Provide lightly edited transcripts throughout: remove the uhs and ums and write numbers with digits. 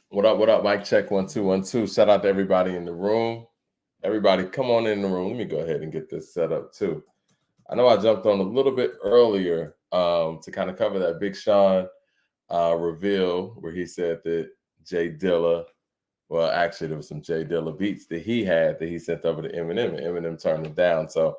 What up? What up? Mic check 1 2 1 2. Shout out to everybody in the room. Everybody, come on in the room. Let me go ahead and get this set up too. I know I jumped on a little bit earlier to kind of cover that Big Sean reveal where he said that J Dilla, well, actually there was some J Dilla beats that he had that he sent over to Eminem, and Eminem turned them down. So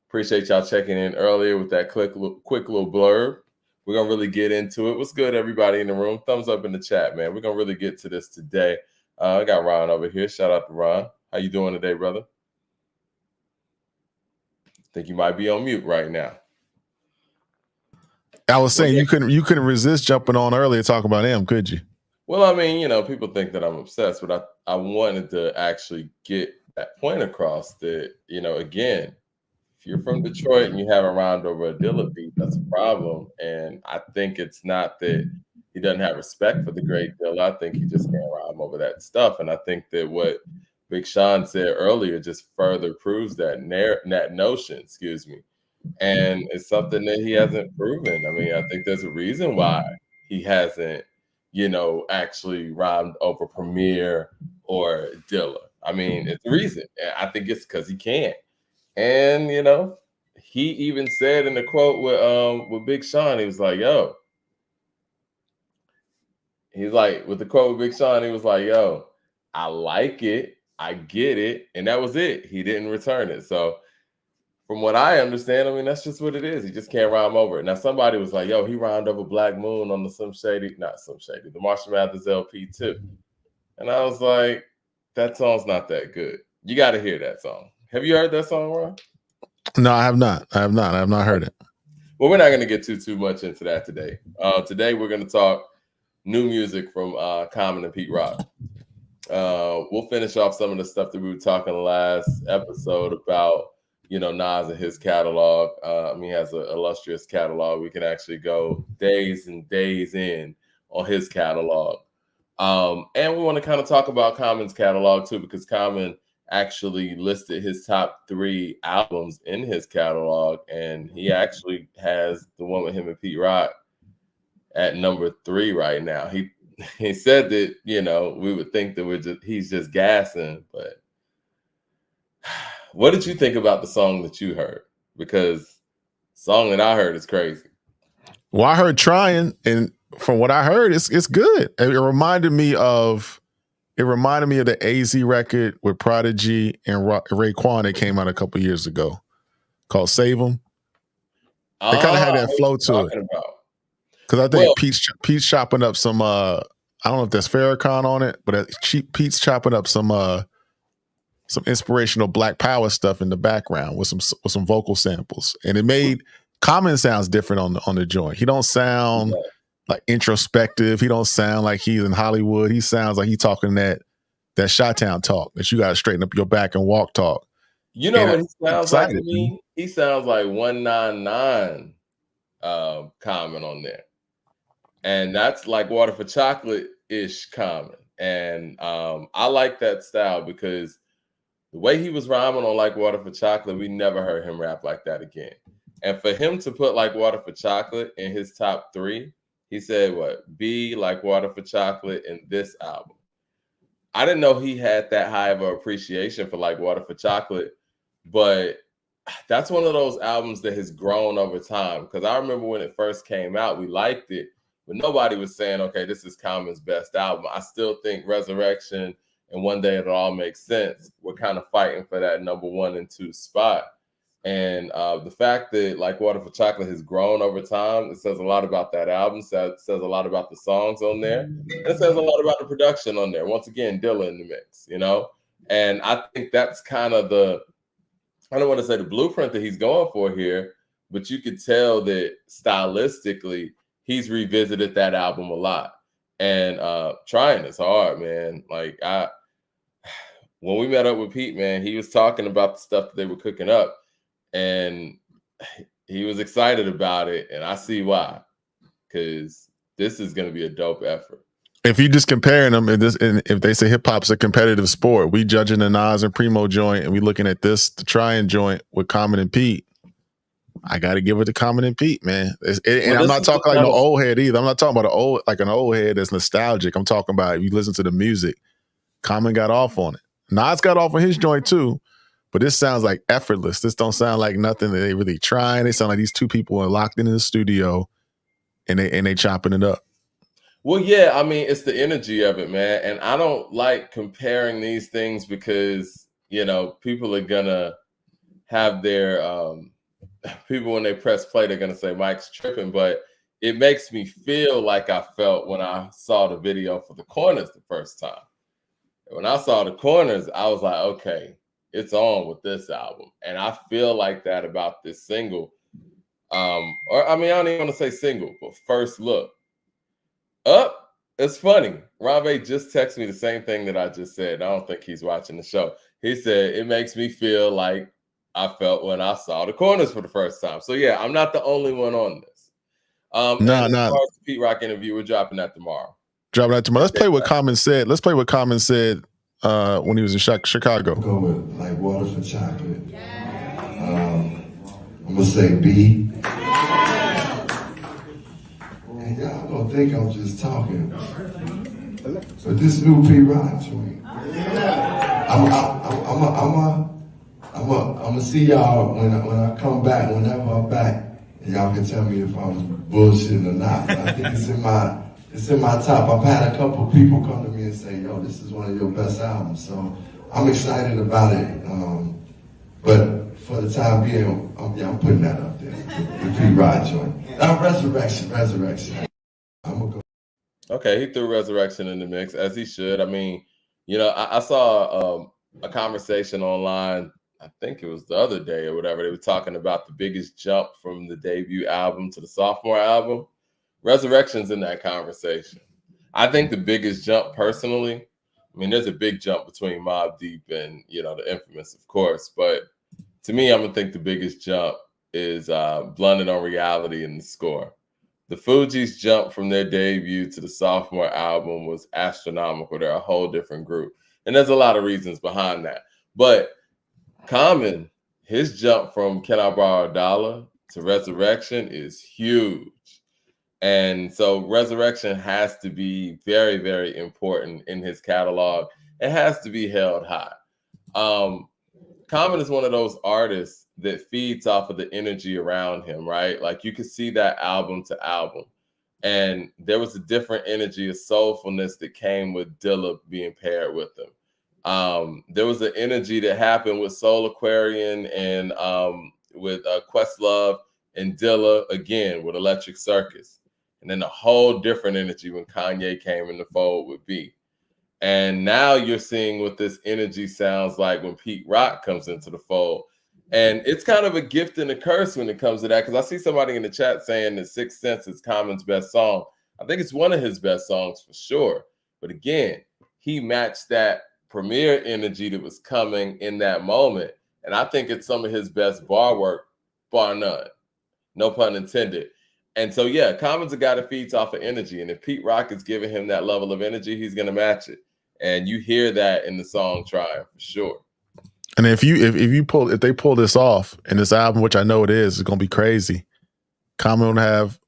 appreciate y'all checking in earlier with that quick little blurb. We're gonna really get into it. What's good, everybody in the room? Thumbs up in the chat, man. We're gonna really get to this today. I got Ron over here. Shout out to Ron. How you doing today, brother? Think you might be on mute right now. I was saying you couldn't resist jumping on earlier talking about him, could you? Well, I mean, people think that I'm obsessed, but I wanted to actually get that point across that, again, if you're from Detroit and you haven't rhymed over a Dilla beat, that's a problem. And I think it's not that he doesn't have respect for the great Dilla. I think he just can't rhyme over that stuff. And I think that what Big Sean said earlier just further proves that notion, excuse me. And it's something that he hasn't proven. I mean, I think there's a reason why he hasn't, actually rhymed over Premier or Dilla. I mean, it's a reason. I think it's because he can't. And he even said in the quote with Big Sean, he was like, "Yo," he's like, with the quote with Big Sean, he was like, "Yo, I like it, I get it," and that was it. He didn't return it. So, from what I understand, I mean, that's just what it is. He just can't rhyme over it. Now, somebody was like, "Yo, he rhymed over Black Moon on the Marshall Mathers LP too," and I was like, "That song's not that good. You got to hear that song. Have you heard that song, Ron?" No, I have not. I have not heard it. Well, we're not going to get too much into that today. Today, we're going to talk new music from Common and Pete Rock. We'll finish off some of the stuff that we were talking last episode about, Nas and his catalog. He has an illustrious catalog. We can actually go days and days in on his catalog. And we want to kind of talk about Common's catalog too, because Common actually listed his top 3 albums in his catalog, and he actually has the one with him and Pete Rock at number 3 right now. He said that, we would think that he's just gassing, but what did you think about the song that you heard? Because the song that I heard is crazy. Well, I heard Trying, and from what I heard, it's good. It reminded me of the AZ record with Prodigy and Raekwon that came out a couple years ago called Save 'Em. It kind of had that flow to it. Because I think Pete's chopping up some, I don't know if there's Farrakhan on it, but Pete's chopping up some inspirational Black Power stuff in the background with some vocal samples. And it made Common sounds different on the joint. He don't sound like introspective. He don't sound like he's in Hollywood. He sounds like he's talking that Chi-Town talk that you got to straighten up your back and walk talk. You know what he sounds like to me? He sounds like 199 Common on there. And that's like Water for Chocolate-ish Common. And I like that style because the way he was rhyming on Like Water for Chocolate, we never heard him rap like that again. And for him to put Like Water for Chocolate in his top 3, he said, be Like Water for Chocolate in this album. I didn't know he had that high of an appreciation for Like Water for Chocolate, but that's one of those albums that has grown over time. Because I remember when it first came out, we liked it, but nobody was saying, okay, this is Common's best album. I still think Resurrection and One Day It'll All Make Sense, we're kind of fighting for that number 1 and 2 spot. And the fact that Like Water for Chocolate has grown over time, it says a lot about that album. It says a lot about the songs on there. And it says a lot about the production on there. Once again, Dilla in the mix, And I think that's kind of I don't want to say the blueprint that he's going for here, but you could tell that stylistically, he's revisited that album a lot. And Trying is hard, man. Like when we met up with Pete, man, he was talking about the stuff that they were cooking up. And he was excited about it, and I see why, because this is going to be a dope effort. If you just comparing them, if they say hip hop's a competitive sport, we judging the Nas and Primo joint, and we looking at the Trying joint with Common and Pete. I got to give it to Common and Pete, man. And I'm not talking like no old head either. I'm not talking about an old head that's nostalgic. I'm talking about if you listen to the music, Common got off on it. Nas got off on his joint too, but this sounds like effortless. This don't sound like nothing that they really trying. They sound like these two people are locked in the studio and they chopping it up. Well, yeah, I mean, it's the energy of it, man. And I don't like comparing these things because, you know, people are gonna have their people when they press play, they're gonna say Mike's tripping, but it makes me feel like I felt when I saw the video for The Corners the first time. When I saw The Corners, I was like, okay, it's on with this album. And I feel like that about this single. Or I mean, I don't even want to say single, but First Look. Up, it's funny. Rabe just texted me the same thing that I just said. I don't think he's watching the show. He said, it makes me feel like I felt when I saw The Corners for the first time. So yeah, I'm not the only one on this. And as far as the Pete Rock interview, we're dropping that tomorrow. Let's play what Common said. Let's play what Common said when he was in Chicago. Go with like Water for Chocolate. I'm gonna say B. And y'all gonna think I'm just talking, but this new P Rock joint, I'm gonna see y'all when I come back, whenever I'm back, and y'all can tell me if I was bullshitting or not. But I think it's in my top. I've had a couple people come to me and say, yo, this is one of your best albums. So I'm excited about it. But for the time being, I'm putting that up there. The P Rock joint. Resurrection. I'm gonna go. Okay, he threw Resurrection in the mix, as he should. I mean, you know, I saw a conversation online, I think it was the other day or whatever. They were talking about the biggest jump from the debut album to the sophomore album. Resurrection's in that conversation. I think the biggest jump personally, I mean, there's a big jump between Mobb Deep and, you know, the Infamous, of course. But to me, I'm going to think the biggest jump is Blunted on Reality in the score. The Fugees' jump from their debut to the sophomore album was astronomical. They're a whole different group. And there's a lot of reasons behind that. But Common, his jump from Can I Borrow a Dollar to Resurrection is huge. And so Resurrection has to be very, very important in his catalog. It has to be held high. Common is one of those artists that feeds off of the energy around him, right? Like you could see that album to album. And there was a different energy, a soulfulness that came with Dilla being paired with him. There was an energy that happened with Soul Aquarian and with Questlove and Dilla, again, with Electric Circus. And then a whole different energy when Kanye came in the fold with B. And now you're seeing what this energy sounds like when Pete Rock comes into the fold. And it's kind of a gift and a curse when it comes to that, because I see somebody in the chat saying that Sixth Sense is Common's best song. I think it's one of his best songs for sure. But again, he matched that premiere energy that was coming in that moment. And I think it's some of his best bar work, bar none. No pun intended. And so, yeah, Common's a guy that feeds off of energy. And if Pete Rock is giving him that level of energy, he's going to match it. And you hear that in the song Trying for sure. And if they pull this off in this album, which I know it is going to be crazy, Common will have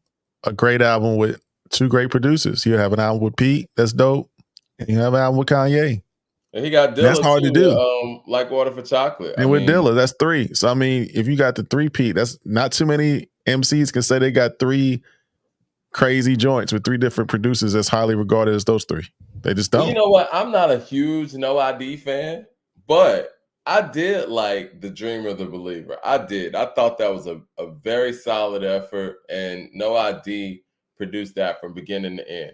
a great album with two great producers. He'll have an album with Pete, that's dope. And he'll have an album with Kanye. And he got Dilla, that's hard to do. Like Water for Chocolate. And with Dilla, that's three. So, I mean, if you got the three Pete, that's not too many MCs can say they got three crazy joints with three different producers as highly regarded as those three. They just don't. You know what? I'm not a huge No ID fan, but I did like The Dreamer, The Believer. I did. I thought that was a very solid effort, and No ID produced that from beginning to end.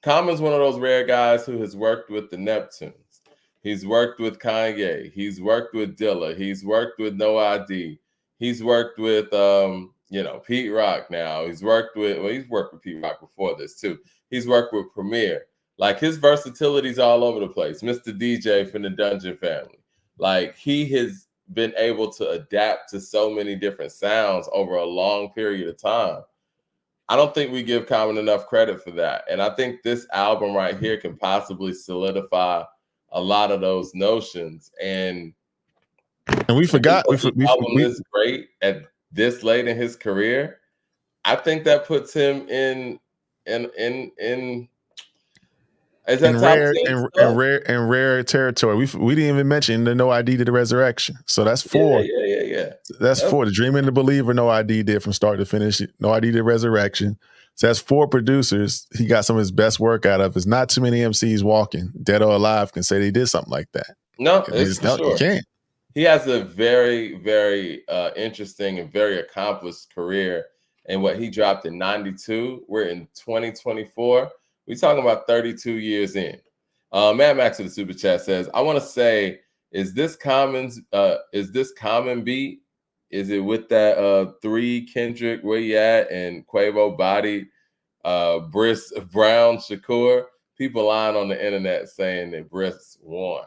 Common's one of those rare guys who has worked with the Neptunes. He's worked with Kanye. He's worked with Dilla. He's worked with No ID. He's worked with Pete Rock now. He's worked with Pete Rock before this too. He's worked with Premier. Like his versatility's all over the place. Mr. DJ from the Dungeon Family. Like he has been able to adapt to so many different sounds over a long period of time. I don't think we give Common enough credit for that. And I think this album right here can possibly solidify a lot of those notions. And And we forgot album this great at this late in his career. I think that puts him in is that rare territory. We didn't even mention the No ID to the Resurrection. So that's 4. Yeah. That's 4. The Dream and the Believer, No ID did from start to finish. No ID to the Resurrection. So that's 4 producers. He got some of his best work out of. There's not too many MCs walking, dead or alive, can say they did something like that. No, it's for sure. You can't. He has a very, very interesting and very accomplished career. And what he dropped in 92, we're in 2024. We're talking about 32 years in. Mad Max of the Super Chat says, I want to say, is this Common beat? Is it with that 3 Kendrick, where you at? And Quavo body, Briss Brown Shakur? People lying on the internet saying that Briss won.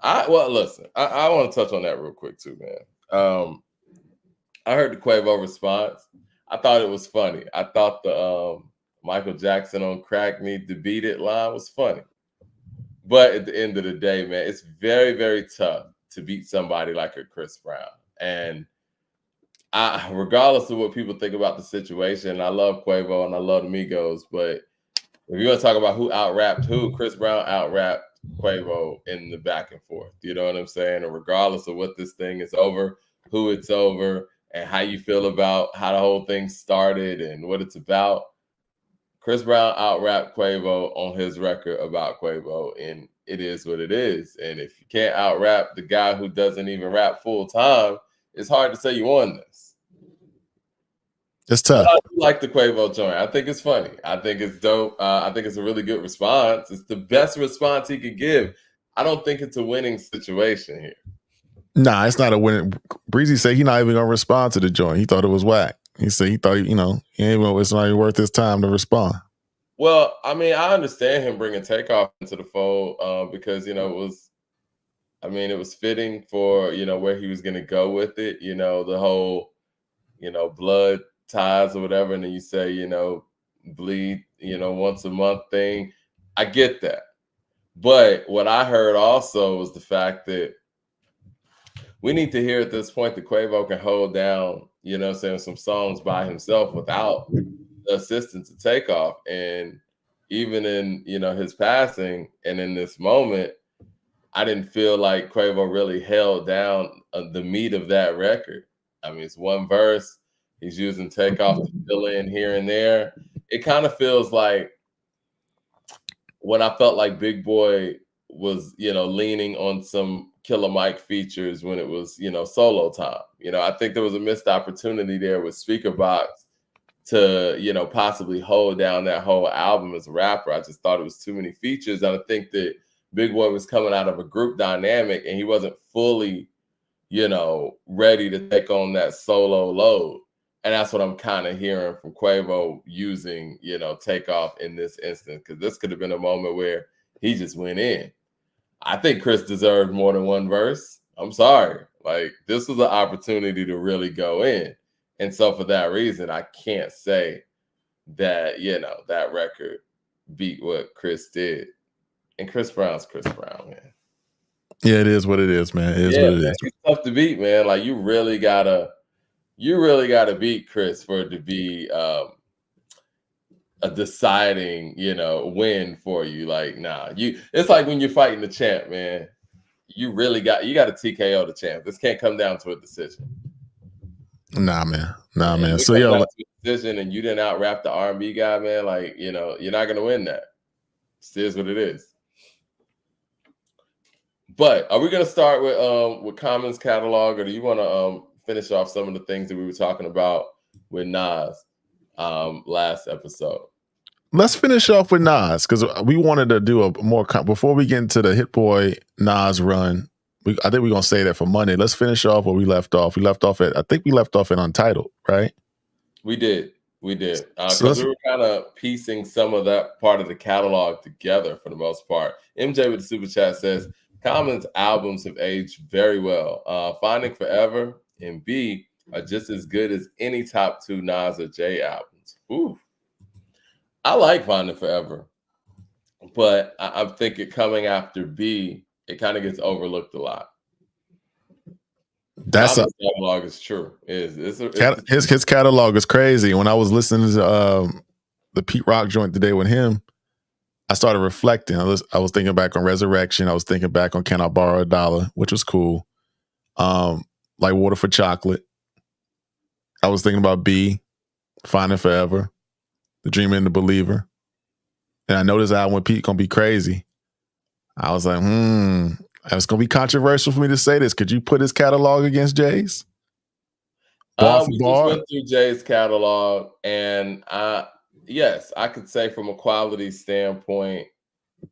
Listen, I want to touch on that real quick too, man. I heard the Quavo response. I thought it was funny. I thought the Michael Jackson on crack need to beat it line was funny. But at the end of the day, man, it's very, very tough to beat somebody like a Chris Brown. And regardless of what people think about the situation, I love Quavo and I love the Migos, but if you're going to talk about who out-rapped who, Chris Brown out-rapped Quavo in the back and forth. You know what I'm saying? And regardless of what this thing is over, who it's over, and how you feel about how the whole thing started and what it's about, Chris Brown out-rapped Quavo on his record about Quavo, and it is what it is. And if you can't out-rap the guy who doesn't even rap full-time, it's hard to say you won this. It's tough. I like the Quavo joint. I think it's funny. I think it's dope. I think it's a really good response. It's the best response he could give. I don't think it's a winning situation here. Nah, it's not a winning. Breezy said he's not even gonna respond to the joint. He thought it was whack. He said he thought, it's not even worth his time to respond. Well, I mean, I understand him bringing Takeoff into the fold because, it was fitting for, where he was going to go with it, the whole, blood ties or whatever. And then you say, bleed, once a month thing. I get that. But what I heard also was the fact that we need to hear at this point that Quavo can hold down, some songs by himself without the assistance to Takeoff. And even in, his passing and in this moment, I didn't feel like Quavo really held down the meat of that record. I mean, it's one verse. He's using Takeoff to fill in here and there. It kind of feels like when I felt like Big Boy was, leaning on some Killer Mike features when it was, solo time. I think there was a missed opportunity there with Speakerbox to, possibly hold down that whole album as a rapper. I just thought it was too many features. And I think that Big Boy was coming out of a group dynamic and he wasn't fully, ready to take on that solo load. And that's what I'm kind of hearing from Quavo using, Takeoff in this instance, because this could have been a moment where he just went in. I think Chris deserved more than one verse. I'm sorry. Like, this was an opportunity to really go in. And so for that reason, I can't say that, that record beat what Chris did. And Chris Brown's Chris Brown, man. Yeah, it is what it is, man. It is what it is. It's tough to beat, man. Like, you really gotta beat Chris for it to be a deciding, win for you. Like, it's like when you're fighting the champ, man. You got to TKO the champ. This can't come down to a decision. Nah, man. So decision, and you didn't out-rap the R&B guy, man. Like, you're not gonna win that. It is what it is. But are we gonna start with Common's catalog, or do you want to finish off some of the things that we were talking about with Nas last episode? Let's finish off with Nas, because we wanted to do a more before we get into the Hit Boy Nas run. I think we're gonna say that for Monday. Let's finish off where we left off. We left off at Untitled, right? We did. Because we were kind of piecing some of that part of the catalog together for the most part. MJ with the super chat says Common's albums have aged very well. Finding Forever and B are just as good as any top 2 Nas or J albums. Ooh. I like Finding Forever, but I'm thinking coming after B, it kind of gets overlooked a lot. That's Common's catalog is true. His catalog is crazy. When I was listening to the Pete Rock joint today with him, I started reflecting. I was thinking back on Resurrection. I was thinking back on Can I Borrow a Dollar, which was cool. Like Water for Chocolate. I was thinking about B, Finding Forever, The Dreamer and the Believer. And I know this album with Pete gonna be crazy. I was like, it's gonna be controversial for me to say this. Could you put his catalog against Jay's? We just went through Jay's catalog, and yes, I could say from a quality standpoint,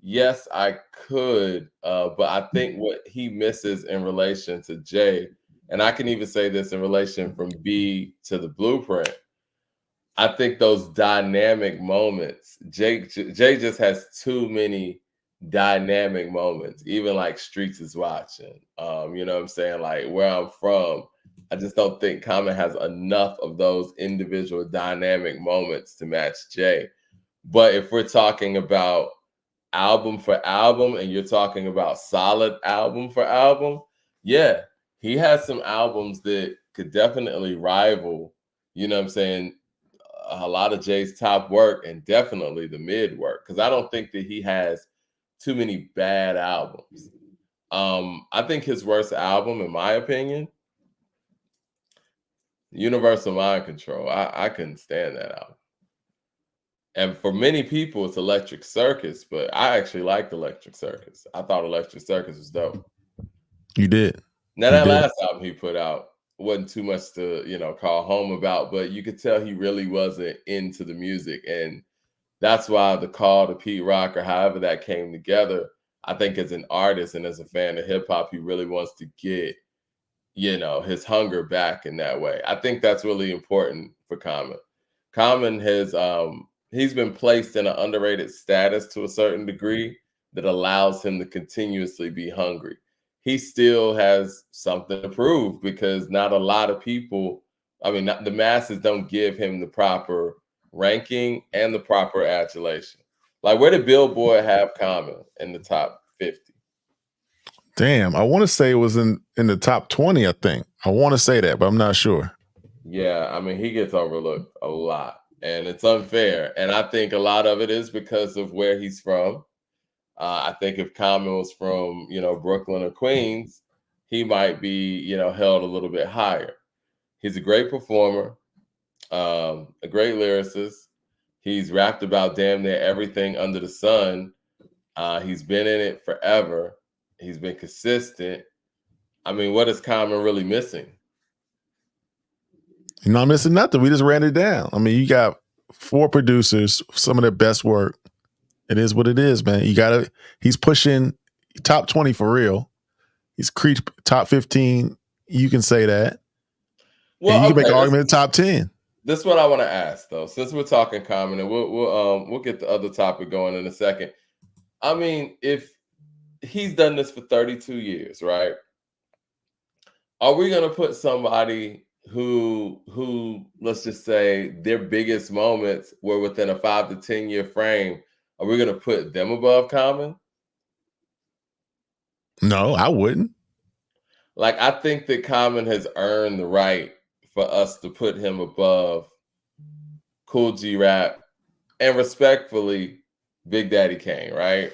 yes, I could. But I think what he misses in relation to Jay, and I can even say this in relation from B to the Blueprint, I think those dynamic moments, Jay just has too many dynamic moments, even like Streets is Watching. You know what I'm saying? Like Where I'm From, I just don't think Common has enough of those individual dynamic moments to match Jay. But if we're talking about album for album and you're talking about solid album for album, yeah, he has some albums that could definitely rival, you know what I'm saying, a lot of Jay's top work and definitely the mid work, because I don't think that he has too many bad albums. I think his worst album, in my opinion, Universal Mind Control. I couldn't stand that album. And for many people, it's Electric Circus, but I actually liked Electric Circus. I thought Electric Circus was dope. You did. Now, that last album he put out wasn't too much to, call home about, but you could tell he really wasn't into the music. And that's why the call to Pete Rock, or however that came together, I think as an artist and as a fan of hip hop, he really wants to get, his hunger back in that way. I think that's really important for Common. Common has, he's been placed in an underrated status to a certain degree that allows him to continuously be hungry. He still has something to prove, because not a lot of people, the masses don't give him the proper ranking and the proper adulation. Like, where did Billboard have Common in the top 50? Damn, I want to say it was in the top 20, I think. I want to say that, but I'm not sure. Yeah, he gets overlooked a lot, and it's unfair. And I think a lot of it is because of where he's from. I think if Common was from, Brooklyn or Queens, he might be, held a little bit higher. He's a great performer, a great lyricist. He's rapped about damn near everything under the sun. He's been in it forever. He's been consistent. What is Common really missing? You're not missing nothing. We just ran it down. You got 4 producers, some of their best work. It is what it is, man. He's pushing top 20 for real. He's creeped top 15. You can say that. Well, and you can make an argument in top 10. This is what I want to ask, though, since we're talking Common, and we'll get the other topic going in a second. If he's done this for 32 years, right? Are we going to put somebody who, let's just say, their biggest moments were within a 5 to 10 year frame? Are we going to put them above Common? No, I wouldn't. Like, I think that Common has earned the right for us to put him above Cool G Rap and, respectfully, Big Daddy Kane, right?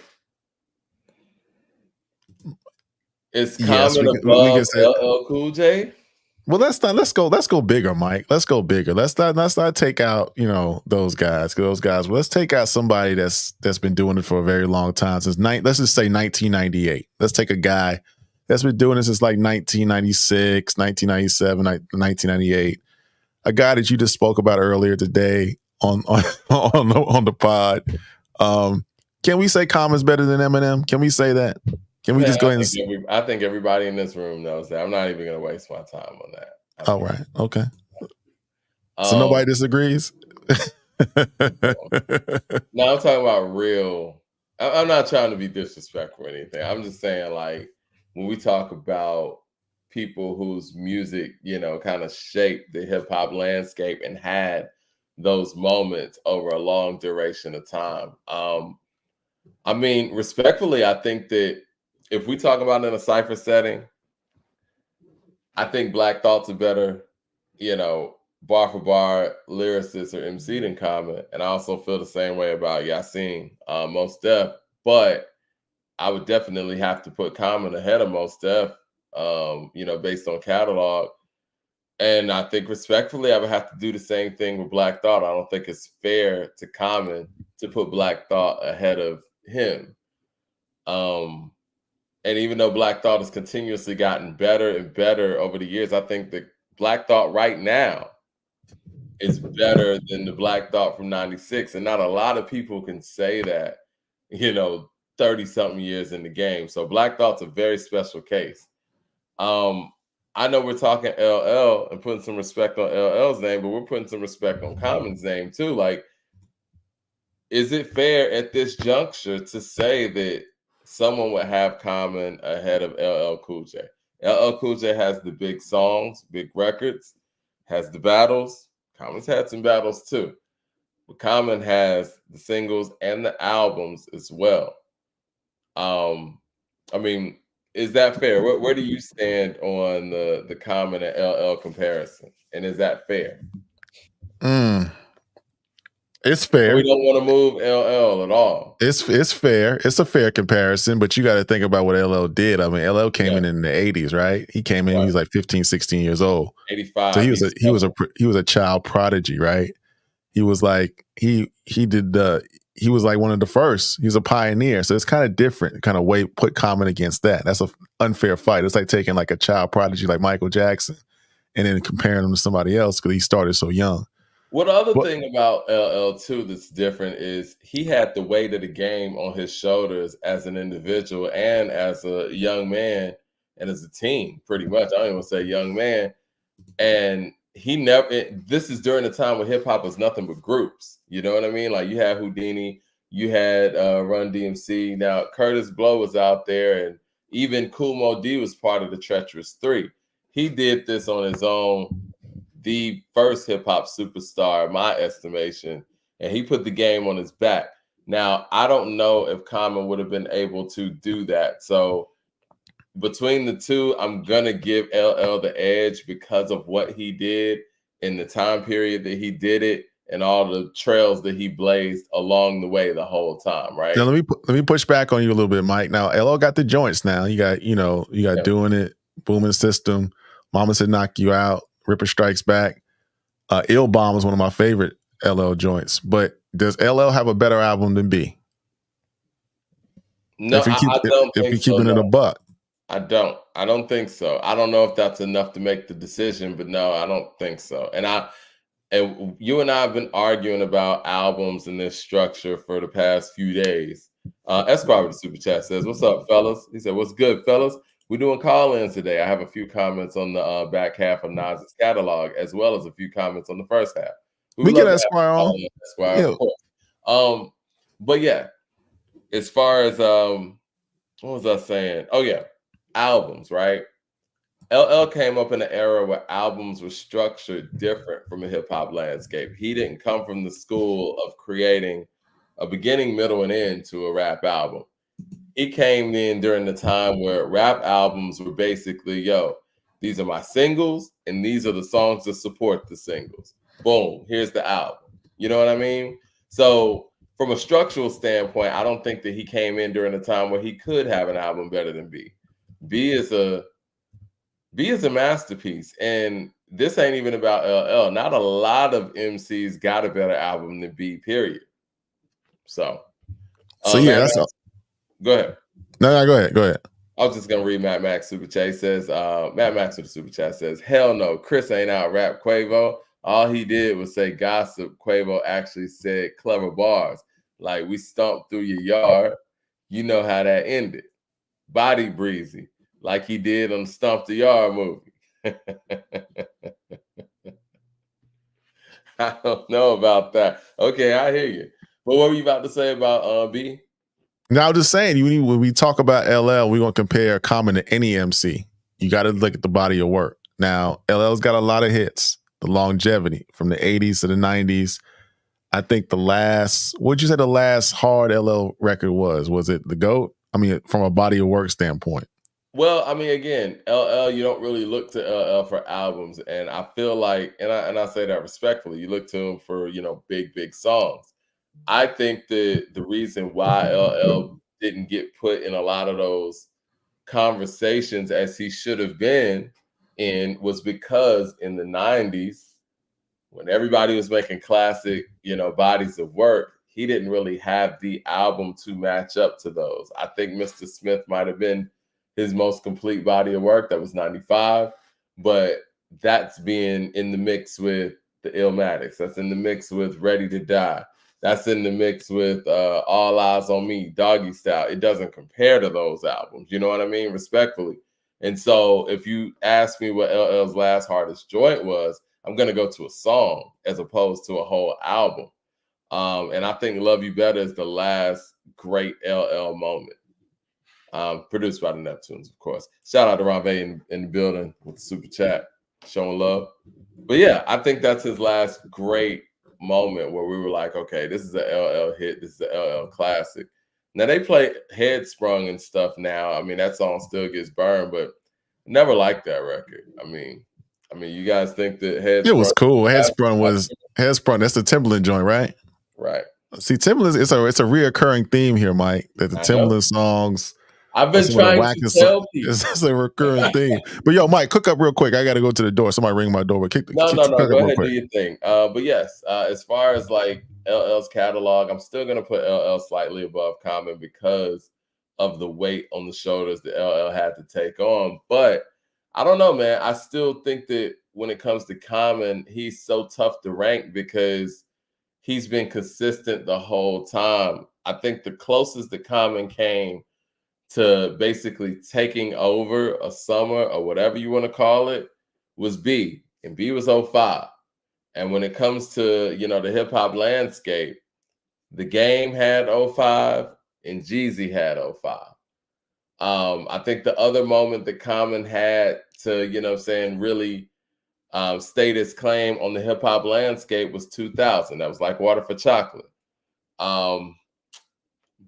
Is Common above LL Cool J? Well, let's go bigger, Mike. Let's go bigger. Let's not take out, those guys. Let's take out somebody that's been doing it for a very long time, let's just say 1998. Let's take a guy that's been doing this since like 1996, 1997, 1998. A guy that you just spoke about earlier today on the pod. Can we say Common's better than Eminem? Can we say that? Can we just go ahead and... I think everybody in this room knows that. I'm not even going to waste my time on that. All right. Okay. So nobody disagrees? No, I'm talking about real. I'm not trying to be disrespectful or anything. I'm just saying, like, when we talk about people whose music, kind of shaped the hip hop landscape and had those moments over a long duration of time. Respectfully, I think that if we talk about it in a cypher setting, I think Black Thought's a better, bar for bar lyricist or MC than Common. And I also feel the same way about Yasin, Mos Def. But I would definitely have to put Common ahead of Mos Def, based on catalog. And I think respectfully, I would have to do the same thing with Black Thought. I don't think it's fair to Common to put Black Thought ahead of him. And even though Black Thought has continuously gotten better and better over the years, I think that Black Thought right now is better than the Black Thought from 96. And not a lot of people can say that, 30-something years in the game. So Black Thought's a very special case. I know we're talking LL and putting some respect on LL's name, but we're putting some respect on Common's name too. Like, is it fair at this juncture to say that someone would have Common ahead of LL Cool J? LL Cool J has the big songs, big records, has the battles. Common's had some battles too. But Common has the singles and the albums as well. Is that fair? Where do you stand on the Common and LL comparison? And is that fair? It's fair. We don't want to move LL at all. It's fair. It's a fair comparison, but you got to think about what LL did. I mean, LL came in the 80s, right? He came in, he was like 15, 16 years old. 85. So he was a child prodigy, right? He was like he was like one of the first. He was a pioneer. So it's kind of different, kind of put Common against that. That's an unfair fight. It's like taking like a child prodigy like Michael Jackson and then comparing him to somebody else because he started so young. Well, the other thing about LL too that's different is he had the weight of the game on his shoulders as an individual and as a young man and as a teen, pretty much. I don't even say young man. And this is during the time when hip hop was nothing but groups. You know what I mean? Like you had Houdini, you had Run DMC. Now Curtis Blow was out there, and even Kool Moe Dee was part of the Treacherous Three. He did this on his own, the first hip hop superstar, in my estimation, and he put the game on his back. Now I don't know if Common would have been able to do that. So between the two, I'm gonna give LL the edge because of what he did in the time period that he did it and all the trails that he blazed along the way the whole time, right? Now let me push back on you a little bit, Mike. Now LL got the joints. Now you got Doing It, Booming System, Mama Said Knock You Out, Ripper Strikes Back. Ill Bomb is one of my favorite LL joints. But does LL have a better album than B? No, I don't. If we keeping it a buck. I don't think so. I don't know if that's enough to make the decision, but no, I don't think so. And you and I have been arguing about albums and this structure for the past few days. Esquire with the super chat says, "What's up, fellas?" He said, "What's good, fellas? We're doing call-ins today. I have a few comments on the back half of Nas's catalog, as well as a few comments on the first half. We get Esquire on. Esquire, of course. But yeah, as far as what was I saying? Oh yeah. Albums, right? LL came up in an era where albums were structured different from the hip hop landscape. He didn't come from the school of creating a beginning, middle, and end to a rap album. He came in during the time where rap albums were basically, these are my singles, and these are the songs that support the singles. Boom, here's the album. You know what I mean? So from a structural standpoint, I don't think that he came in during a time where he could have an album better than B. B is a masterpiece, and this ain't even about LL. Not a lot of MCs got a better album than B. Period. So yeah, that's all. Go ahead. No, go ahead. I was just gonna read Matt Max super chat. He says, Matt Max with the super chat says, "Hell no, Chris ain't out rap Quavo. All he did was say gossip. Quavo actually said clever bars like we stomped through your yard. You know how that ended. Body breezy, like he did on the Stomp the Yard movie." I don't know about that. Okay, I hear you. But what were you about to say about B? Now, I'm just saying, when we talk about LL, we're going to compare Common to any MC. You got to look at the body of work. Now, LL's got a lot of hits, the longevity from the 80s to the 90s. I think what'd you say the last hard LL record was? Was it The GOAT? I mean, from a body of work standpoint. Well, I mean, again, LL, you don't really look to LL for albums, and I feel like, and I say that respectfully, you look to him for big songs. I think that the reason why LL didn't get put in a lot of those conversations as he should have been in was because in the 90s, when everybody was making classic, bodies of work, he didn't really have the album to match up to those. I think Mr. Smith might have been his most complete body of work. That was 95, but that's being in the mix with the Illmatics. That's in the mix with Ready to Die. That's in the mix with All Eyes on Me, Doggy Style. It doesn't compare to those albums. You know what I mean? Respectfully. And so if you ask me what LL's last hardest joint was, I'm going to go to a song as opposed to a whole album. And I think Love You Better is the last great LL moment. Produced by the Neptunes, of course. Shout out to Ronve in the building with the super chat, showing love. But yeah, I think that's his last great moment where we were like, okay, this is an LL hit. This is an LL classic. Now they play Headsprung and stuff now. I mean, that song still gets burned, but never liked that record. I mean, you guys think that Headsprung? It was cool. Headsprung. That's the Timbaland joint, right? Right. See, Timbaland, it's a reoccurring theme here, Mike. That the Timbaland songs. I've been trying to tell people. It's a recurring theme. But yo, Mike, cook up real quick. I got to go to the door. Somebody ring my door. But no. Go ahead, do your thing. But yes, as far as like LL's catalog, I'm still gonna put LL slightly above Common because of the weight on the shoulders that LL had to take on. But I don't know, man. I still think that when it comes to Common, he's so tough to rank because he's been consistent the whole time. I think the closest that Common came to basically taking over a summer or whatever you want to call it was B, and B was 05. And when it comes to, the hip hop landscape, The Game had 05 and Jeezy had 05. I think the other moment that Common had to, really state his claim on the hip hop landscape was 2000. That was like Water for Chocolate.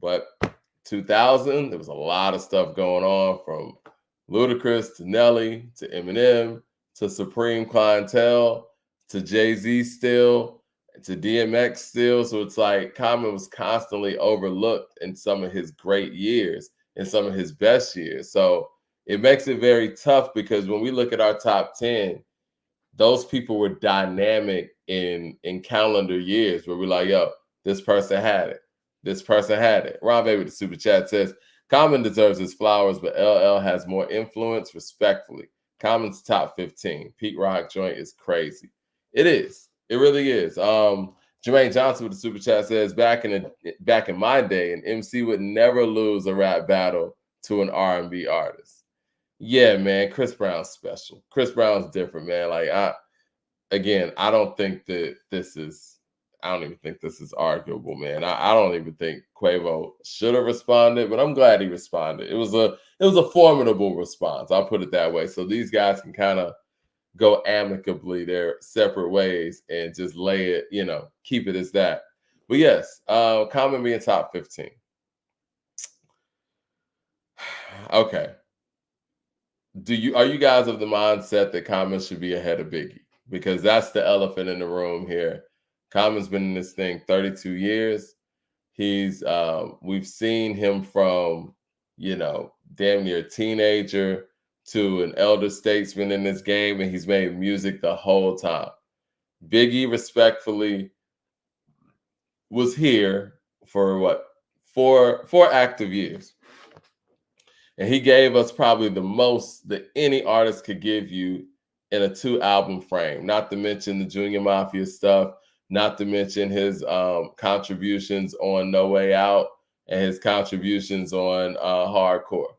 But 2000, there was a lot of stuff going on from Ludacris to Nelly to Eminem to Supreme Clientele to Jay-Z still to DMX still. So it's like Common was constantly overlooked in some of his great years, in some of his best years. So it makes it very tough because when we look at our top 10, those people were dynamic in calendar years where we're like, yo, this person had it. This person had it. Ron Baby, the super chat says, Common deserves his flowers, but LL has more influence, respectfully. Common's top 15. Pete Rock joint is crazy. It is. It really is. Jermaine Johnson with the super chat says, back in my day, an MC would never lose a rap battle to an R&B artist. Yeah, man, Chris Brown's special. Chris Brown's different, man. Like, I don't think that this is, I don't even think this is arguable, man. I don't even think Quavo should have responded, but I'm glad he responded. It was a formidable response. I'll put it that way. So these guys can kind of go amicably their separate ways and just lay it, keep it as that. But yes, Common being top 15. Okay. Are you guys of the mindset that Common should be ahead of Biggie? Because that's the elephant in the room here. Common's been in this thing 32 years. We've seen him from, damn near a teenager to an elder statesman in this game, and he's made music the whole time. Biggie, respectfully, was here for what? Four active years. And he gave us probably the most that any artist could give you in a 2-album frame, not to mention the Junior Mafia stuff, not to mention his contributions on No Way Out and his contributions on Hardcore.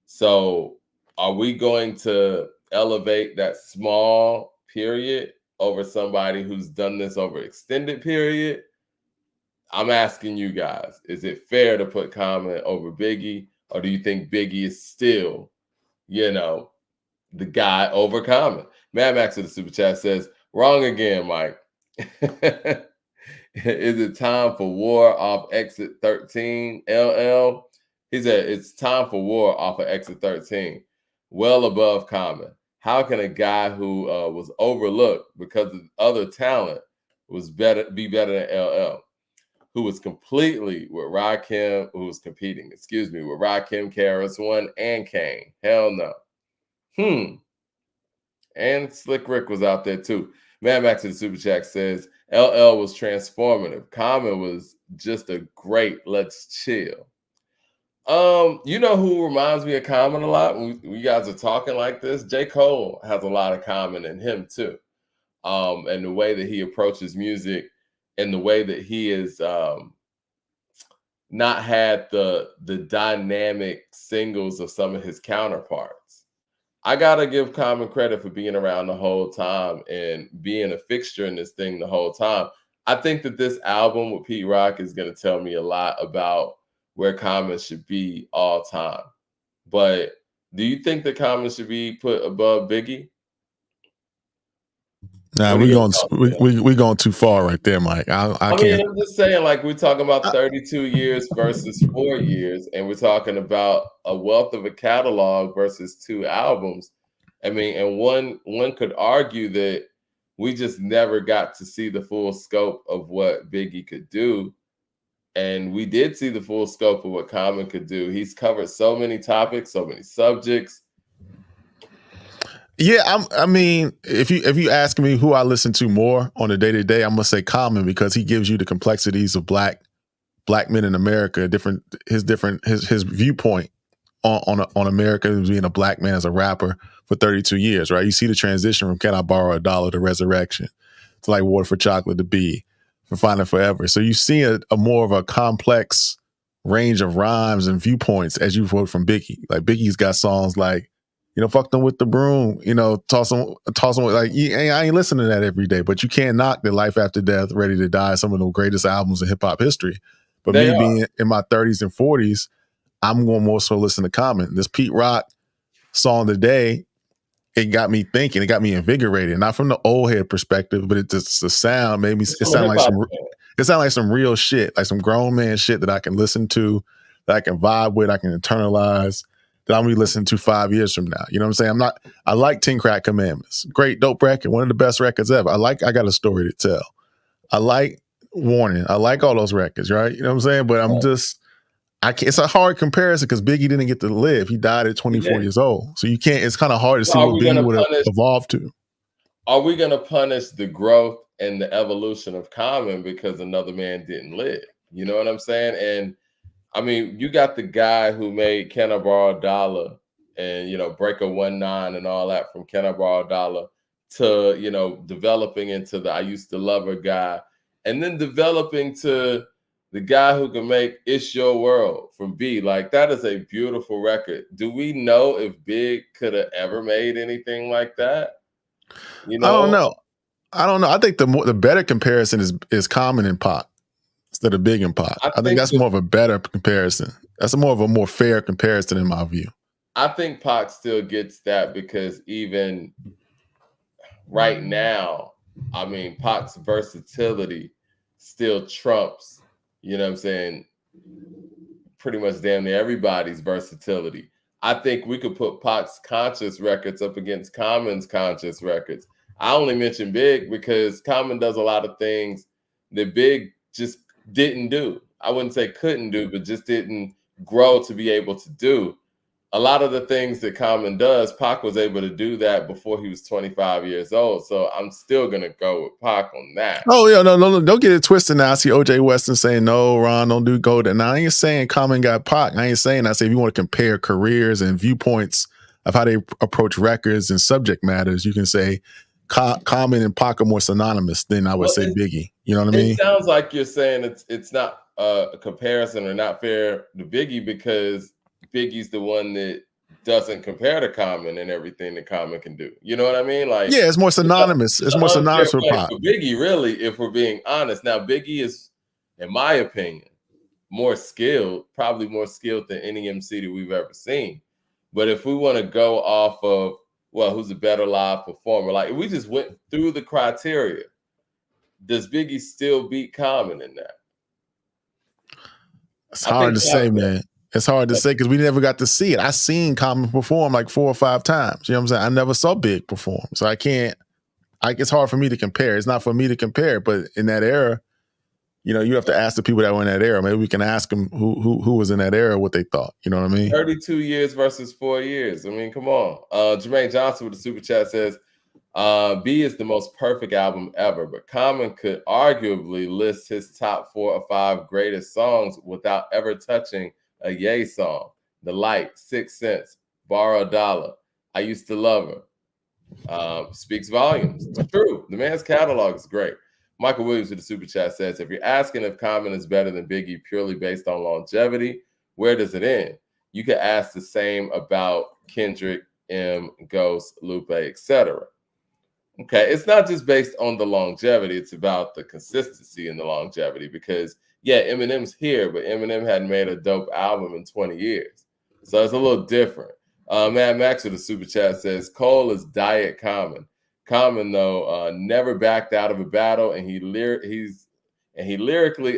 So are we going to elevate that small period over somebody who's done this over extended period? I'm asking you guys, is it fair to put Common over Biggie, or do you think Biggie is still, the guy over Common? Mad Max of the super chat says, wrong again, Mike. Is it time for war off exit 13, LL? He said, "It's time for war" off of Exit 13. Well above Common. How can a guy who was overlooked because of other talent be better than LL, who was completely with Rakim, who was competing, with Rakim, KRS-One, and Kane? Hell no. And Slick Rick was out there too. Mad Max in the Super Chat says, LL was transformative. Common was just a great let's chill. You know who reminds me of Common a lot when you guys are talking like this? J. Cole has a lot of Common in him too. And the way that he approaches music and the way that he is not had the dynamic singles of some of his counterparts. I gotta give Common credit for being around the whole time and being a fixture in this thing the whole time. I think that this album with Pete Rock is gonna tell me a lot about where Common should be all time. But do you think that Common should be put above Biggie? Nah, we going too far right there, Mike. I mean, can't. I'm just saying, like, we're talking about 32 years versus 4 years, and we're talking about a wealth of a catalog versus 2 albums. I mean, and one could argue that we just never got to see the full scope of what Biggie could do. And we did see the full scope of what Common could do. He's covered so many topics, so many subjects. Yeah, I mean, if you ask me who I listen to more on a day-to-day, I'm gonna say Common, because he gives you the complexities of black men in America, his viewpoint on America as being a black man as a rapper for 32 years, right? You see the transition from Can I Borrow $1 to Resurrection to like Water for Chocolate to Be for Finding Forever. So you see a more of a complex range of rhymes and viewpoints as you've heard from Biggie. Like Biggie's got songs like, fuck them with the broom, toss them like, I ain't listening to that every day, but you can't knock the Life After Death, Ready to Die, some of the greatest albums in hip hop history. But being in my 30s and 40s, I'm going more so listen to Common. This Pete Rock song today, it got me thinking, it got me invigorated. Not from the old head perspective, but the sound made me. It sounded like some real shit, like some grown man shit that I can listen to, that I can vibe with, I can internalize. That I'm gonna be listening to 5 years from now. You know what I'm saying? I like 10 Crack Commandments. Great, dope record, one of the best records ever. I Got a Story to Tell. I like Warning. I like all those records, right? You know what I'm saying? But it's a hard comparison because Biggie didn't get to live. He died at 24 years old. So you can't, it's kind of hard to see what Biggie would have evolved to. Are we gonna punish the growth and the evolution of Common because another man didn't live? You know what I'm saying? And I mean, you got the guy who made Can I Borrow $1 and, Break a 1-9 and all that from Can I Borrow $1 to, developing into the I Used to Love Her guy, and then developing to the guy who can make It's Your World from B. Like, that is a beautiful record. Do we know if Big could have ever made anything like that? I don't know. I think the better comparison is Common and Pac instead of Big and Pac. I think that's more of a better comparison. That's more of a more fair comparison in my view. I think Pac still gets that because even right now, I mean, Pac's versatility still trumps, you know what I'm saying, pretty much damn near everybody's versatility. I think we could put Pac's conscious records up against Common's conscious records. I only mention Big because Common does a lot of things that Big just didn't do. I wouldn't say couldn't do, but just didn't grow to be able to do. A lot of the things that Common does, Pac was able to do that before he was 25 years old. So I'm still going to go with Pac on that. Oh, yeah, no, don't get it twisted now. I see OJ Weston saying, no, Ron, don't do Golden. Now, I ain't saying Common got Pac. I ain't saying that. I say if you want to compare careers and viewpoints of how they approach records and subject matters, you can say Common and Pac are more synonymous than I would say Biggie. You know what I mean? It sounds like you're saying it's not a comparison or not fair to Biggie because Biggie's the one that doesn't compare to Common and everything that Common can do. You know what I mean? Like, yeah, it's more synonymous. It's more synonymous with Pac. Biggie, really, if we're being honest. Now, Biggie is, in my opinion, more skilled, probably more skilled than any MC that we've ever seen. But if we want to go off of, well, who's a better live performer? Like, if we just went through the criteria, does Biggie still beat Common in that? It's hard to say, man. It's hard to say because we never got to see it. I seen Common perform like 4 or 5 times. You know what I'm saying? I never saw Big perform. So I can't, it's hard for me to compare. It's not for me to compare, but in that era, you know, you have to ask the people that were in that era. Maybe we can ask them who was in that era, what they thought. You know what I mean? 32 years versus 4 years. I mean, come on. Jermaine Johnson with the super chat says, B is the most perfect album ever, but Common could arguably list his top 4 or 5 greatest songs without ever touching a Ye song. The Light, 6 Cents, Borrow a Dollar, I Used to Love Her. Speaks volumes. It's true. The man's catalog is great. Michael Williams with the super chat says, if you're asking if Common is better than Biggie purely based on longevity, where does it end? You could ask the same about Kendrick, M, Ghost, Lupe, etc. Okay, it's not just based on the longevity, it's about the consistency and the longevity because, yeah, Eminem's here, but Eminem hadn't made a dope album in 20 years. So it's a little different. Mad Max with the super chat says, Cole is Diet Common. Common, though, never backed out of a battle, and he lyrically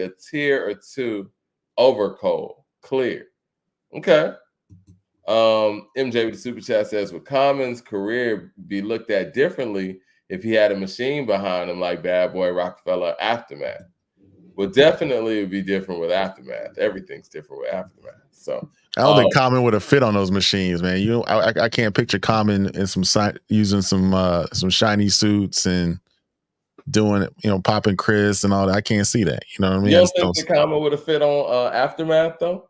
a tier or 2 over Cole. Clear. Okay. MJ with the super chat says, would Common's career be looked at differently if he had a machine behind him like Bad Boy, Rockefeller, Aftermath? Well, definitely it would be different with Aftermath. Everything's different with Aftermath. So I don't think Common would have fit on those machines, man. You know, I can't picture Common in using some shiny suits and doing it, you know, popping Chris and all that. I can't see that. You know what I mean? You don't think the Common would have fit on Aftermath though?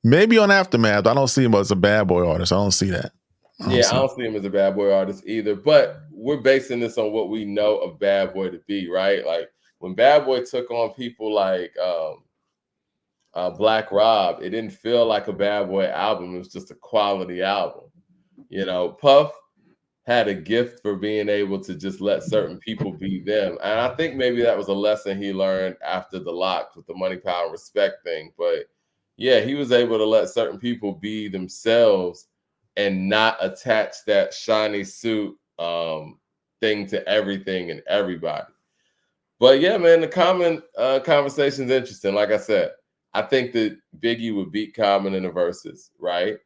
Maybe on Aftermath. I don't see him as a Bad Boy artist. I don't see that. I don't see him as a Bad Boy artist either. But we're basing this on what we know of Bad Boy to be, right? Like when Bad Boy took on people like Black Rob, it didn't feel like a Bad Boy album. It was just a quality album. You know, Puff had a gift for being able to just let certain people be them. And I think maybe that was a lesson he learned after the Lock with the Money, Power, and Respect thing. But yeah, he was able to let certain people be themselves and not attach that shiny suit thing to everything and everybody. But yeah, man, the Common conversation is interesting. Like I said, I think that Biggie would beat Common in the verses, right?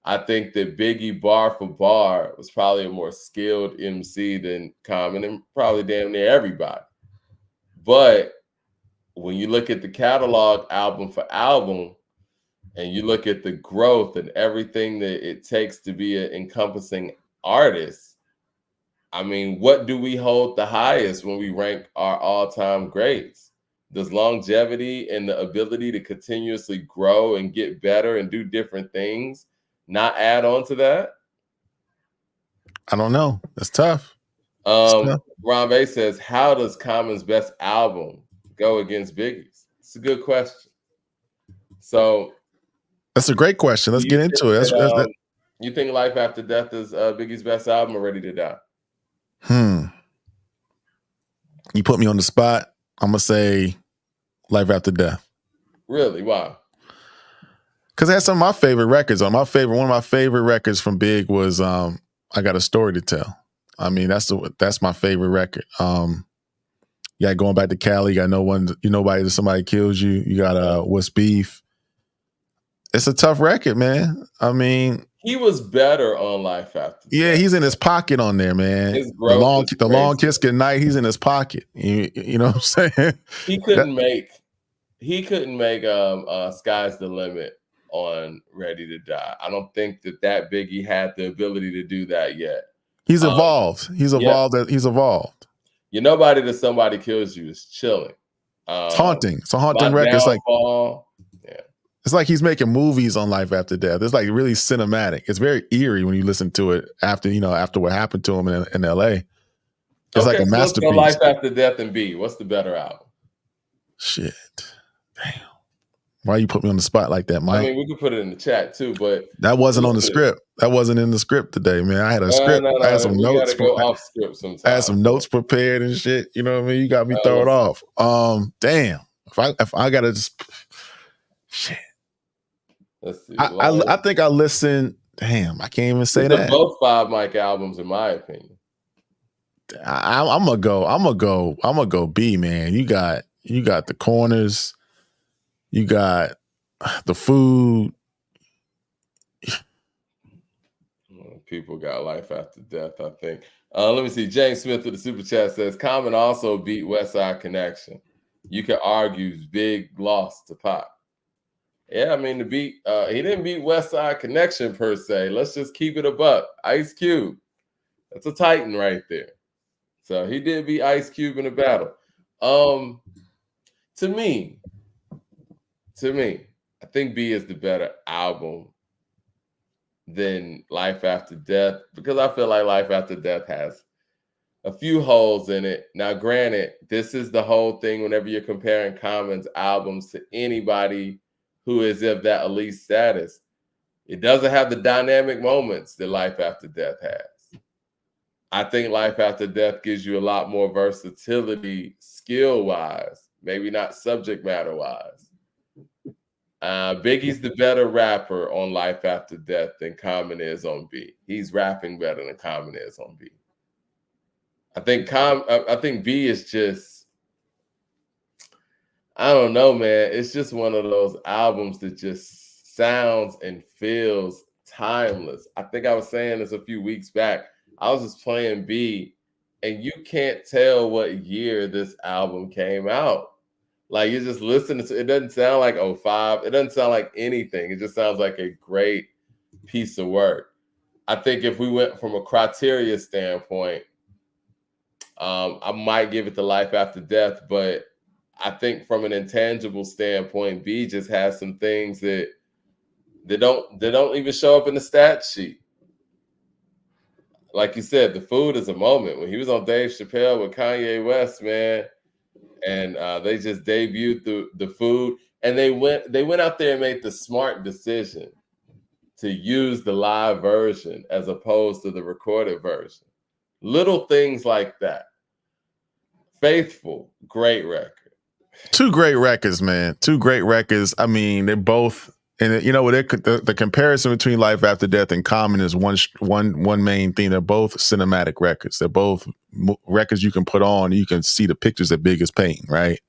I think that Biggie bar for bar was probably a more skilled MC than Common and probably damn near everybody. But when you look at the catalog album for album and you look at the growth and everything that it takes to be an encompassing artist, I mean, what do we hold the highest when we rank our all-time greats? Does longevity and the ability to continuously grow and get better and do different things not add on to that? I don't know. That's tough. Ron Bay says, how does Common's best album go against Biggie's? It's a good question. So that's a great question. Let's get into it. You think Life After Death is Biggie's best album or Ready to Die? You put me on the spot. I'm gonna say Life After Death. Really? Why? Because I had some of my favorite records on. One of my favorite records from Big was I Got a Story to Tell. I mean, that's my favorite record. You got Going Back to Cali. You got Nobody Till Somebody Kills You. You got What's Beef. It's a tough record, man. I mean, he was better on Life After Death. Yeah, he's in his pocket on there, man. The long kiss goodnight. He's in his pocket. You know what I'm saying? He couldn't make Sky's the Limit on Ready to Die. I don't think that Biggie had the ability to do that yet. He's evolved. He's evolved. Nobody Till Somebody Kills You is chilling. It's haunting. It's a haunting record. It's like he's making movies on Life After Death. It's like really cinematic. It's very eerie when you listen to it after what happened to him in LA. It's like a masterpiece. So Life After Death and B. What's the better album? Shit. Damn. Why you put me on the spot like that, Mike? I mean, we could put it in the chat too, but that wasn't on the script. That wasn't in the script today, man. I had a script. I had some notes. Off script sometimes. I had some notes prepared and shit. You know what I mean? You got me thrown off. Damn. If I gotta just shit. Let's see. I think I listened. Damn, I can't even say that. Both 5 Mike albums, in my opinion. I'm gonna go B, man. You got The Corners. You got The Food. people got life after death, I think. Let me see. James Smith with the super chat says Common also beat West Side Connection. You could argue Big lost to Pop. Yeah, I mean the beat. He didn't beat West Side Connection per se. Let's just keep it a buck. Ice Cube, that's a titan right there. So he did beat Ice Cube in a battle. To me, I think B is the better album than Life After Death because I feel like Life After Death has a few holes in it. Now, granted, this is the whole thing whenever you're comparing Common's albums to anybody who is of that elite status. It doesn't have the dynamic moments that Life After Death has. I think Life After Death gives you a lot more versatility skill-wise, maybe not subject matter-wise. Biggie's the better rapper on Life After Death than Common is on B. He's rapping better than Common is on B. I think B is just, I don't know, man. It's just one of those albums that just sounds and feels timeless. I think I was saying this a few weeks back. I was just playing B, and you can't tell what year this album came out. Like, you're just listening to it. Doesn't sound like 05. It doesn't sound like anything. It just sounds like a great piece of work. I think if we went from a criteria standpoint, I might give it to Life After Death, but I think from an intangible standpoint, B just has some things that don't even show up in the stat sheet. Like you said, the food is a moment. When he was on Dave Chappelle with Kanye West, man, and they just debuted the food, and they went out there and made the smart decision to use the live version as opposed to the recorded version. Little things like that. Faithful, great record. Two great records, man. Two great records. I mean, they're both, and you know, the comparison between Life After Death and Common is one main thing. They're both cinematic records. They're both records you can put on. You can see the pictures that Big is painting, right?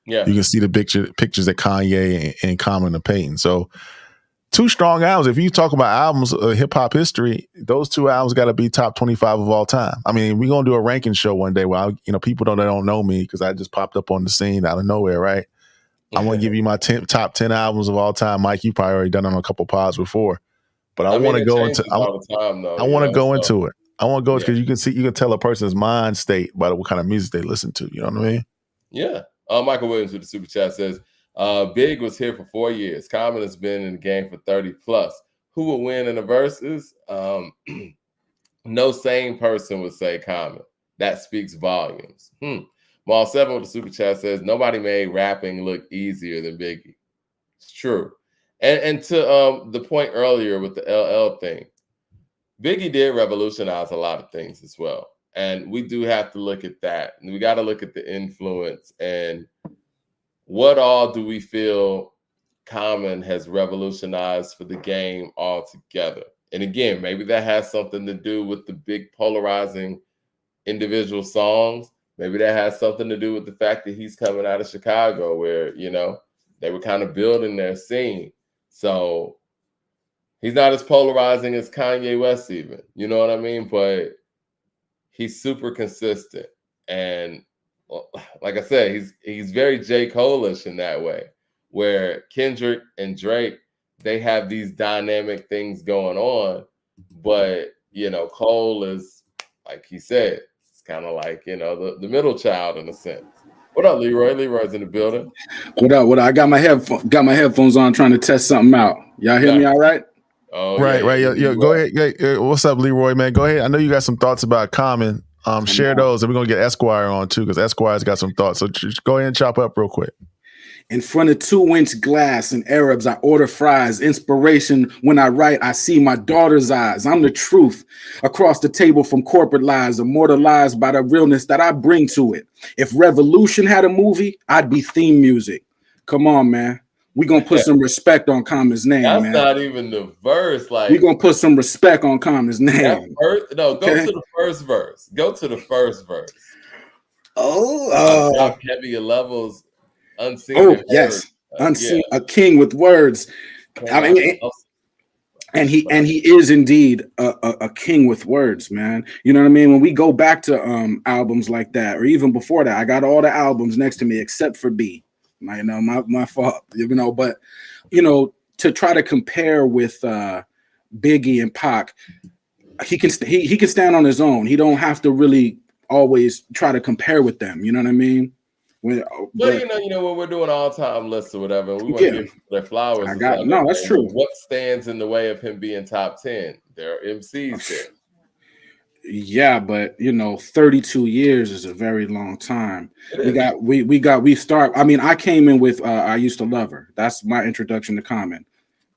Yeah. You can see the pictures that Kanye and Common are painting. So, two strong albums. If you talk about albums of hip hop history, those two albums got to be top 25 of all time. I mean, we're gonna do a ranking show one day where people don't know me because I just popped up on the scene out of nowhere, right? I'm gonna give you my top 10 albums of all time. Mike, you probably already done it on a couple pods before, but I want to go into. I want to go into it. I want to go because you can tell a person's mind state by what kind of music they listen to. You know what I mean? Yeah. Michael Williams with the super chat says, Big was here for 4 years. Common has been in the game for 30 plus. Who will win in the verses? No sane person would say Common. That speaks volumes. Maul 7 with the super chat says, nobody made rapping look easier than Biggie. It's true. And to the point earlier with the LL thing, Biggie did revolutionize a lot of things as well. And we do have to look at that. And we got to look at the influence and what all do we feel Common has revolutionized for the game altogether? And again, maybe that has something to do with the big polarizing individual songs. Maybe that has something to do with the fact that he's coming out of Chicago where, they were kind of building their scene. So he's not as polarizing as Kanye West even, you know what I mean? But he's super consistent. And like I said, he's very J. Cole-ish in that way, where Kendrick and Drake, they have these dynamic things going on, but Cole is, like he said, it's kind of like the middle child in a sense. What up, Leroy? Leroy's in the building. What up? I got my headphones on, trying to test something out. Y'all hear me all right? Oh, right. Yo, go ahead. What's up, Leroy, man? Go ahead. I know you got some thoughts about Common. Share those, and we're gonna get Esquire on too, because Esquire's got some thoughts. So just go ahead and chop up real quick. In front of 2-inch glass and Arabs, I order fries. Inspiration when I write, I see my daughter's eyes. I'm the truth across the table from corporate lies, immortalized by the realness that I bring to it. If Revolution had a movie, I'd be theme music. Come on, man. We gonna put some respect on Common's name, That's man. not even the verse. Like, we gonna put some respect on Common's name. Go to the first verse. Go to the first verse. Oh, heavier levels. Unseen. Oh, yes. Unseen, a king with words. I mean, And he is indeed a king with words, man. You know what I mean? When we go back to albums like that, or even before that, I got all the albums next to me except for B. My fault, but to try to compare with Biggie and Pac, he can stand on his own. He don't have to really always try to compare with them. You know what I mean? When we're doing all-time lists or whatever, we want to give their flowers. That's true. What stands in the way of him being top 10? There are MCs there. Yeah, but 32 years is a very long time. I came in with I Used to Love Her. That's my introduction to Common.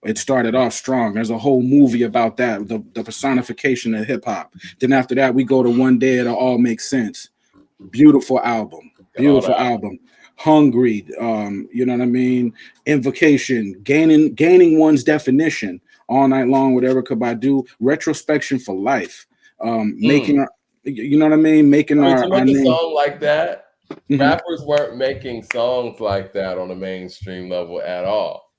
It started off strong. There's a whole movie about that, the personification of hip hop. Then after that, we go to One Day It'll All Make Sense. Beautiful album. Hungry, you know what I mean? Invocation, gaining one's definition, All Night Long, whatever could I do? Retrospection for Life. Making you know what I mean? Making our name. Song like that. Rappers weren't making songs like that on a mainstream level at all.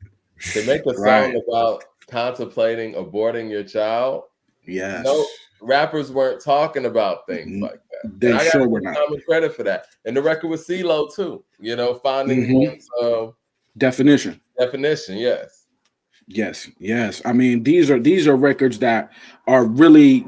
To make a song about contemplating aborting your child, no, rappers weren't talking about things like that. They sure were not. Common credit for that. And the record with CeeLo too. Finding one's definition. Yes. I mean, these are records that are really,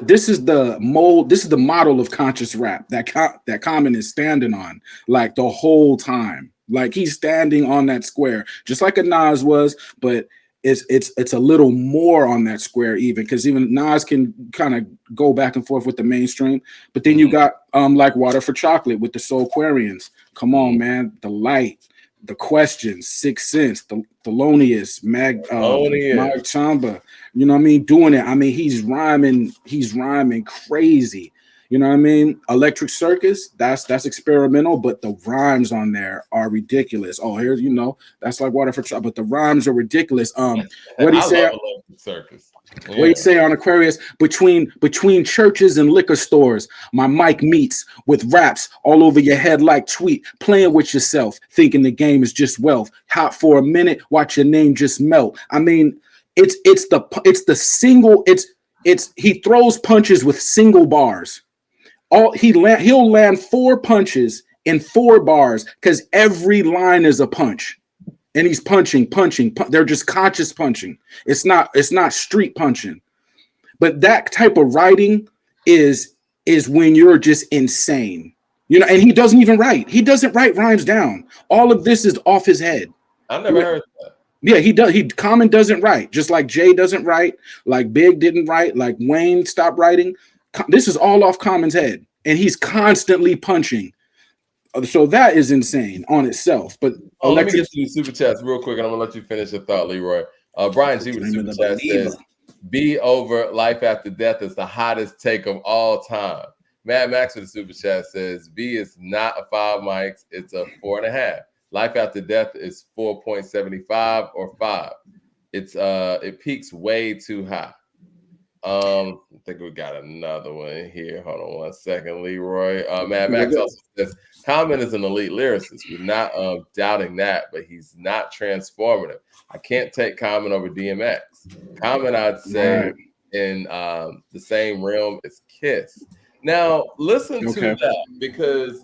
this is the mold, this is the model of conscious rap that Common is standing on, like the whole time. Like he's standing on that square, just like a Nas was, but it's a little more on that square even, because even Nas can kind of go back and forth with the mainstream. But then you got like Water for Chocolate with the Soulquarians. Come on, man. The Light, The Questions, 6 Sense, the Thelonious, Mag Chamba. You know what I mean? Doing it. I mean, he's rhyming crazy. You know what I mean? Electric Circus, that's experimental, but the rhymes on there are ridiculous. Oh, here's that's like Water for Chocolate, but the rhymes are ridiculous. What do you say? Electric Circus. Yeah. What do you say on Aquarius? Between churches and liquor stores, my mic meets with raps all over your head like Tweet, playing with yourself, thinking the game is just wealth. Hot for a minute, watch your name just melt. I mean, it's he throws punches with single bars. He'll land 4 punches in 4 bars because every line is a punch, and he's punching. They're just conscious punching. It's not street punching, but that type of writing is when you're just insane, And he doesn't even write. He doesn't write rhymes down. All of this is off his head. I've never heard that. Yeah, he does. Common doesn't write, just like Jay doesn't write, like Big didn't write, like Wayne stopped writing. This is all off Common's head, and he's constantly punching. So that is insane on itself. But let me get to the super chats real quick, and I'm gonna let you finish your thought, Leroy. Brian G with the super chat says, "Be over Life After Death is the hottest take of all time." Mad Max with the super chat says, "B is not a 5 mics; it's a 4.5. Life After Death is 4.75 or 5. It peaks way too high." I think we got another one here. Hold on 1 second, Leroy. Mad Max also says Common is an elite lyricist. We're not doubting that, but he's not transformative. I can't take Common over DMX. Common, I'd say, in the same realm as Kiss. Now, listen to that, because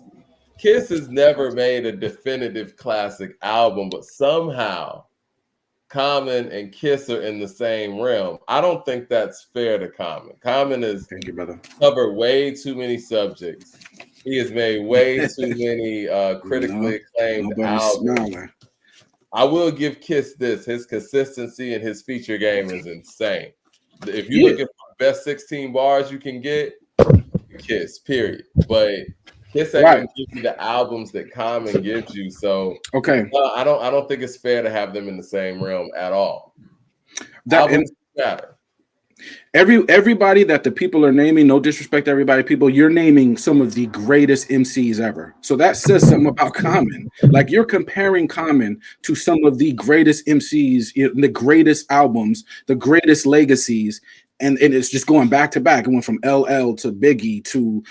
Kiss has never made a definitive classic album, but somehow Common and Kiss are in the same realm. I don't think that's fair to Common. Common has covered way too many subjects. He has made way too many critically acclaimed albums. I will give Kiss this. His consistency and his feature game is insane. If you're looking for the best 16 bars you can get, Kiss, period. But Kiss ain't gonna give you the albums that Common gives you. So I don't think it's fair to have them in the same realm at all. Albums matter. Everybody that the people are naming, no disrespect to everybody, people, you're naming some of the greatest MCs ever. So that says something about Common. Like, you're comparing Common to some of the greatest MCs, the greatest albums, the greatest legacies, and it's just going back to back. It went from LL to Biggie to,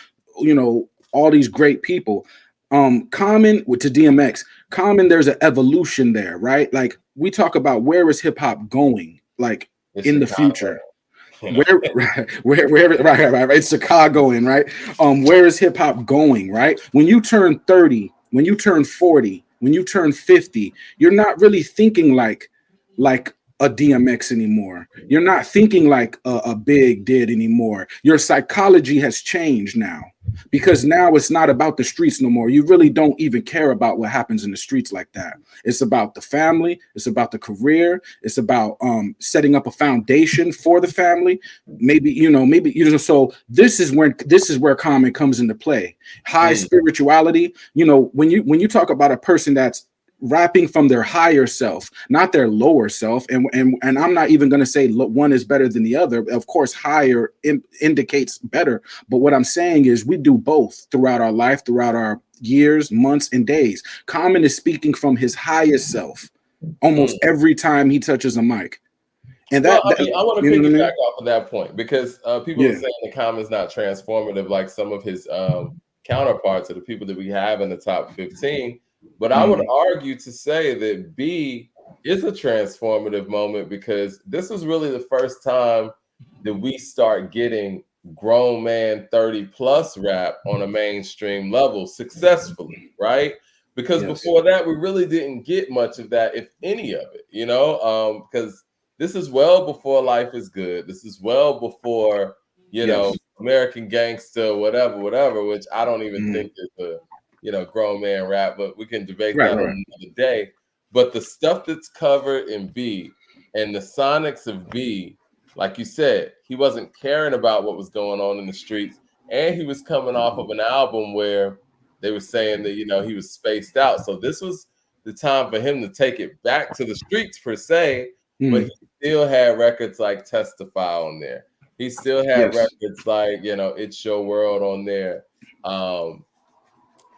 all these great people. Common to DMX. Common, there's an evolution there, right? Like, we talk about where is hip hop going? Like, in the future? Where right, it's Chicagoan, right? Where is hip hop going, right? When you turn 30, when you turn 40, when you turn 50, you're not really thinking like a DMX anymore. You're not thinking like a Big did anymore. Your psychology has changed now, because now it's not about the streets no more. You really don't even care about what happens in the streets like that. It's about the family. It's about the career. It's about setting up a foundation for the family. Maybe. So this is where Common comes into play. High spirituality. When you talk about a person that's rapping from their higher self, not their lower self, and I'm not even going to say one is better than the other. Of course, higher indicates better, but what I'm saying is we do both throughout our life, throughout our years, months, and days. Common is speaking from his highest self almost every time he touches a mic. And I want to piggyback off of that point, because people are saying the Common's not transformative like some of his counterparts or the people that we have in the top 15. But I would argue to say that B is a transformative moment, because this was really the first time that we start getting grown man 30 plus rap on a mainstream level successfully, right? Because before that, we really didn't get much of that, if any of it, because this is well before Life is Good. This is well before, American Gangster, whatever, which I don't even think is a grown man rap, but we can debate that on another day. But the stuff that's covered in B and the sonics of B, like you said, he wasn't caring about what was going on in the streets, and he was coming off of an album where they were saying that he was spaced out. So this was the time for him to take it back to the streets per se, but he still had records like Testify on there. He still had records like It's Your World on there.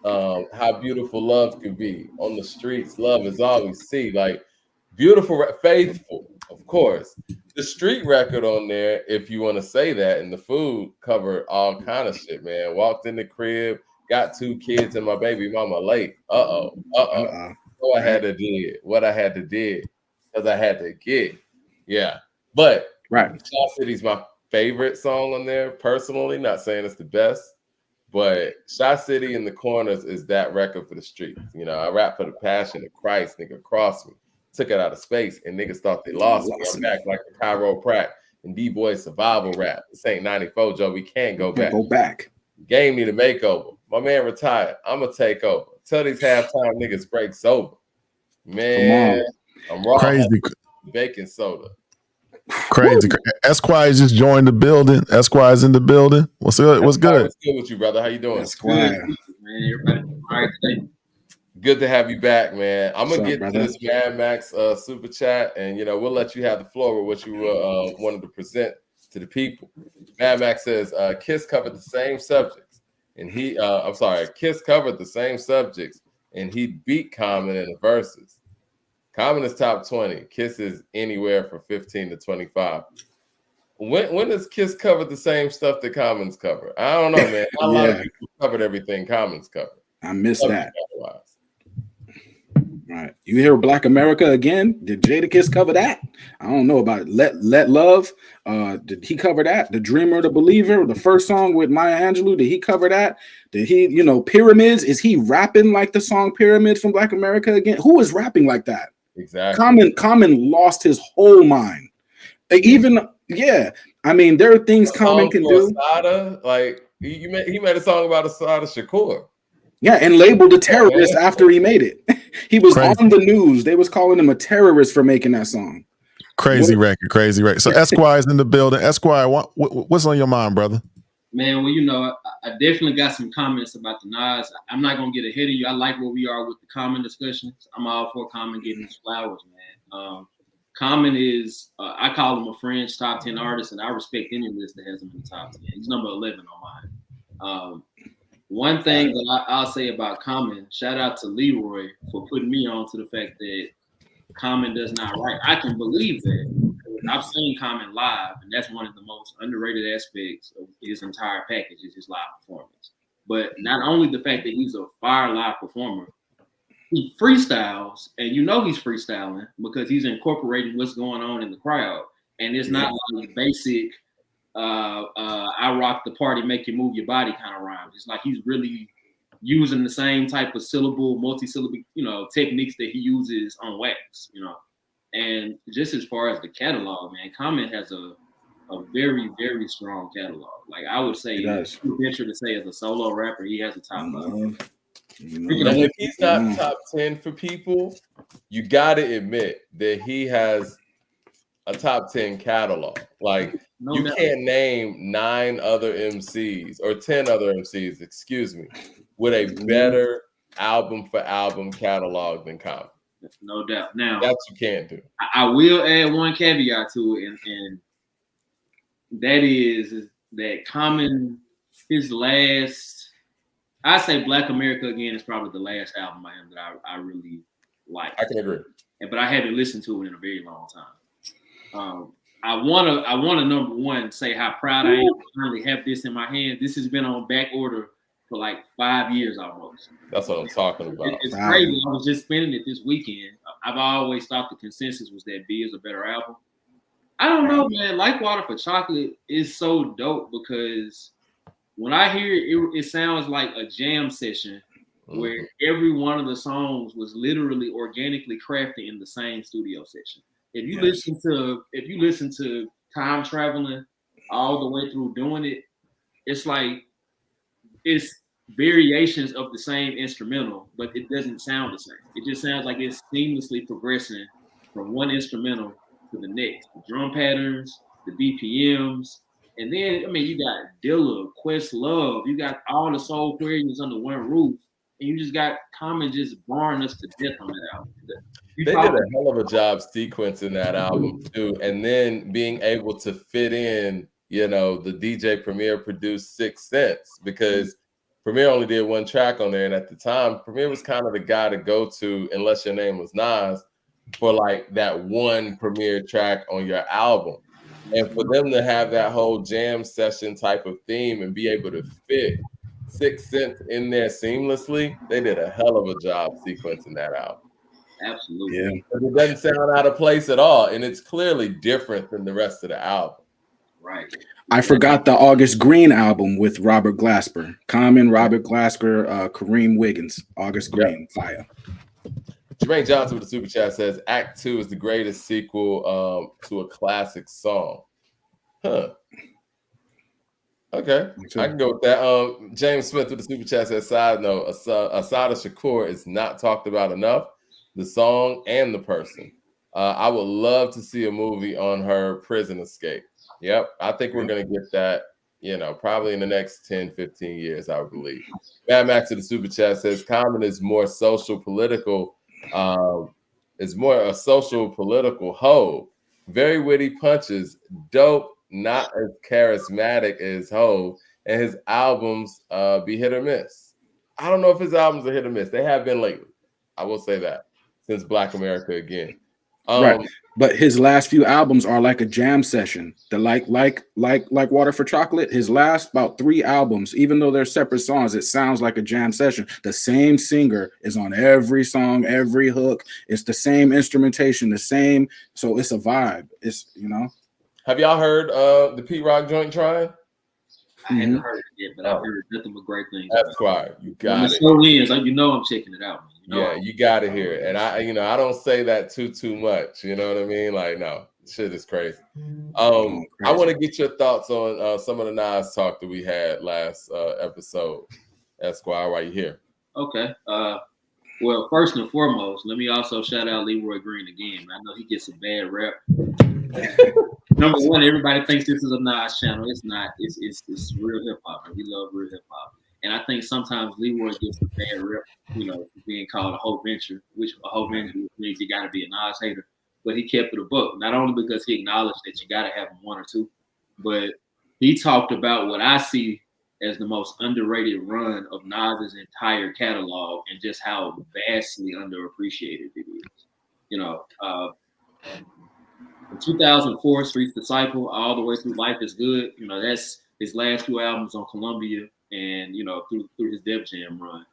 How Beautiful Love Could Be on the Streets. Love Is All We See. Like beautiful, faithful, of course. The street record on there, if you want to say that, and the Food covered all kind of shit, man. Walked in the crib, got 2 kids, and my baby mama late. So I had to do what I had to do, because I had to get. Yeah. But Shaw City's my favorite song on there, personally. Not saying it's the best. But Shot City in the Corners is that record for the streets. I rap for the passion of Christ. Nigga crossed me, took it out of space, and niggas thought they lost me. I'm back like the Cairo Pratt and D-Boy survival rap. This ain't 94, Joe. We can't go back. Gave me the makeover. My man retired. I'm going to take over. Tell these halftime niggas break sober. Man, I'm raw. Crazy. Baking soda. Crazy. Esquire just joined the building. Esquire's in the building. What's good? What's good? What's good with you, brother? How you doing? Esquire. Man, everybody all right today. Good to have you back, man. I'm gonna get to this Mad Max super chat, and we'll let you have the floor with what you wanted to present to the people. Mad Max says Kiss covered the same subjects, and Kiss covered the same subjects, and he beat Common in the verses. Common is top 20. Kiss is anywhere from 15 to 25. When does Kiss cover the same stuff that Common's cover? I don't know, man. A lot of people covered everything Common's covered. I missed that. Right. You hear Black America again? Did Jadakiss cover that? I don't know about it. Let Love. Did he cover that? The Dreamer, the Believer, the first song with Maya Angelou. Did he cover that? Did he, Pyramids? Is he rapping like the song Pyramids from Black America again? Who is rapping like that? Exactly. Common lost his whole mind. Even I mean, there are things Common can do. Asada, like he made a song about Asada Shakur. Yeah, and labeled a terrorist after he made it. He was on the news. They was calling him a terrorist for making that song. Crazy record. So Esquire's in the building. Esquire, what's on your mind, brother? Man, well, I definitely got some comments about the Nas. I'm not gonna get ahead of you. I like where we are with the Common discussions. I'm all for Common getting his flowers, man. Common is, I call him a fringe top 10 artist, and I respect any list that has him in the top 10. He's number 11 on mine. One thing that I'll say about Common, shout out to Leroy for putting me on to the fact that Common does not write. I can believe that. I've seen Common live, and that's one of the most underrated aspects of his entire package is his live performance. But not only the fact that he's a fire live performer, he freestyles, and he's freestyling because he's incorporating what's going on in the crowd. and it's not like basic. I rock the party, make you move your body kind of rhymes. It's like he's really using the same type of syllable, multi-syllable, techniques that he uses on wax, And just as far as the catalog, man, Common has a very, very strong catalog. Like I would say, it's too venture to say as a solo rapper, he has a top 5. If he's not top 10 for people, you got to admit that he has a top 10 catalog. Like you can't name 9 other MCs or 10 other MCs, excuse me, with a better album for album catalog than Common. No doubt. Now that you can't do. I will add one caveat to it, and that is that Common, his last, I say Black America Again is probably the last album by him that I really like. I can agree. But I haven't listened to it in a very long time. I wanna number one say how proud I am to finally have this in my hand. This has been on back order for like 5 years almost. That's what I'm talking about. It's crazy. I was just spending it this weekend. I've always thought the consensus was that B is a better album. I don't know, man. Like Water for Chocolate is so dope because when I hear it, it sounds like a jam session where every one of the songs was literally organically crafted in the same studio session. If you listen to Time Traveling all the way through doing it, it's like it's variations of the same instrumental, but it doesn't sound the same. It just sounds like it's seamlessly progressing from one instrumental to the next. The drum patterns, the BPMs, and then you got Dilla, Questlove, you got all the Soul Aquarians under one roof, and you just got Common just barring us to death on that album. They did a hell of a job sequencing that album too, and then being able to fit in, the DJ Premier produced 6 Cents because Premier only did 1 track on there, and at the time, Premier was kind of the guy to go to unless your name was Nas for like that one Premier track on your album, and for them to have that whole jam session type of theme and be able to fit 6 Cents in there seamlessly, they did a hell of a job sequencing that album. Absolutely. Yeah. It doesn't sound out of place at all. And it's clearly different than the rest of the album. Right. I forgot the August Green album with Robert Glasper. Common, Robert Glasper, Kareem Wiggins. August Green, fire. Jermaine Johnson with the super chat says Act 2 is the greatest sequel to a classic song. Huh. Okay. I can go with that. James Smith with the super chat says, side note, Asada Shakur is not talked about enough. The song and the person. I would love to see a movie on her prison escape. Yep. I think we're going to get that, probably in the next 10, 15 years, I would believe. Mad Max to the super chat says Common is more social political. Is more a social political hoe. Very witty punches. Dope, not as charismatic as Ho. And his albums be hit or miss. I don't know if his albums are hit or miss. They have been lately. I will say that. Since Black America Again. Right. But his last few albums are like a jam session. The like Water for Chocolate, his last about 3 albums, even though they're separate songs, it sounds like a jam session. The same singer is on every song, every hook. It's the same instrumentation, the same. So it's a vibe. It's, Have y'all heard the P-Rock joint trying? I haven't heard it yet, but I've heard nothing but great things. That's why you got it. I'm checking it out. You got to hear it, and I don't say that too much. You know what I mean? Like, no, shit is crazy. I want to get your thoughts on some of the Nas talk that we had last episode. Esquire, why you here? Okay. Well, first and foremost, let me also shout out Leroy Green again. I know he gets a bad rep. Number one, everybody thinks this is a Nas channel. It's not. It's real hip hop. We love real hip hop. And I think sometimes Leroy gets a bad rep, being called a whole venture, which a whole venture means you got to be a Nas hater. But he kept it a buck, not only because he acknowledged that you got to have 1 or 2, but he talked about what I see as the most underrated run of Nas's entire catalog and just how vastly underappreciated it is. From 2004, Street's Disciple, all the way through Life is Good. That's his last 2 albums on Columbia, and through his Def Jam run.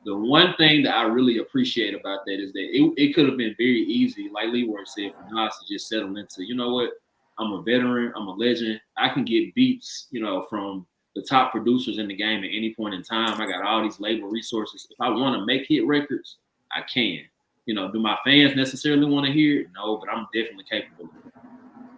The one thing that I really appreciate about that is that it could have been very easy, like Leroy said, for Nas to just settle into, you know what, I'm a veteran. I'm a legend. I can get beats, from the top producers in the game at any point in time. I got all these label resources. If I want to make hit records, I can. Do my fans necessarily want to hear it? No, but I'm definitely capable of it.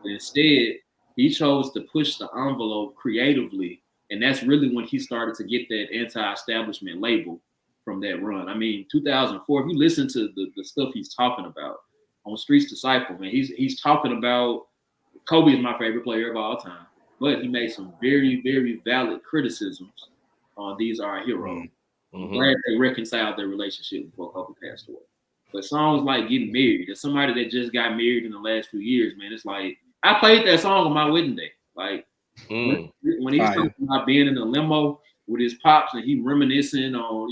But instead, he chose to push the envelope creatively. And that's really when he started to get that anti-establishment label from that run. I mean, 2004, if you listen to the stuff he's talking about on Streets Disciple, man, he's talking about Kobe is my favorite player of all time, but he made some very, very valid criticisms on These Are Our Heroes. I'm glad they reconciled their relationship before Kobe passed away. But songs like Getting Married, as somebody that just got married in the last few years, man, it's like, I played that song on my wedding day. Like, when he's talking about being in a limo with his pops and he reminiscing on,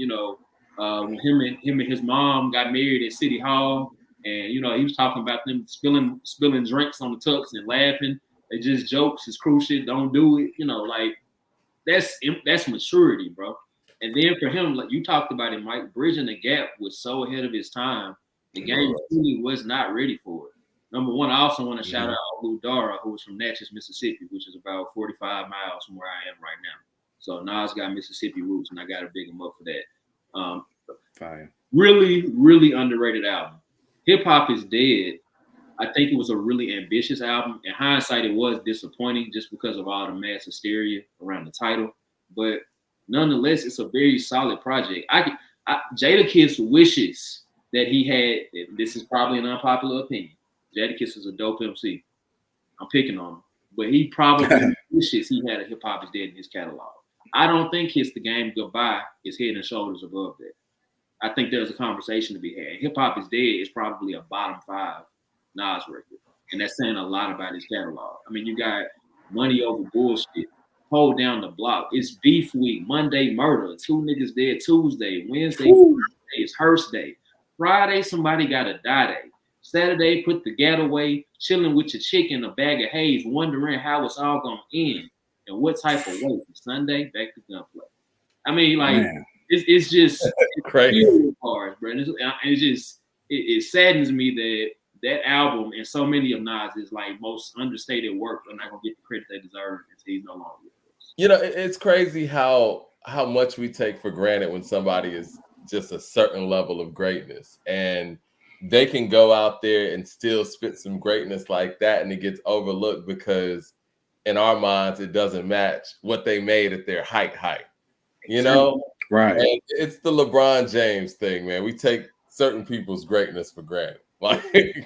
when him and his mom got married at City Hall, and he was talking about them spilling drinks on the tux and laughing. They just jokes, it's cruise shit, don't do it. Like that's maturity, bro. And then for him, like you talked about it, Mike, bridging the gap was so ahead of his time. The game truly was not ready for it. Number one, I also want to shout out Lou Dara, who was from Natchez, Mississippi, which is about 45 miles from where I am right now. So Nas got Mississippi roots, and I got to big him up for that. Fire. Really, really underrated album. Hip Hop is Dead. I think it was a really ambitious album. In hindsight, it was disappointing just because of all the mass hysteria around the title. But nonetheless, it's a very solid project. Jadakiss wishes that he had, this is probably an unpopular opinion, Jadakiss is a dope MC. I'm picking on him. But he probably wishes he had a Hip Hop is Dead in his catalog. I don't think Kiss the Game Goodbye is head and shoulders above that. I think there's a conversation to be had. Hip Hop is Dead is probably a bottom 5 Nas record. And that's saying a lot about his catalog. I mean, you got Money Over Bullshit, Hold Down the Block. It's Beef Week, Monday Murder, 2 Niggas Dead Tuesday, Wednesday is Hearst Day. Friday, Somebody Gotta Die Day. Saturday, Put the Gat Away, Chilling with Your Chick in a Bag of Haze, wondering how it's all gonna end and what type of way. Sunday, Back to Gunplay. I mean, like, it's just crazy hard, bro. It saddens me that album and so many of Nas' like most understated work are not gonna get the credit they deserve until he's no longer with us. It's crazy how much we take for granted when somebody is just a certain level of greatness, and they can go out there and still spit some greatness like that, and it gets overlooked because in our minds it doesn't match what they made at their height. Right. And it's the LeBron James thing, man. We take certain people's greatness for granted. Like,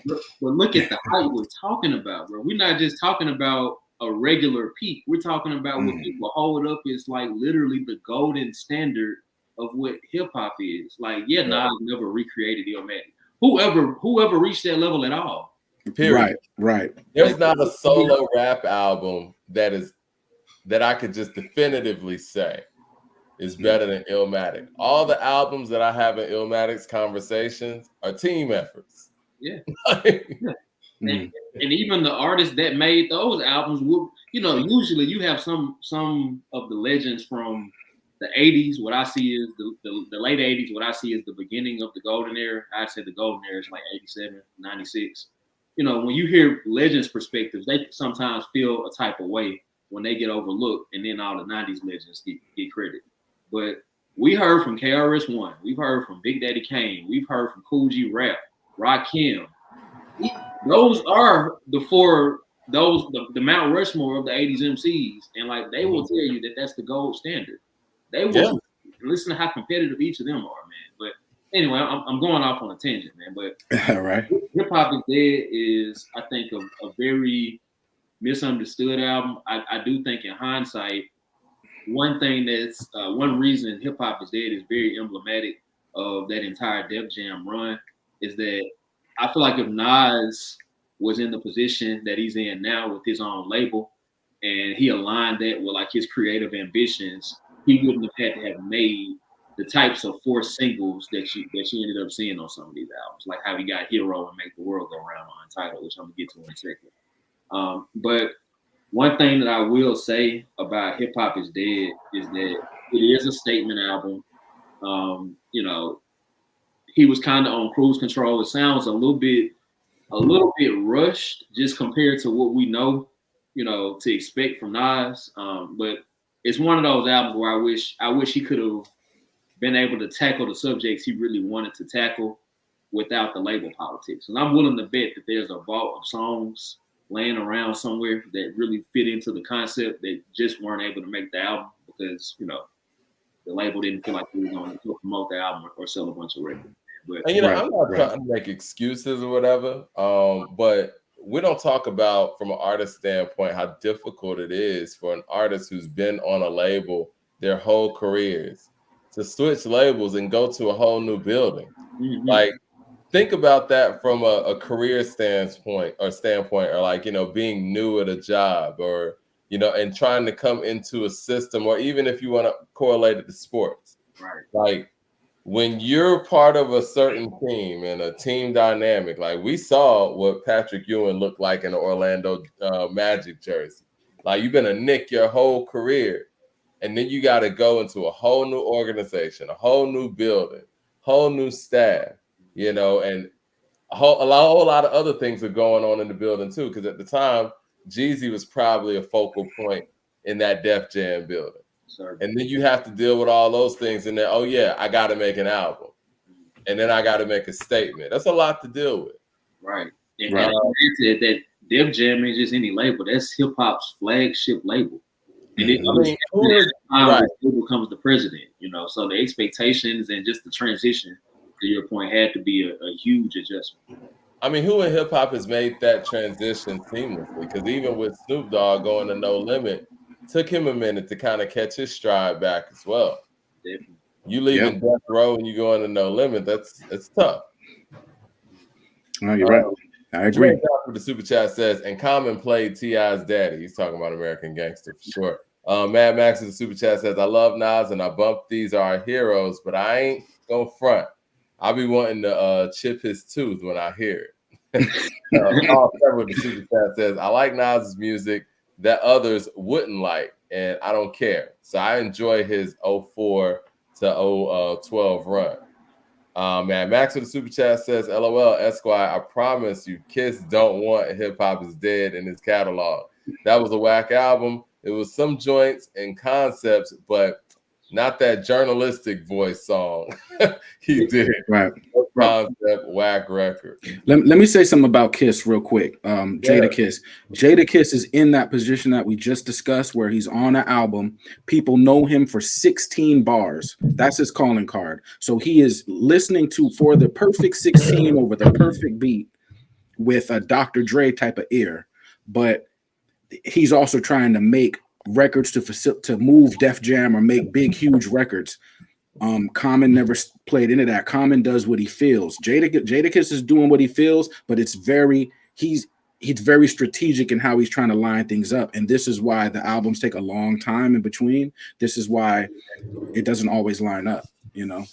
but look at the height we're talking about, bro. We're not just talking about a regular peak. We're talking about what people hold up is like literally the golden standard of what hip hop is. Like, Nas never recreated Illmatic. Whoever reached that level at all. Period. Right. There's not a solo rap album that I could just definitively say is better than Illmatic. All the albums that I have in Illmatic's conversations are team efforts. Yeah. And even the artists that made those albums will, usually you have some of the legends from the 80s. What I see is the late 80s. What I see is the beginning of the golden era. I'd say the golden era is like 87, 96. When you hear legends' perspectives, they sometimes feel a type of way when they get overlooked, and then all the 90s legends get credit. But we heard from KRS-One. We've heard from Big Daddy Kane. We've heard from Kool G Rap, Rakim. Those are the Mount Rushmore of the 80s MCs. And like, they will tell you that that's the gold standard. They will listen to how competitive each of them are, man. But anyway, I'm going off on a tangent, man. But all right. Hip Hop is Dead is, I think, a very misunderstood album. I do think in hindsight, one reason Hip Hop is Dead is very emblematic of that entire Def Jam run is that I feel like if Nas was in the position that he's in now with his own label and he aligned that with like his creative ambitions, he wouldn't have had to have made the types of 4 singles that you ended up seeing on some of these albums, like how he got Hero and Make the World Go Round on Untitled, which I'm gonna get to in a second. But one thing that I will say about Hip Hop is Dead is that it is a statement album. He was kind of on cruise control. It sounds a little bit a little bit rushed just compared to what we know, to expect from Nas. But it's one of those albums where I wish he could have been able to tackle the subjects he really wanted to tackle without the label politics. And I'm willing to bet that there's a vault of songs laying around somewhere that really fit into the concept that just weren't able to make the album because, the label didn't feel like we were going to promote the album or sell a bunch of records. But, and I'm not trying to make excuses or whatever, but we don't talk about from an artist standpoint how difficult it is for an artist who's been on a label their whole careers to switch labels and go to a whole new building. Mm-hmm. Like, think about that from a career standpoint, or like, being new at a job, or and trying to come into a system, or even if you want to correlate it to sports, right? Like, when you're part of a certain team and a team dynamic, like we saw what Patrick Ewing looked like in the Orlando Magic jersey. Like, you've been a Knick your whole career, and then you got to go into a whole new organization, a whole new building, whole new staff, and a whole lot of other things are going on in the building too. Because at the time, Jeezy was probably a focal point in that Def Jam building. Sorry. And then you have to deal with all those things. And then, oh yeah, I got to make an album. And then I got to make a statement. That's a lot to deal with. Right. And that Def Jam ain't just any label. That's hip hop's flagship label. And who becomes the president, so the expectations and just the transition, to your point, had to be a huge adjustment. I mean, who in hip hop has made that transition seamlessly? Because even with Snoop Dogg going to No Limit, took him a minute to kind of catch his stride back as well. Definitely. You leaving Death Row and you going to No Limit, it's tough. Oh, you're right. I agree. The super chat says, and Common played T.I.'s daddy. He's talking about American Gangster for sure. Mad Max in the super chat says, I love Nas and I bump these are our heroes, but I ain't gonna front. I'll be wanting to chip his tooth when I hear it. The super chat says, I like Nas's music that others wouldn't like, and I don't care. So I enjoy his 04 to 012 run. Man, Max with the super chat says, LOL, Esquire, I promise you, Kiss Don't Want Hip Hop Is Dead in his catalog. That was a whack album. It was some joints and concepts, but not that journalistic voice song he did. Right. Concept, whack record. Let me say something about Kiss real quick. Jadakiss. Jadakiss is in that position that we just discussed where he's on an album. People know him for 16 bars. That's his calling card. So he is listening to for the perfect 16 over the perfect beat with a Dr. Dre type of ear. But he's also trying to make records to move Def Jam or make big, huge records. Common never played into that. Common does what he feels. Jadakiss is doing what he feels, but he's very strategic in how he's trying to line things up. And this is why the albums take a long time in between. This is why it doesn't always line up, Can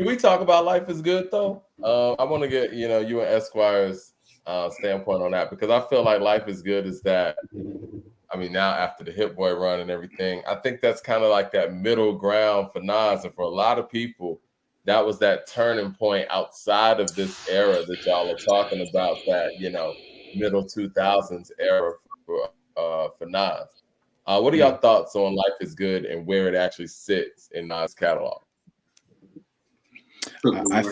we talk about Life is Good though? I want to get, you and Esquire's standpoint on that, because I feel like Life is Good is that, I mean, now after the Hit Boy run and everything, I think that's kind of like that middle ground for Nas. And for a lot of people, that was that turning point outside of this era that y'all are talking about, that, middle 2000s era for Nas. What are y'all thoughts on Life is Good and where it actually sits in Nas' catalog? I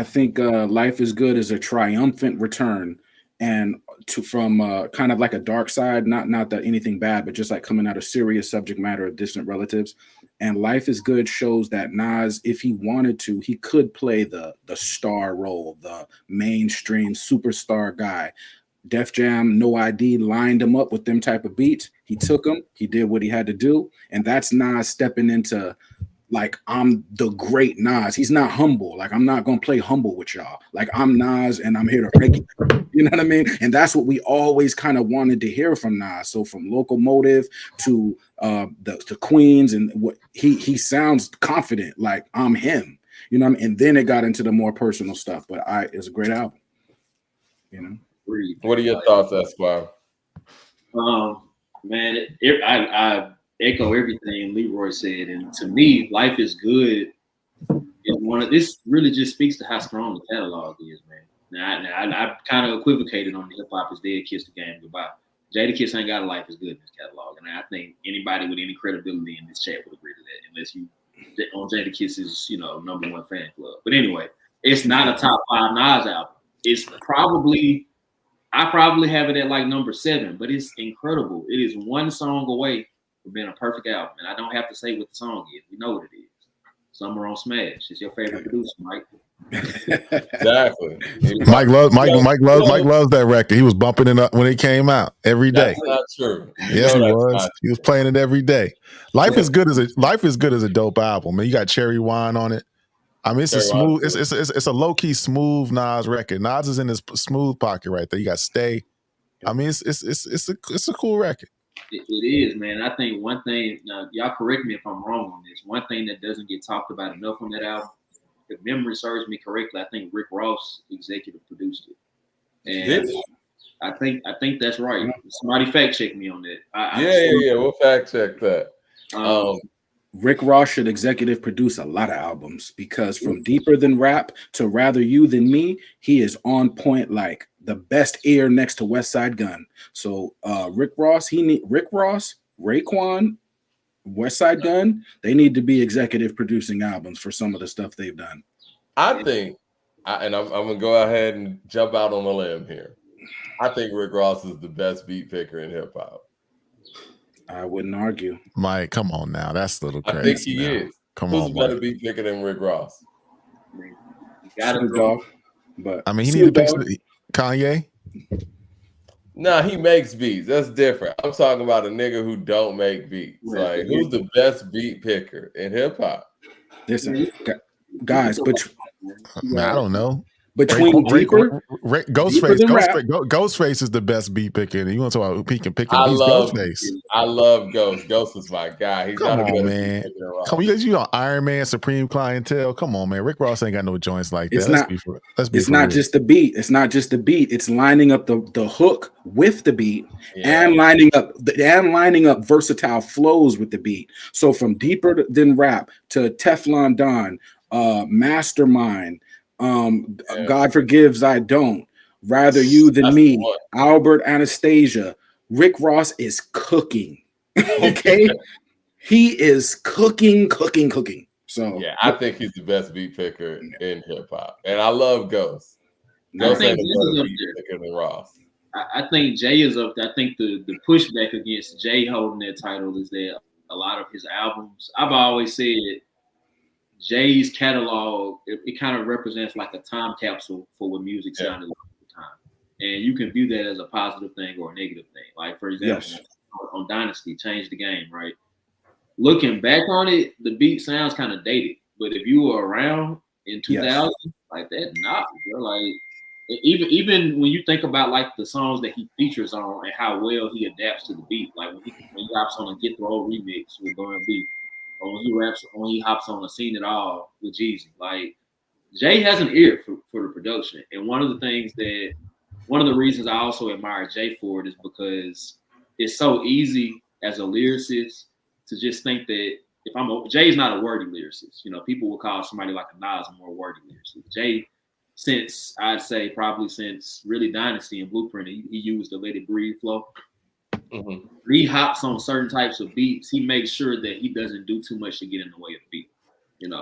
think Life is Good is a triumphant return, and from kind of like a dark side, not that anything bad, but just like coming out of serious subject matter of distant relatives. And Life is Good shows that Nas, if he wanted to, he could play the star role, the mainstream superstar guy. Def Jam, No ID lined him up with them type of beats. He took them, he did what he had to do, and that's Nas stepping into, like, I'm the great Nas. He's not humble. Like, I'm not going to play humble with y'all. Like, I'm Nas and I'm here to break it. You know what I mean? And that's what we always kind of wanted to hear from Nas. So from Locomotive to the Queens, and what he sounds confident, like I'm him. You know what I mean? And then it got into the more personal stuff. But it's a great album. What are your thoughts, Esquire? Man, I echo everything Leroy said, and to me, Life is Good is this really just speaks to how strong the catalog is, man. I kind of equivocated on the hip hop is dead, kiss the game goodbye. Jadakiss ain't got a life as good in his catalog, and I think anybody with any credibility in this chat would agree to that, unless you on Jadakiss's #1 fan club. But anyway, it's not a top 5 Nas album. It's probably I have it at like number 7, but it's incredible. It is one song away from being a perfect album, and I don't have to say what the song is. We know what it is. Summer on Smash. It's your favorite producer, Mike. Exactly. Mike loves that record. He was bumping it up when it came out every day. That's not true. Yes, he was. He was playing it every day. Life is good as a dope album. Man, you got Cherry Wine on it. I mean, it's a smooth. It's a low key smooth Nas record. Nas is in his smooth pocket right there. You got Stay. I mean, it's a cool record. It is, man. I think one thing. Now, y'all correct me if I'm wrong on this. One thing that doesn't get talked about enough on that album, if memory serves me correctly, I think Rick Ross executive produced it, and I think that's right. Somebody fact check me on that. Yeah. We'll fact check that. Rick Ross should executive produce a lot of albums because from Deeper Than Rap to Rather You Than Me, he is on point like the best ear next to West Side Gun. So Rick Ross, Raekwon, West Side Gun, they need to be executive producing albums for some of the stuff they've done. I think, and I'm gonna go ahead and jump out on a limb here. I think Rick Ross is the best beat picker in hip hop. I wouldn't argue. Mike, come on now. That's a little crazy. I think he is. Who's a better beat picker than Rick Ross? Got it, dog. But I mean, he need to pick Kanye. Nah, he makes beats. That's different. I'm talking about a nigga who don't make beats. Like, who's the best beat picker in hip hop? Listen, guys, but I don't know. Between Ghostface is the best beat picker. And you want to talk about picking beats? Ghostface. I love Ghost. Ghost is my guy. He's Come on, man. Come on, you on Iron Man, Supreme Clientele. Come on, man. Rick Ross ain't got no joints like that. It's not just the beat. It's not just the beat. It's lining up the hook with the beat and lining up versatile flows with the beat. So from Deeper Than Rap to Teflon Don, Mastermind, God Forgives I Don't, Rather You Than Me, Albert Anastasia. Rick Ross is cooking. Okay? He is cooking. So yeah, I think he's the best beat picker in hip hop. And I love Ghost. Ghost ain't a better beat picker than Ross. I think Jay is up there. I think the pushback against Jay holding that title is that a lot of his albums, I've always said Jay's catalog, it kind of represents like a time capsule for what music sounded like at the time. And you can view that as a positive thing or a negative thing. Like, for example, on Dynasty, Change the Game, right? Looking back on it, the beat sounds kind of dated. But if you were around in 2000, like that, bro. Like, even when you think about like the songs that he features on and how well he adapts to the beat, like when he hops on a Get the Old remix with Bun B, or when he hops on a Seen It All with Jeezy. Like, Jay has an ear for the production. And one of the reasons I also admire Jay for it is because it's so easy as a lyricist to just think that Jay's not a wordy lyricist. People will call somebody like a Nas a more wordy lyricist. Jay, since really Dynasty and Blueprint, he used the Let It Breathe flow. Mm-hmm. He hops on certain types of beats. He makes sure that he doesn't do too much to get in the way of beat.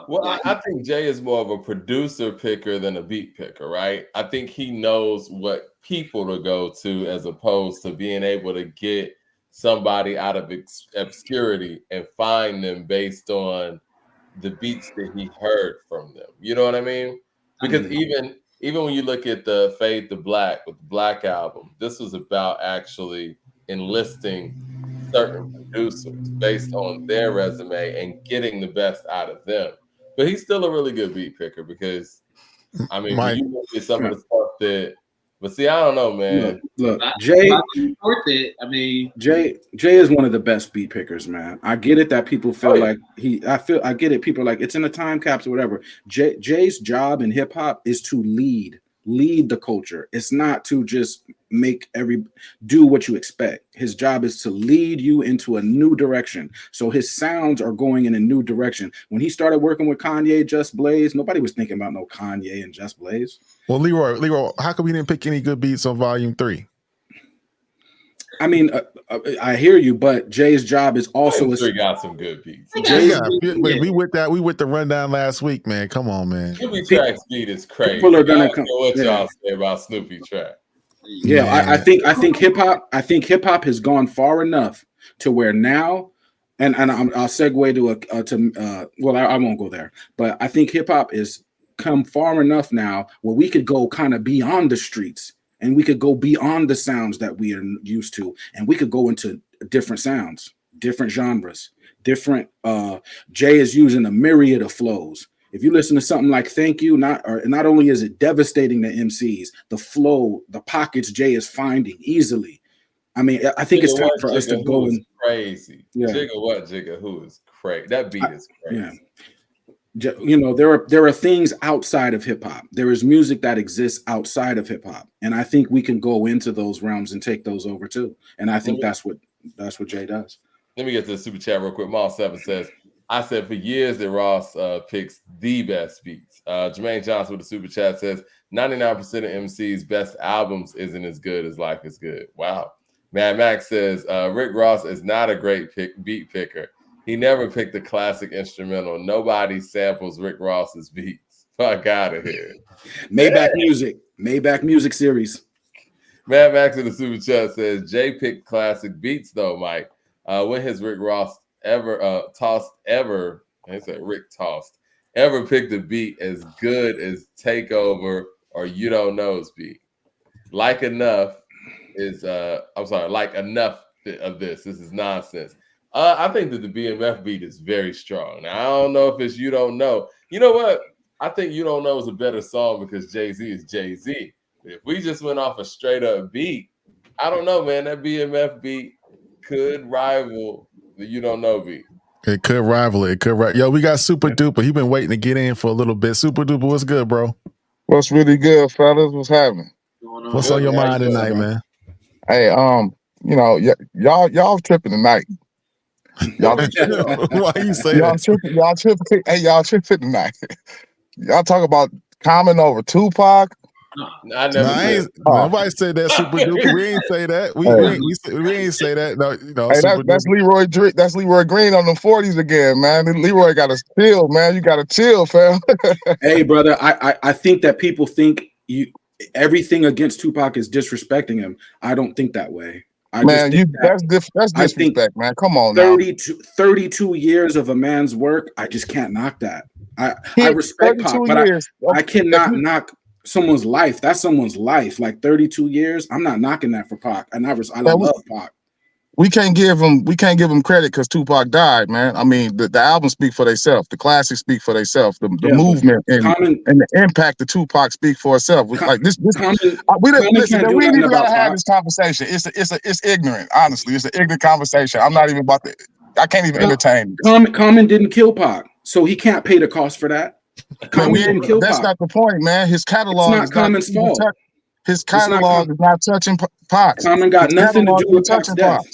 Well, I think Jay is more of a producer picker than a beat picker, right? I think he knows what people to go to as opposed to being able to get somebody out of obscurity and find them based on the beats that he heard from them. You know what I mean? Because even when you look at the Fade to Black with the Black album, this was about actually enlisting certain producers based on their resume and getting the best out of them. But he's still a really good beat picker because, I mean, when you look at some of the stuff that, but see, I don't know, man. Look, Jay is one of the best beat pickers, man. I get it that people feel like I get it. People are like, it's in a time capsule, whatever. Jay's job in hip hop is to lead the culture. It's not to just do what you expect. His job is to lead you into a new direction. So his sounds are going in a new direction. When he started working with Kanye, Just Blaze, nobody was thinking about no Kanye and Just Blaze. Well, Leroy, how come we didn't pick any good beats on Volume 3? I mean, I hear you, but Jay's job is also got some good beats. We with the rundown last week, man. Come on, man. Snoopy Track's beat is crazy. People are gonna come. What y'all say about Snoopy Track? Yeah, I think hip hop has gone far enough to where now, and I'll segue well, I won't go there, but I think hip hop is come far enough now where we could go kind of beyond the streets. And we could go beyond the sounds that we are used to, and we could go into different sounds, different genres, different. Jay is using a myriad of flows. If you listen to something like "Thank You," not only is it devastating to MCs, the flow, the pockets Jay is finding easily. I mean, I think it's time for us to go and crazy. Yeah. Jigga who is crazy. That beat is crazy. Yeah. You know, there are things outside of hip hop. There is music that exists outside of hip hop, and I think we can go into those realms and take those over too. And I think that's what Jay does. Let me get to the super chat real quick. Mall7 says, "I said for years that Ross picks the best beats." Jermaine Johnson with the super chat says, "99% of MC's best albums isn't as good as Life is Good." Wow. Mad Max says, "Rick Ross is not a great beat picker. He never picked a classic instrumental. Nobody samples Rick Ross's beats." Fuck out of here. Maybach Music series. Mad Max in the super chat says, "Jay picked classic beats though, Mike. When has Rick Ross ever picked a beat as good as Takeover or You Don't Know's beat? Like enough of this. This is nonsense." I think that the BMF beat is very strong. Now, I don't know if it's You Don't Know. You know what? I think You Don't Know is a better song because Jay-Z is Jay-Z. If we just went off a straight up beat, I don't know, man. That BMF beat could rival the You Don't Know beat. It could rival it. Yo, we got Super Duper. He been waiting to get in for a little bit. Super Duper, what's good, bro? What's really good, fellas? What's happening? What's on your mind tonight, man? Hey, you know, y'all tripping tonight. Y'all, why you say y'all that? tripping? Y'all tripping tonight. Y'all talk about Common over Tupac. Nobody said that. Super Duper. We ain't say that. We ain't say that. No, hey, that's Leroy. That's Leroy Green on the 40s again, man. Leroy got to chill, man. You got to chill, fam. Hey, brother. I think that people think everything against Tupac is disrespecting him. I don't think that way. That's disrespect, man. Come on, 32 years of a man's work. I just can't knock that. I respect Pac, but I cannot knock someone's life. That's someone's life. Like 32 years. I'm not knocking that for Pac. I love Pac. We can't give him credit because Tupac died, man. I mean, the albums speak for themselves. The classics speak for themselves. The movement and the impact of Tupac speak for itself. Like this, we ain't even gotta have this conversation. It's ignorant. Honestly, it's an ignorant conversation. I'm not even about to. I can't even entertain. Common didn't kill Pac, so he can't pay the cost for that. Common didn't kill Pac. That's not the point, man. His catalog is not Common's fault. His catalog is not touching Pac. Common got nothing to do with Pac's death.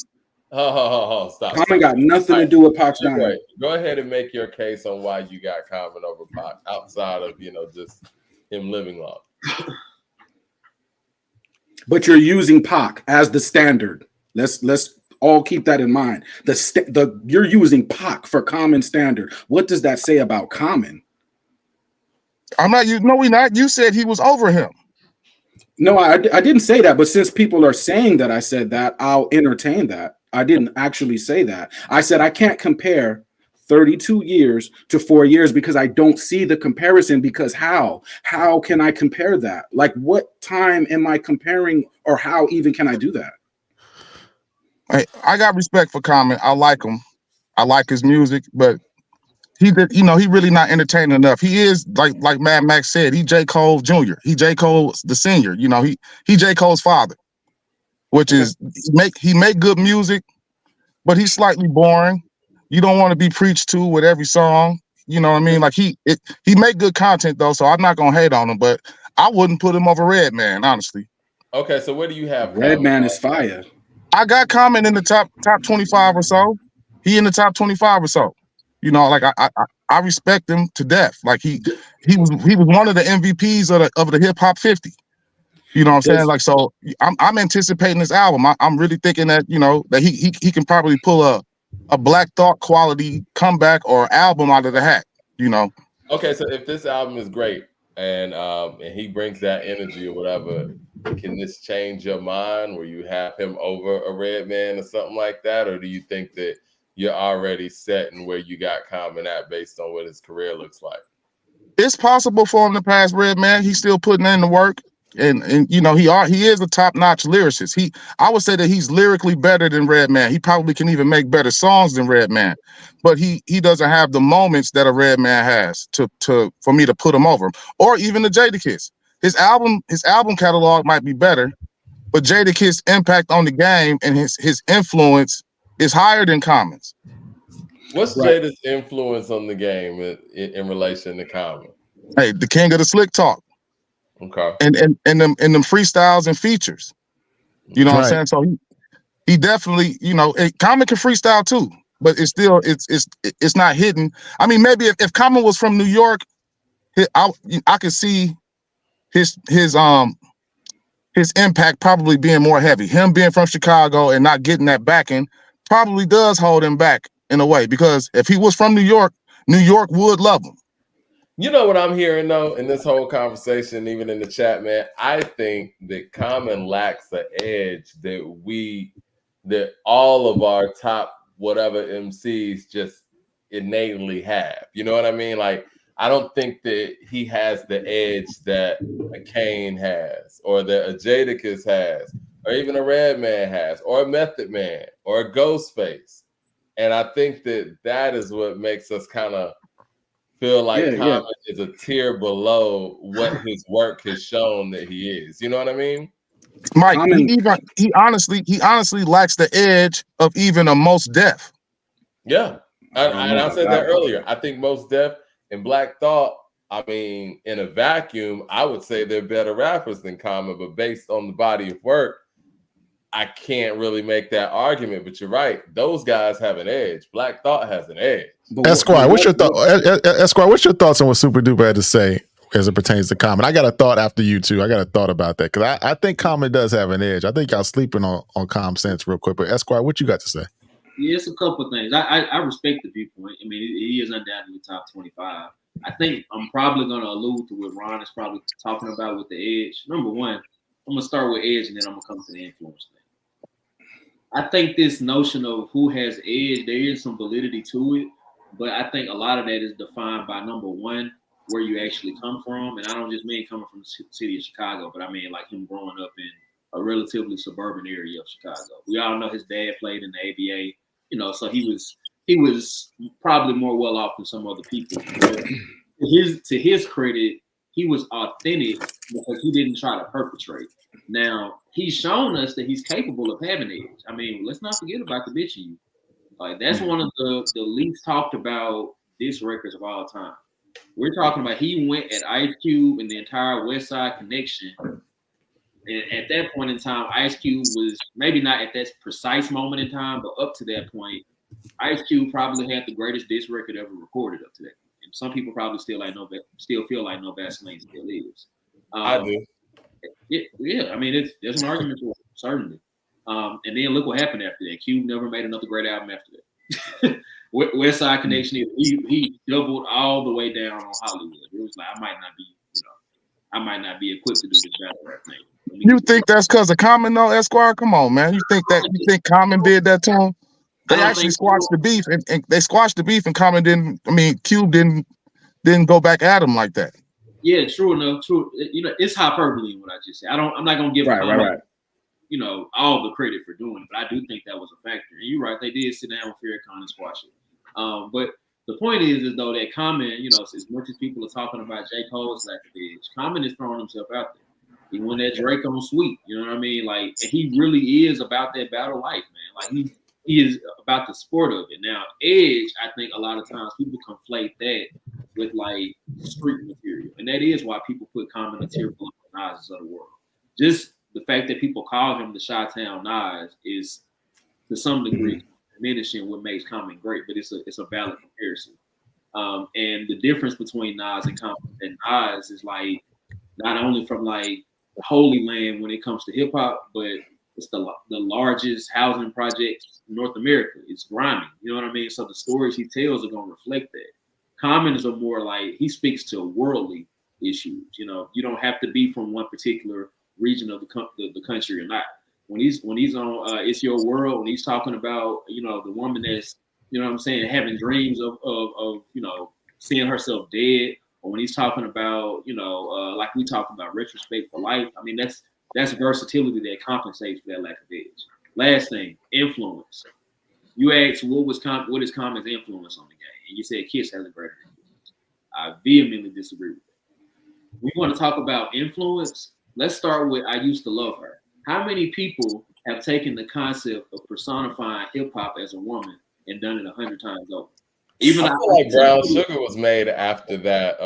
Stop. Common got nothing to do with Pac's dying. Go ahead and make your case on why you got Common over Pac outside of just him living long. But you're using Pac as the standard. Let's all keep that in mind. You're using Pac for Common standard. What does that say about Common? I'm not. No, we're not. You said he was over him. No, I didn't say that. But since people are saying that I said that, I'll entertain that. I didn't actually say that. I said I can't compare 32 years to 4 years because I don't see the comparison. Because how can I compare that? Like, what time am I comparing, or how even can I do that? I got respect for Common. I like him. I like his music, but he really not entertaining enough. He is like Mad Max said. He J. Cole Jr. He J. Cole the senior. He J. Cole's father, which is he make good music, but he's slightly boring. You don't want to be preached to with every song. You know what I mean? Like he make good content though, so I'm not gonna hate on him, but I wouldn't put him over Redman, honestly. Okay, so where do you have Redman is fire. I got Common in the top 25 or so. He in the top 25 or so. You know, like I respect him to death. Like he was one of the MVPs of the hip hop 50. You know what I'm saying? Like, so I'm anticipating this album. I'm really thinking that, you know, that he can probably pull a Black Thought quality comeback or album out of the hat, you know. Okay, so if this album is great and he brings that energy or whatever, can this change your mind where you have him over a Redman or something like that? Or do you think that you're already set in where you got Common at based on what his career looks like? It's possible for him to pass Redman. He's still putting in the work. And you know, he is a top-notch lyricist. I would say that he's lyrically better than Redman. He probably can even make better songs than Redman, but he doesn't have the moments that a Redman has for me to put him over him. Or even the Jadakiss. His album catalog might be better, but Jadakiss' impact on the game and his influence is higher than Common's. What's Jada's influence on the game in relation to Common? Hey, the king of the slick talk. Okay. And them freestyles and features. You know what I'm saying? So he definitely, you know, Common can freestyle too, but it's still it's not hidden. I mean, maybe if Common was from New York, I could see his impact probably being more heavy. Him being from Chicago and not getting that backing probably does hold him back in a way, because if he was from New York would love him. You know what I'm hearing though in this whole conversation, even in the chat, man. I think that Common lacks the edge that all of our top whatever MCs just innately have. You know what I mean? Like, I don't think that he has the edge that a Kane has, or that a Jadakiss has, or even a Redman has, or a Method Man, or a Ghostface. And I think that is what makes us kind of feel like Common is a tier below what his work has shown that he is. You know what I mean? Mike, he honestly lacks the edge of even a Mos Def. Yeah. And I said that earlier. I think Mos Def and Black Thought, I mean, in a vacuum, I would say they're better rappers than Common, but based on the body of work, I can't really make that argument. But you're right; those guys have an edge. Black Thought has an edge. Esquire, what's your thought? Esquire, what's your thoughts on what Super Duper had to say as it pertains to Common? I got a thought after you too. I got a thought about that, because I think Common does have an edge. I think y'all sleeping on Common Sense real quick. But Esquire, what you got to say? Yeah, it's a couple of things. I respect the viewpoint. I mean, he is undoubtedly top 25. I think I'm probably going to allude to what Ron is probably talking about with the edge. Number one, I'm going to start with edge, and then I'm going to come to the influence thing. I think this notion of who has edge, there is some validity to it, but I think a lot of that is defined by, number one, where you actually come from. And I don't just mean coming from the city of Chicago, but I mean like him growing up in a relatively suburban area of Chicago. We all know his dad played in the ABA, you know, so he was probably more well off than some other people. But to his credit, he was authentic because he didn't try to perpetrate. Now, he's shown us that he's capable of having edge. I mean, let's not forget about the bitch you. Like, that's one of the least talked about diss records of all time. We're talking about he went at Ice Cube and the entire West Side Connection. And at that point in time, Ice Cube was maybe not at that precise moment in time, but up to that point, Ice Cube probably had the greatest diss record ever recorded up to that point. And some people probably still feel like No Vaseline still is. I do. Yeah, I mean, there's an argument for it, certainly. And then look what happened after that. Cube never made another great album after that. West Side Connection, he doubled all the way down on Hollywood. It was like, I might not be equipped to do this battle rap thing. You think that's because of Common though, Esquire? Come on, man. You think Common did that to him? They actually squashed the beef, and they squashed the beef, and Common didn't. I mean, Cube didn't go back at him like that. Yeah, true enough. True. You know, it's hyperbole in what I just said. I'm not gonna give Common, you know, all the credit for doing it, but I do think that was a factor. And you're right, they did sit down with Farrakhan and squash it. But the point is though that Common, you know, as much as people are talking about J. Cole's lack of edge, Common is throwing himself out there. He won that Drake on Sweet, you know what I mean? Like, he really is about that battle life, man. Like, he is about the sport of it. Now, edge, I think a lot of times people conflate that with like street material, and that is why people put Common a tier below the Nas's of the world. Just the fact that people call him the Chi-Town Nas is to some degree diminishing what makes Common great, but it's a valid comparison. And the difference between Nas and Common, and Nas is like not only from like the Holy Land when it comes to hip hop, but it's the largest housing project in North America. It's grimy, you know what I mean? So the stories he tells are gonna reflect that. Common is a more like, he speaks to worldly issues. You know, you don't have to be from one particular region of the country or not. When he's on It's Your World, when he's talking about, you know, the woman that's, you know what I'm saying, having dreams of you know, seeing herself dead, or when he's talking about, you know, like we talk about retrospect for life. I mean, that's versatility that compensates for that lack of edge. Last thing, influence. You asked what is Common's influence on the game, and you said Kiss has a greater influence. I vehemently disagree with that. We want to talk about influence. Let's start with I Used to Love Her. How many people have taken the concept of personifying hip hop as a woman and done it 100 times over? Even I feel like Brown Sugar was made after that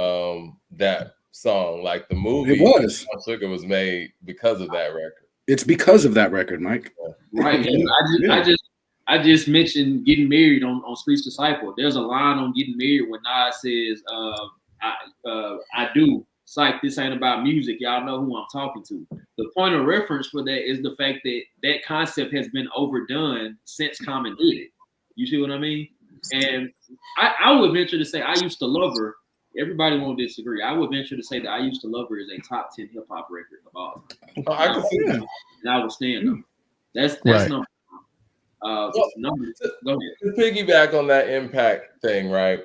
that song. Like the movie, it was. Brown Sugar was made because of that record. It's because of that record, Mike. Right. I just mentioned Getting Married on Street's Disciple. There's a line on Getting Married when Nas says, I do. Psych, this ain't about music. Y'all know who I'm talking to. The point of reference for that is the fact that that concept has been overdone since Common did it. You see what I mean? And I would venture to say I Used to Love Her. Everybody won't disagree. I would venture to say that I Used to Love Her is a top 10 hip hop record of all time. Oh, I can see that. And I would stand up. That's Right. number one. Go ahead. To piggyback on that impact thing, right?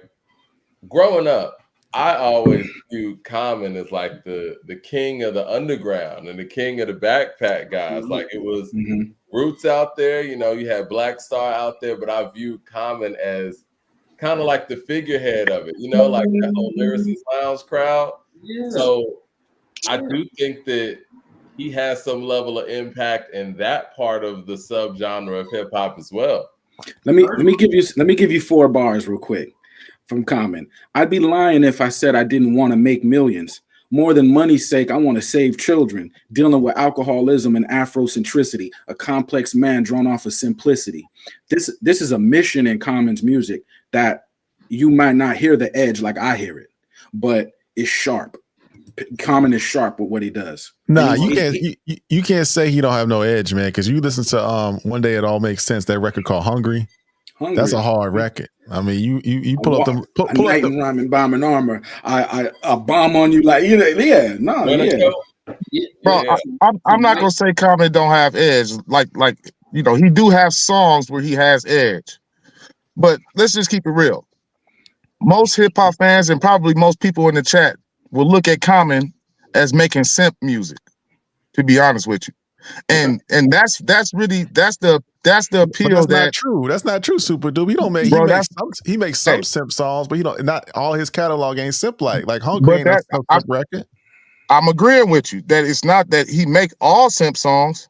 Growing up, I always viewed Common as like the king of the underground and the king of the backpack guys. Like it was Roots out there, you know, you had Black Star out there, but I viewed Common as kind of like the figurehead of it, you know, like that whole Lyricist Lounge crowd. Yeah. So I do think that he has some level of impact in that part of the subgenre of hip hop as well. Let me give you 4 bars real quick from Common. I'd be lying if I said I didn't want to make millions. More than money's sake, I want to save children. Dealing with alcoholism and Afrocentricity, a complex man drawn off of simplicity. This is a mission in Common's music that you might not hear the edge like I hear it, but it's sharp. Common is sharp with what he does. Nah, you can't say he don't have no edge, man. Because you listen to One Day It All Makes Sense, that record called Hungry. That's a hard record. I mean, you pull up the night and rhyming bomb and armor. I bomb on you like Bro, I'm not gonna say Common don't have edge. Like you know, he do have songs where he has edge. But let's just keep it real. Most hip hop fans and probably most people in the chat will look at Common as making simp music, to be honest with you. And that's the appeal. That's not true. That's not true, Super Dude. He makes some simp songs, but not all his catalog ain't simp like Hungry ain't a simp record. I'm agreeing with you that it's not that he make all simp songs,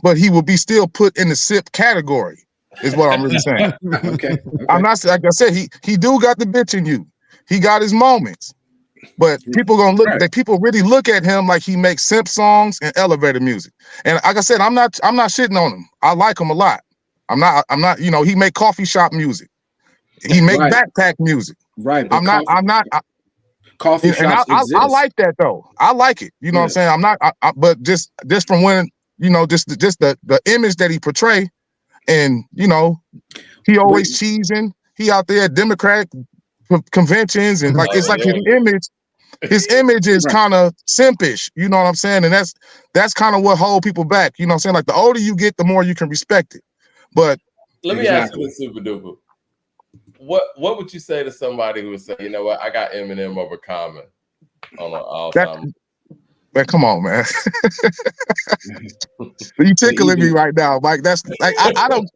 but he will be still put in the simp category, is what I'm really saying. Okay. I'm not, like I said, he do got the bitch in you. He got his moments. But people gonna look that people really look at him like he makes simp songs and elevator music. And like I said, I'm not shitting on him. I like him a lot. I'm not, you know, he make coffee shop music. He make backpack music. Right. I'm not coffee shops exist. I like that though. I like it. You know what I'm saying? I'm not but just from when, you know, just the image that he portray, and you know, he always cheesing. He out there at Democratic conventions and like it's like his image is kind of simpish, you know what I'm saying? And that's kind of what hold people back, you know what I'm saying? Like the older you get, the more you can respect it. But let me ask you this, Super Duper. What would you say to somebody who would say, you know what, I got Eminem over Common on an all-time? Man, come on, man. You tickling me right now, Mike. That's like I don't.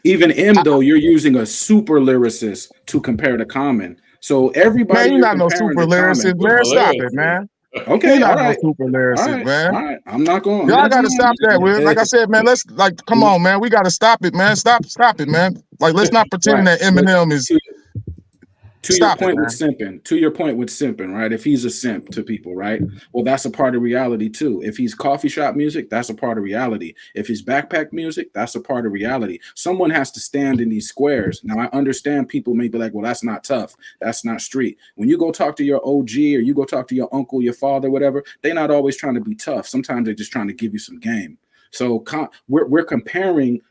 Even though you're using a super lyricist to compare to Common, so everybody. Man, you're not no super lyricist, man. Stop it, man. Okay, you're not no super lyricist, man. All right, I'm not going. Y'all gotta stop that, Will. Like I said, man. Let's come on, man. We gotta stop it, man. Stop it, man. Like let's not pretend that Eminem is. To your point with simping, right? If he's a simp to people, right? Well, that's a part of reality too. If he's coffee shop music, that's a part of reality. If he's backpack music, that's a part of reality. Someone has to stand in these squares. Now, I understand people may be like, well, that's not tough. That's not street. When you go talk to your OG or you go talk to your uncle, your father, whatever, they're not always trying to be tough. Sometimes they're just trying to give you some game. So we're comparing.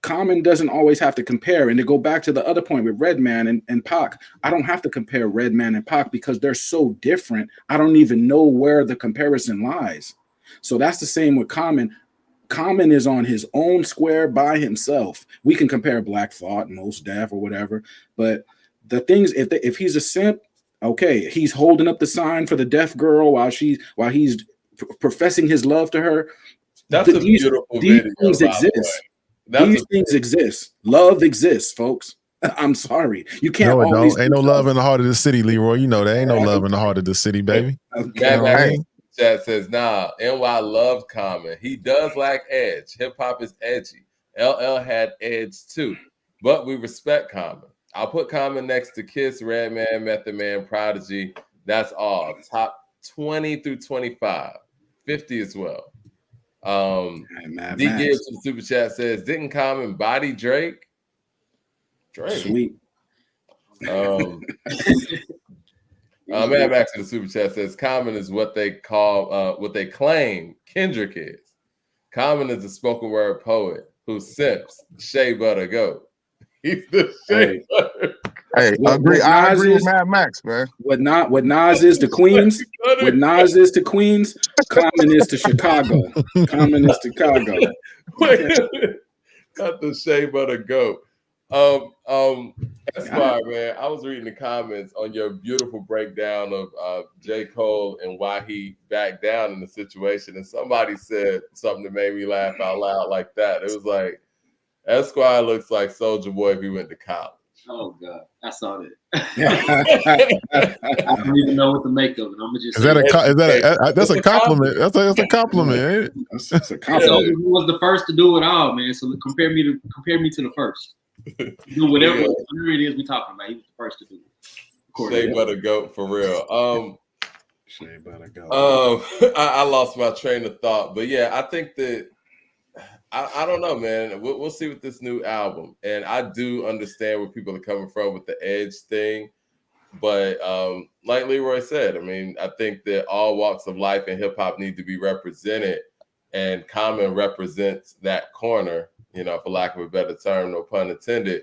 Common doesn't always have to compare. And to go back to the other point with Redman and Pac, I don't have to compare Redman and Pac because they're so different. I don't even know where the comparison lies. So that's the same with Common. Common is on his own square by himself. We can compare Black Thought, Mos Def, or whatever. But the things, if he's a simp, okay, he's holding up the sign for the deaf girl while he's professing his love to her. That's a beautiful video. Things exist. These things exist. Love exists, folks. I'm sorry. You can't always. Ain't no love in the heart of the city, Leroy. You know there ain't no love in the heart of the city, baby. Okay. Chat says, nah, NY loved Common. He does lack edge. Hip hop is edgy. LL had edge too. But we respect Common. I'll put Common next to Kiss, Redman, Method Man, Prodigy. That's all. Top 20 through 25. 50 as well. D Gibbs from the super chat says, didn't Common body Drake? Sweet. Mad Max in the super chat says, Common is what they claim Kendrick is. Common is a spoken word poet who simps Shea Butter Goat. He's the Shea Butter. Hey, I agree with Mad Max, man. What Nas is to Queens, what Nas is to Queens, Common is to Chicago. Common is to Chicago. Got the Shea Butter Goat. Esquire, man, I was reading the comments on your beautiful breakdown of J. Cole and why he backed down in the situation, and somebody said something that made me laugh out loud like that. It was like, Esquire looks like Soulja Boy if he went to college. Oh God, I saw that. I don't even know what to make of it. I'm just. That's a compliment. That's a compliment. Ain't it? That's a compliment. He was the first to do it all, man. So compare me to the first. Do whatever it is we talking about. He was the first to do it. Shea Butter Goat for real. Shea Butter Goat. I lost my train of thought, but yeah, I think that. I don't know, man. We'll see with this new album. And I do understand where people are coming from with the edge thing. But like Leroy said, I mean, I think that all walks of life and hip hop need to be represented. And Common represents that corner, you know, for lack of a better term, no pun intended,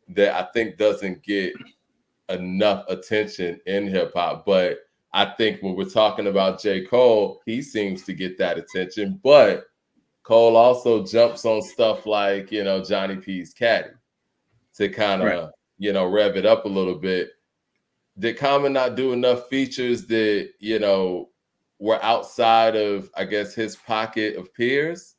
that I think doesn't get enough attention in hip hop. But I think when we're talking about J. Cole, he seems to get that attention. But Cole also jumps on stuff like, you know, Johnny P's Caddy to kind of, you know, rev it up a little bit. Did Common not do enough features that, you know, were outside of, I guess, his pocket of peers?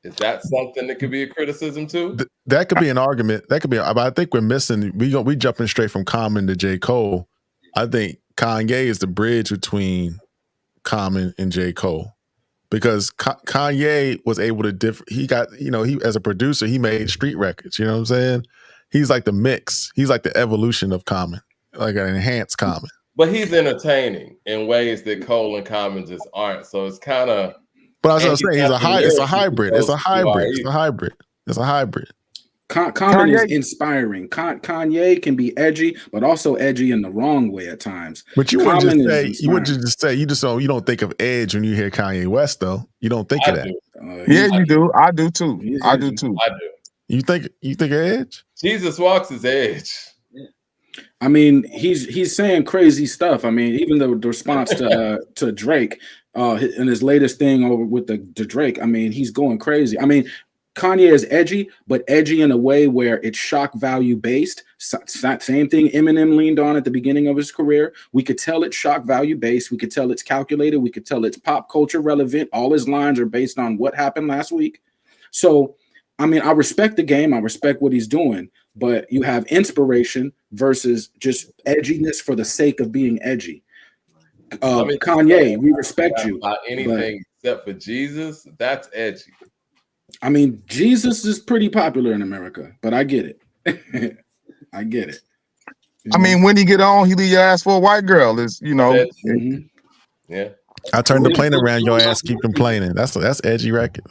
Is that something that could be a criticism too? That could be an argument. That could be. But I think we're missing. We jumping straight from Common to J. Cole. I think Kanye is the bridge between Common and J. Cole. Because Kanye was able to he got, you know, he as a producer, he made street records, you know what I'm saying? He's like the mix. He's like the evolution of Common, like an enhanced Common. But he's entertaining in ways that Cole and Common just aren't. So it's kind of. But I was saying, it's a hybrid. It's a hybrid. Common is inspiring. Kanye can be edgy, but also edgy in the wrong way at times. But you wouldn't just say you don't think of edge when you hear Kanye West, though. You don't think of that. Yeah, you do. I do too. I do too. You think of edge? Jesus Walks is edge. Yeah. I mean, he's saying crazy stuff. I mean, even the response to Drake, in his latest thing over with the Drake, I mean, he's going crazy. I mean, Kanye is edgy, but edgy in a way where it's shock value based. Same thing Eminem leaned on at the beginning of his career. We could tell it's shock value based. We could tell it's calculated. We could tell it's pop culture relevant. All his lines are based on what happened last week. So, I mean, I respect the game. I respect what he's doing, but you have inspiration versus just edginess for the sake of being edgy. Kanye, we respect you. About anything except for Jesus, that's edgy. I mean, Jesus is pretty popular in America, but I get it. I get it. I mean, when he get on, he leave your ass for a white girl. Is yeah. I turn the plane around, your ass keep complaining. That's edgy record.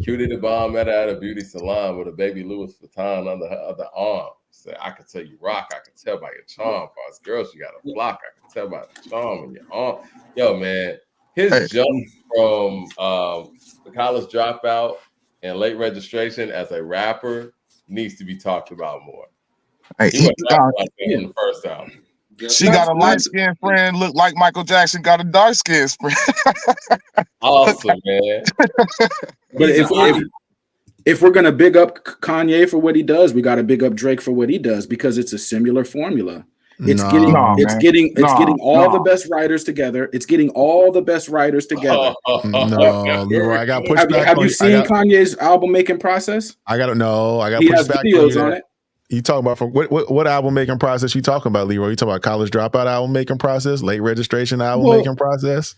Cutie the bomb met her at a beauty salon with a baby Louis Vuitton under her other arm. Said, I could tell you rock. I could tell by your charm. For us girls, you got a flock. I could tell by the charm in your arm. Yo, man, his jump from the college dropout and late registration as a rapper needs to be talked about more. He was like in the first album. She got a light-skinned friend, look like Michael Jackson got a dark-skinned friend. Awesome, man. But if we're gonna big up Kanye for what he does, we got to big up Drake for what he does, because it's a similar formula. It's getting all the best writers together. It's getting all the best writers together. No, Leroy, I got pushed back. Have you seen Kanye's album making process? I got He has videos on it. You talking about from what album making process you talking about, Leroy? You talking about college dropout album making process, late registration album making process?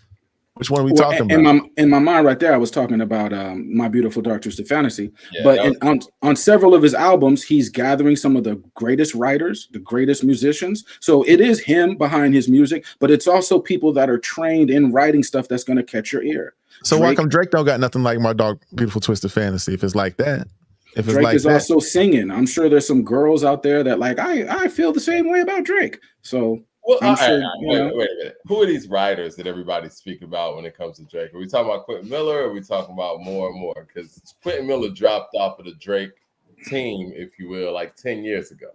Which one are we talking about? In my mind right there, I was talking about My Beautiful Dark Twisted Fantasy. Yeah, but on several of his albums, he's gathering some of the greatest writers, the greatest musicians. So it is him behind his music, but it's also people that are trained in writing stuff that's going to catch your ear. So why come Drake don't got nothing like My Dark Beautiful Twisted Fantasy if it's like that? If Drake is also singing. I'm sure there's some girls out there that like, I feel the same way about Drake. So I'm sure. Wait a minute. Who are these writers that everybody speak about when it comes to Drake? Are we talking about Quentin Miller, or are we talking about more and more? Because Quentin Miller dropped off of the Drake team, if you will, like 10 years ago.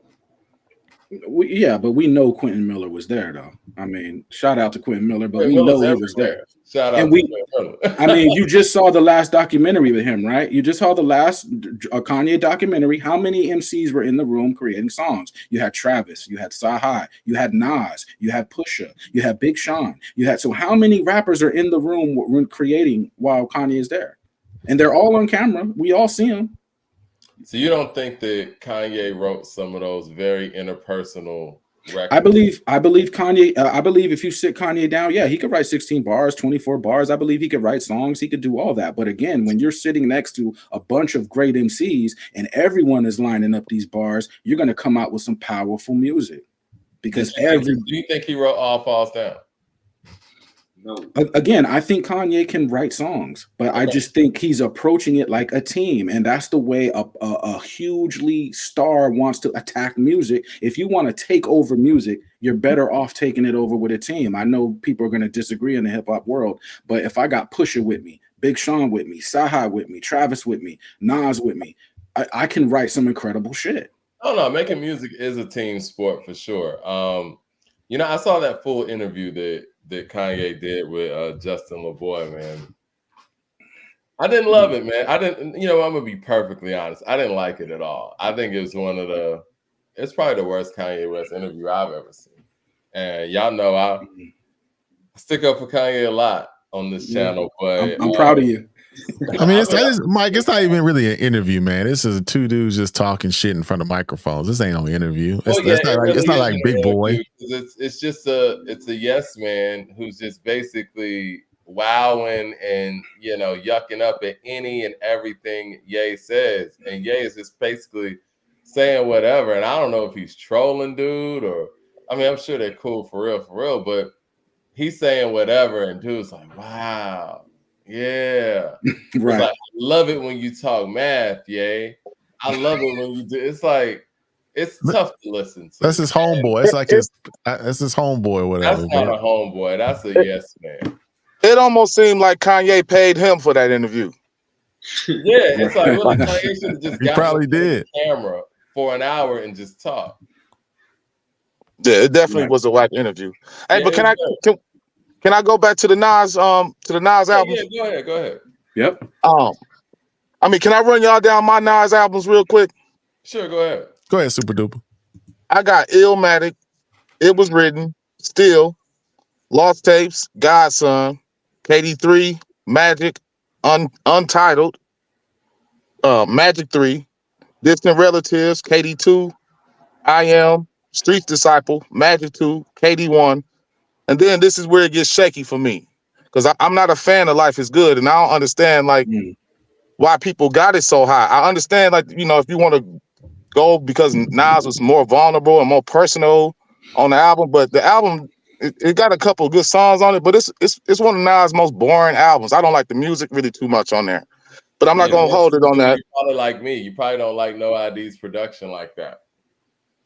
But we know Quentin Miller was there, though. I mean, shout out to Quentin Miller, but we know he was there. Shout out to Quentin Miller. I mean, you just saw the last documentary with him, right? You just saw the last Kanye documentary. How many MCs were in the room creating songs? You had Travis, you had Sahai, you had Nas, you had Pusha, you had Big Sean. So how many rappers are in the room creating while Kanye is there? And they're all on camera. We all see them. So you don't think that Kanye wrote some of those very interpersonal records? I believe Kanye. I believe if you sit Kanye down, he could write 16 bars, 24 bars. I believe he could write songs. He could do all that. But again, when you're sitting next to a bunch of great MCs and everyone is lining up these bars, you're going to come out with some powerful music. Because do you think he wrote All Falls Down? No. Again, I think Kanye can write songs, but I just think he's approaching it like a team, and that's the way a hugely star wants to attack music. If you want to take over music, you're better off taking it over with a team. I know people are going to disagree in the hip hop world, but if I got Pusha with me, Big Sean with me, Sahai with me, Travis with me, Nas with me, I can write some incredible shit. Oh no, making music is a team sport for sure. I saw that full interview that Kanye did with Justin LaBoy, man. I didn't love it, man. I'm gonna be perfectly honest. I didn't like it at all. I think it was it's probably the worst Kanye West interview I've ever seen. And y'all know I stick up for Kanye a lot on this channel, but I'm proud of you. I mean, Mike, it's not even really an interview, man. This is two dudes just talking shit in front of microphones. This ain't no interview. It's not like Big Boy. It's just a yes man who's just basically wowing and yucking up at any and everything Ye says, and Ye is just basically saying whatever. And I don't know if he's trolling dude or I'm sure they're cool for real, but he's saying whatever, and dude's like, wow. Yeah, right. Like, I love it when you talk math, Ye. I love it when you do. It's like it's tough to listen to. That's his homeboy. It's like that's his homeboy, or whatever. That's not a homeboy. That's a yes man. It almost seemed like Kanye paid him for that interview. Yeah, it's like Kanye should have just got probably did camera for an hour and just talk. Yeah, it definitely was a whack interview. Hey, but can I go back to the Nas album? Yeah, go ahead. Yep. Can I run y'all down my Nas albums real quick? Sure, go ahead. Go ahead, Super Duper. I got Illmatic, It Was Written, Still, Lost Tapes, Godson, KD3, Magic, Untitled, Magic 3, Distant Relatives, KD2, I Am, Street Disciple, Magic 2, KD1. And then this is where it gets shaky for me, because I'm not a fan of Life is Good, and I don't understand why people got it so high. I understand if you want to go because Nas was more vulnerable and more personal on the album. But the album, it got a couple of good songs on it, but it's one of Nas' most boring albums. I don't like the music really too much on there. But I'm not gonna hold it on that. You probably like me. You probably don't like No ID's production like that.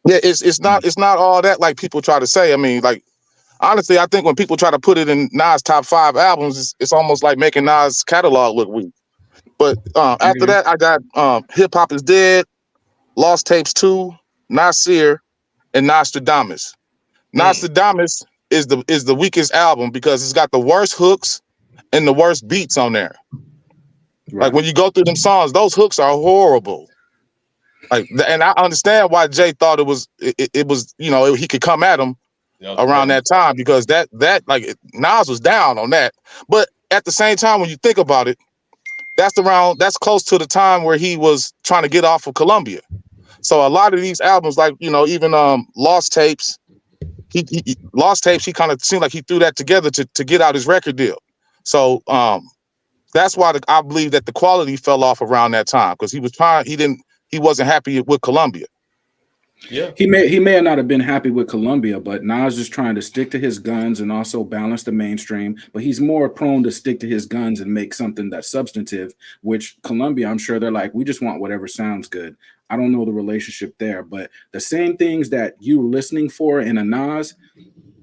Yeah, it's not all that like people try to say. I mean, like honestly, I think when people try to put it in Nas' top 5 albums, it's almost like making Nas' catalog look weak. But after that, I got Hip Hop Is Dead, Lost Tapes 2, Nasir, and Nostradamus. Nostradamus is the weakest album because it's got the worst hooks and the worst beats on there. Right. Like when you go through them songs, those hooks are horrible. Like, and I understand why Jay thought it was he could come at him around that time because that like Nas was down on that. But at the same time, when you think about it, that's close to the time where he was trying to get off of Columbia. So a lot of these albums, like even Lost Tapes, Lost Tapes, he kind of seemed like he threw that together to get out his record deal. So that's why I believe that the quality fell off around that time because he wasn't happy with Columbia. Yeah, he may not have been happy with Columbia, but Nas is trying to stick to his guns and also balance the mainstream. But he's more prone to stick to his guns and make something that's substantive. Which Columbia, I'm sure they're like, we just want whatever sounds good. I don't know the relationship there, but the same things that you're listening for in a Nas,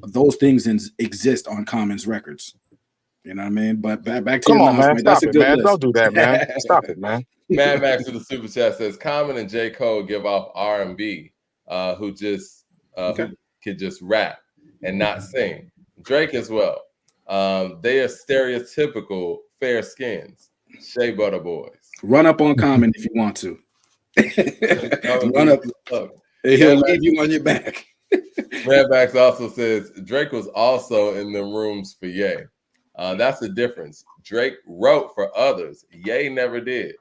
those things exist on Common's records. You know what I mean? But back to Come your on, Nas, man. Stop it, man. list. Don't do that, man. Stop it, man. Mad Max with the super chat says Common and J. Cole give off R&B, who could just rap and not sing. Drake as well. They are stereotypical fair skins. Shea Butter Boys. Run up on Common if you want to. Run up. He'll leave you on your back. Mad Max also says Drake was also in the rooms for Ye. That's the difference. Drake wrote for others. Ye never did.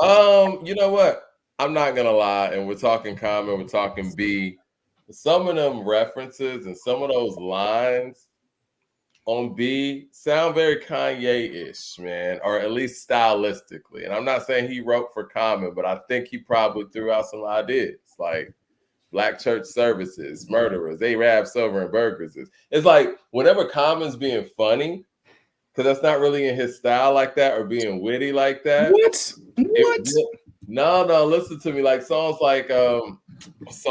You know what? I'm not gonna lie, and we're talking Common, we're talking B. Some of them references and some of those lines on B sound very Kanye-ish, man, or at least stylistically. And I'm not saying he wrote for Common, but I think he probably threw out some ideas like Black church services, murderers, Arab silver and burgers. It's like whenever Common's being funny, because that's not really in his style like that or being witty like that. What? No, listen to me. Like songs like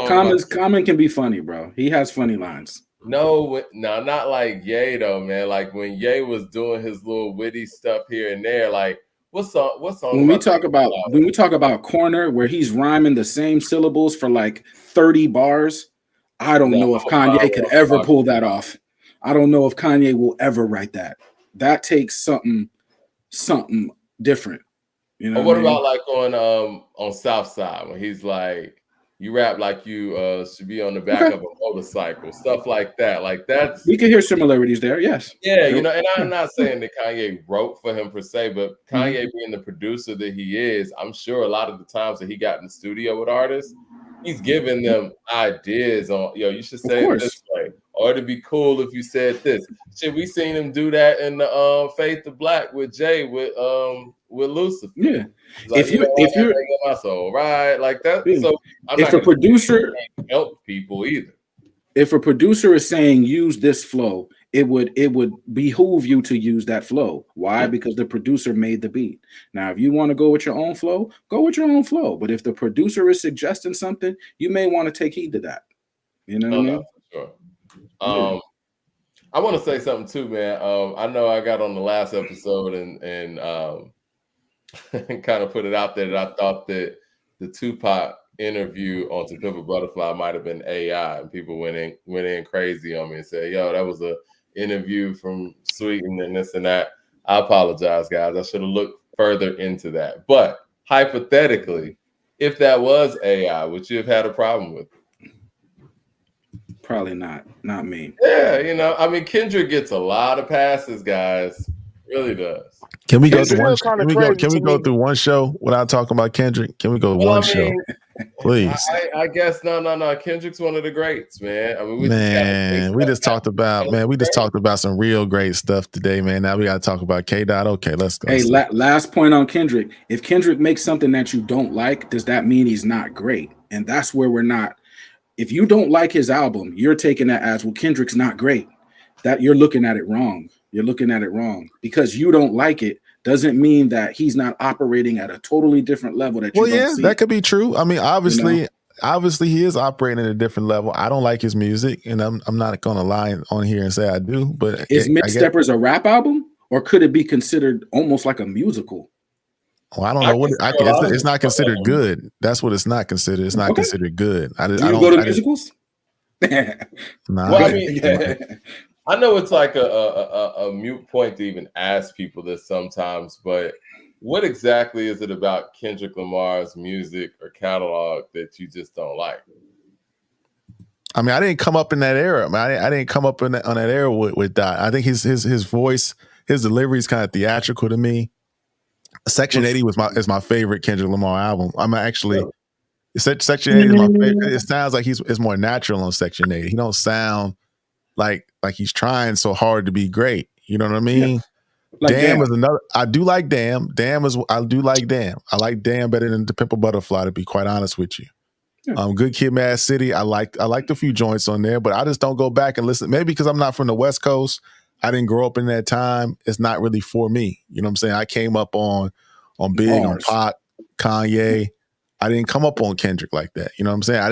Common can be funny, bro. He has funny lines. No, not like Ye though, man. Like when Ye was doing his little witty stuff here and there, like what song? When we talk about Corner, where he's rhyming the same syllables for like 30 bars, I don't know if Kanye could ever pull that off. I don't know if Kanye will ever write that. That takes something different. You know. What about like on Southside when he's like, you rap like you should be on the back of a motorcycle, stuff like that. Like that's we can hear similarities there. Yes. Yeah, and I'm not saying that Kanye wrote for him per se, but Kanye being the producer that he is, I'm sure a lot of the times that he got in the studio with artists, he's giving them ideas on, you should say it this way, or it'd be cool if you said this. Shit, we seen him do that in the Faith of Black with Jay with Lucifer. Yeah. Like, if you're my soul, right? Like that. Yeah. So if a producer help people either. If a producer is saying use this flow, it would behoove you to use that flow. Why? Because the producer made the beat. Now, if you want to go with your own flow, go with your own flow. But if the producer is suggesting something, you may want to take heed to that. You know what I mean? For sure. I want to say something too, man. I know I got on the last episode and kind of put it out there that I thought that the Tupac interview on To Pimp a Butterfly might have been AI, and people went in crazy on me and said, "Yo, that was a interview from Sweden and this and that." I apologize, guys. I should have looked further into that. But hypothetically, if that was AI, would you have had a problem with it? Probably not. Not me. Yeah, I mean, Kendrick gets a lot of passes, guys. Really does. Can we go through one? Can we go through one show without talking about Kendrick? Can we go one show? Please. I guess no. Kendrick's one of the greats, man. I mean, we just talked about some real great stuff today, man. Now we got to talk about K. Dot. Okay, let's go. Hey, last point on Kendrick. If Kendrick makes something that you don't like, does that mean he's not great? And that's where we're not. If you don't like his album, you're taking that as, well, Kendrick's not great. That you're looking at it wrong. You're looking at it wrong. Because you don't like it doesn't mean that he's not operating at a totally different level that you don't see. That could be true. I mean, obviously he is operating at a different level. I don't like his music, and I'm not gonna lie on here and say I do, but is Missteppers a rap album, or could it be considered almost like a musical? Well, I don't know it's not considered good. That's what it's not considered. It's not considered good. Do you go to musicals? Nah, well, I mean, I know it's like a mute point to even ask people this sometimes, but what exactly is it about Kendrick Lamar's music or catalog that you just don't like? I mean, I didn't come up in that era. I mean, I didn't come up on that era with Dot. I think his voice, his delivery is kind of theatrical to me. Section 80 is my favorite Kendrick Lamar album. I'm actually Section 80 is my favorite. It sounds like it's more natural on Section 80. He don't sound like he's trying so hard to be great. You know what I mean? Yeah. Like Damn is another. I do like Damn. I do like Damn. I like Damn better than The Pimple Butterfly, to be quite honest with you. Yeah. Good Kid, Mad City. I liked a few joints on there, but I just don't go back and listen. Maybe because I'm not from the West Coast. I didn't grow up in that time. It's not really for me. You know what I'm saying? I came up on Big, on Pac, Kanye. I didn't come up on Kendrick like that. You know what I'm saying? I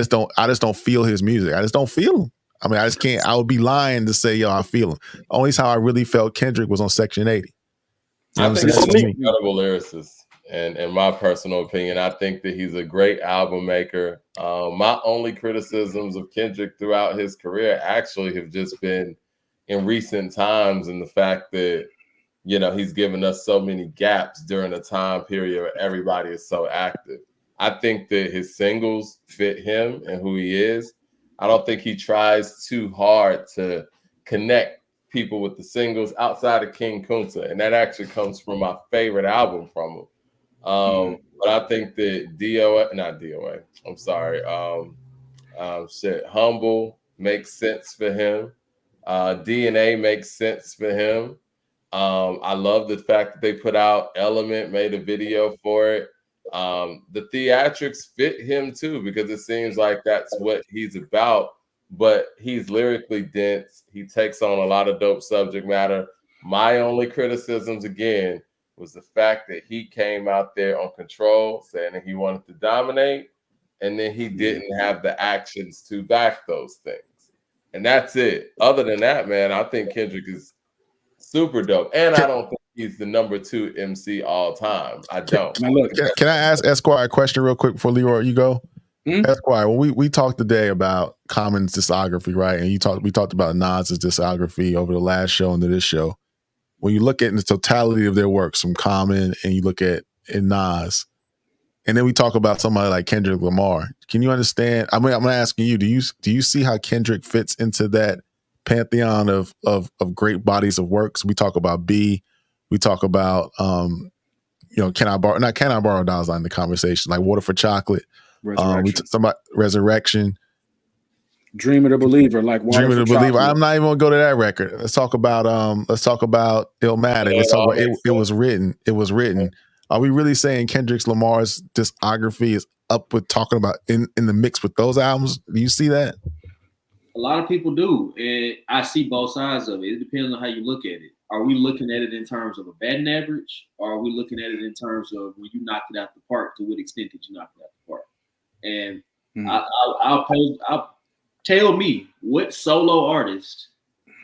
just don't feel his music. I just don't feel him. I mean, I just can't. I would be lying to say, yo, I feel him. Only time I really felt Kendrick was on Section 80. You know I think he's an incredible lyricist. And in my personal opinion, I think that he's a great album maker. My only criticisms of Kendrick throughout his career actually have just been in recent times, and the fact that, you know, he's given us so many gaps during a time period where everybody is so active. I think that his singles fit him and who he is. I don't think he tries too hard to connect people with the singles outside of King Kunta, and that actually comes from my favorite album from him. But I think that Humble makes sense for him. DNA makes sense for him. I love the fact that they put out Element, made a video for it. The theatrics fit him too, because it seems like that's what he's about, but he's lyrically dense. He takes on a lot of dope subject matter. My only criticisms, again, was the fact that he came out there on Control saying that he wanted to dominate, and then he didn't have the actions to back those things. And that's it. Other than that, man, I think Kendrick is super dope. And I don't think he's the #2 MC all time. I don't. Can I ask Esquire a question real quick before Leroy, you go? Esquire, when we talked today about Common's discography, right? And we talked about Nas's discography over the last show and this show. When you look at the totality of their works from Common and you look at Nas, and then we talk about somebody like Kendrick Lamar, can you understand? I mean, I'm asking you, do you see how Kendrick fits into that pantheon of great bodies of works? We talk about B, we talk about Can I Borrow Dollars in the conversation, like Water for Chocolate, Resurrection, Dream of the Believer, like Water Dream of the Believer. I'm not even gonna go to that record. Let's talk about Illmatic. Let's talk about It Was Written. It Was Written. Are we really saying Kendrick Lamar's discography is up with talking about in the mix with those albums? Do you see that? A lot of people do, and I see both sides of it. It depends on how you look at it. Are we looking at it in terms of a batting average, or are we looking at it in terms of when you knocked it out the park, to what extent did you knock it out the park? And I'll tell me what solo artist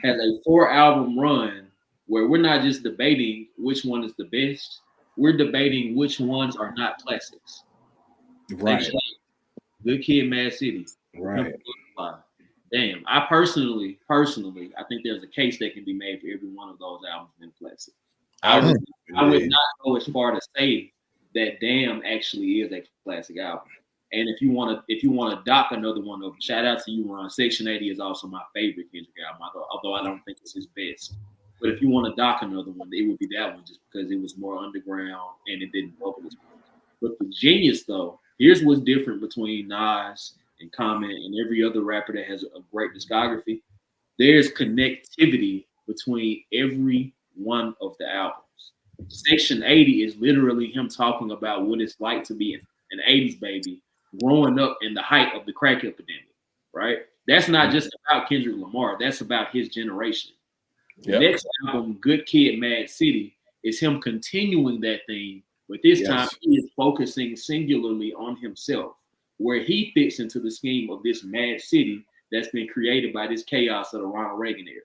has a 4-album run where we're not just debating which one is the best, we're debating which ones are not classics. Right. Good Kid, Mad City. Right. Damn. I personally, I think there's a case that can be made for every one of those albums being classic. I would not go as far to say that Damn actually is a classic album. And if you want to dock another one of them, shout out to you, Ron. Section 80 is also my favorite Kendrick album, although I don't think it's his best. But if you want to dock another one, it would be that one, just because it was more underground and it didn't bubble as much. But the genius, though, Here's what's different between Nas and Common and every other rapper that has a great discography. There's connectivity between every one of the albums. Section 80 is literally him talking about what it's like to be an 80s baby growing up in the height of the crack epidemic, right? That's not just about Kendrick Lamar. That's about his generation. The next album, Good Kid, Mad City, is him continuing that theme, but this time he is focusing singularly on himself, where he fits into the scheme of this mad city that's been created by this chaos of the Ronald Reagan era,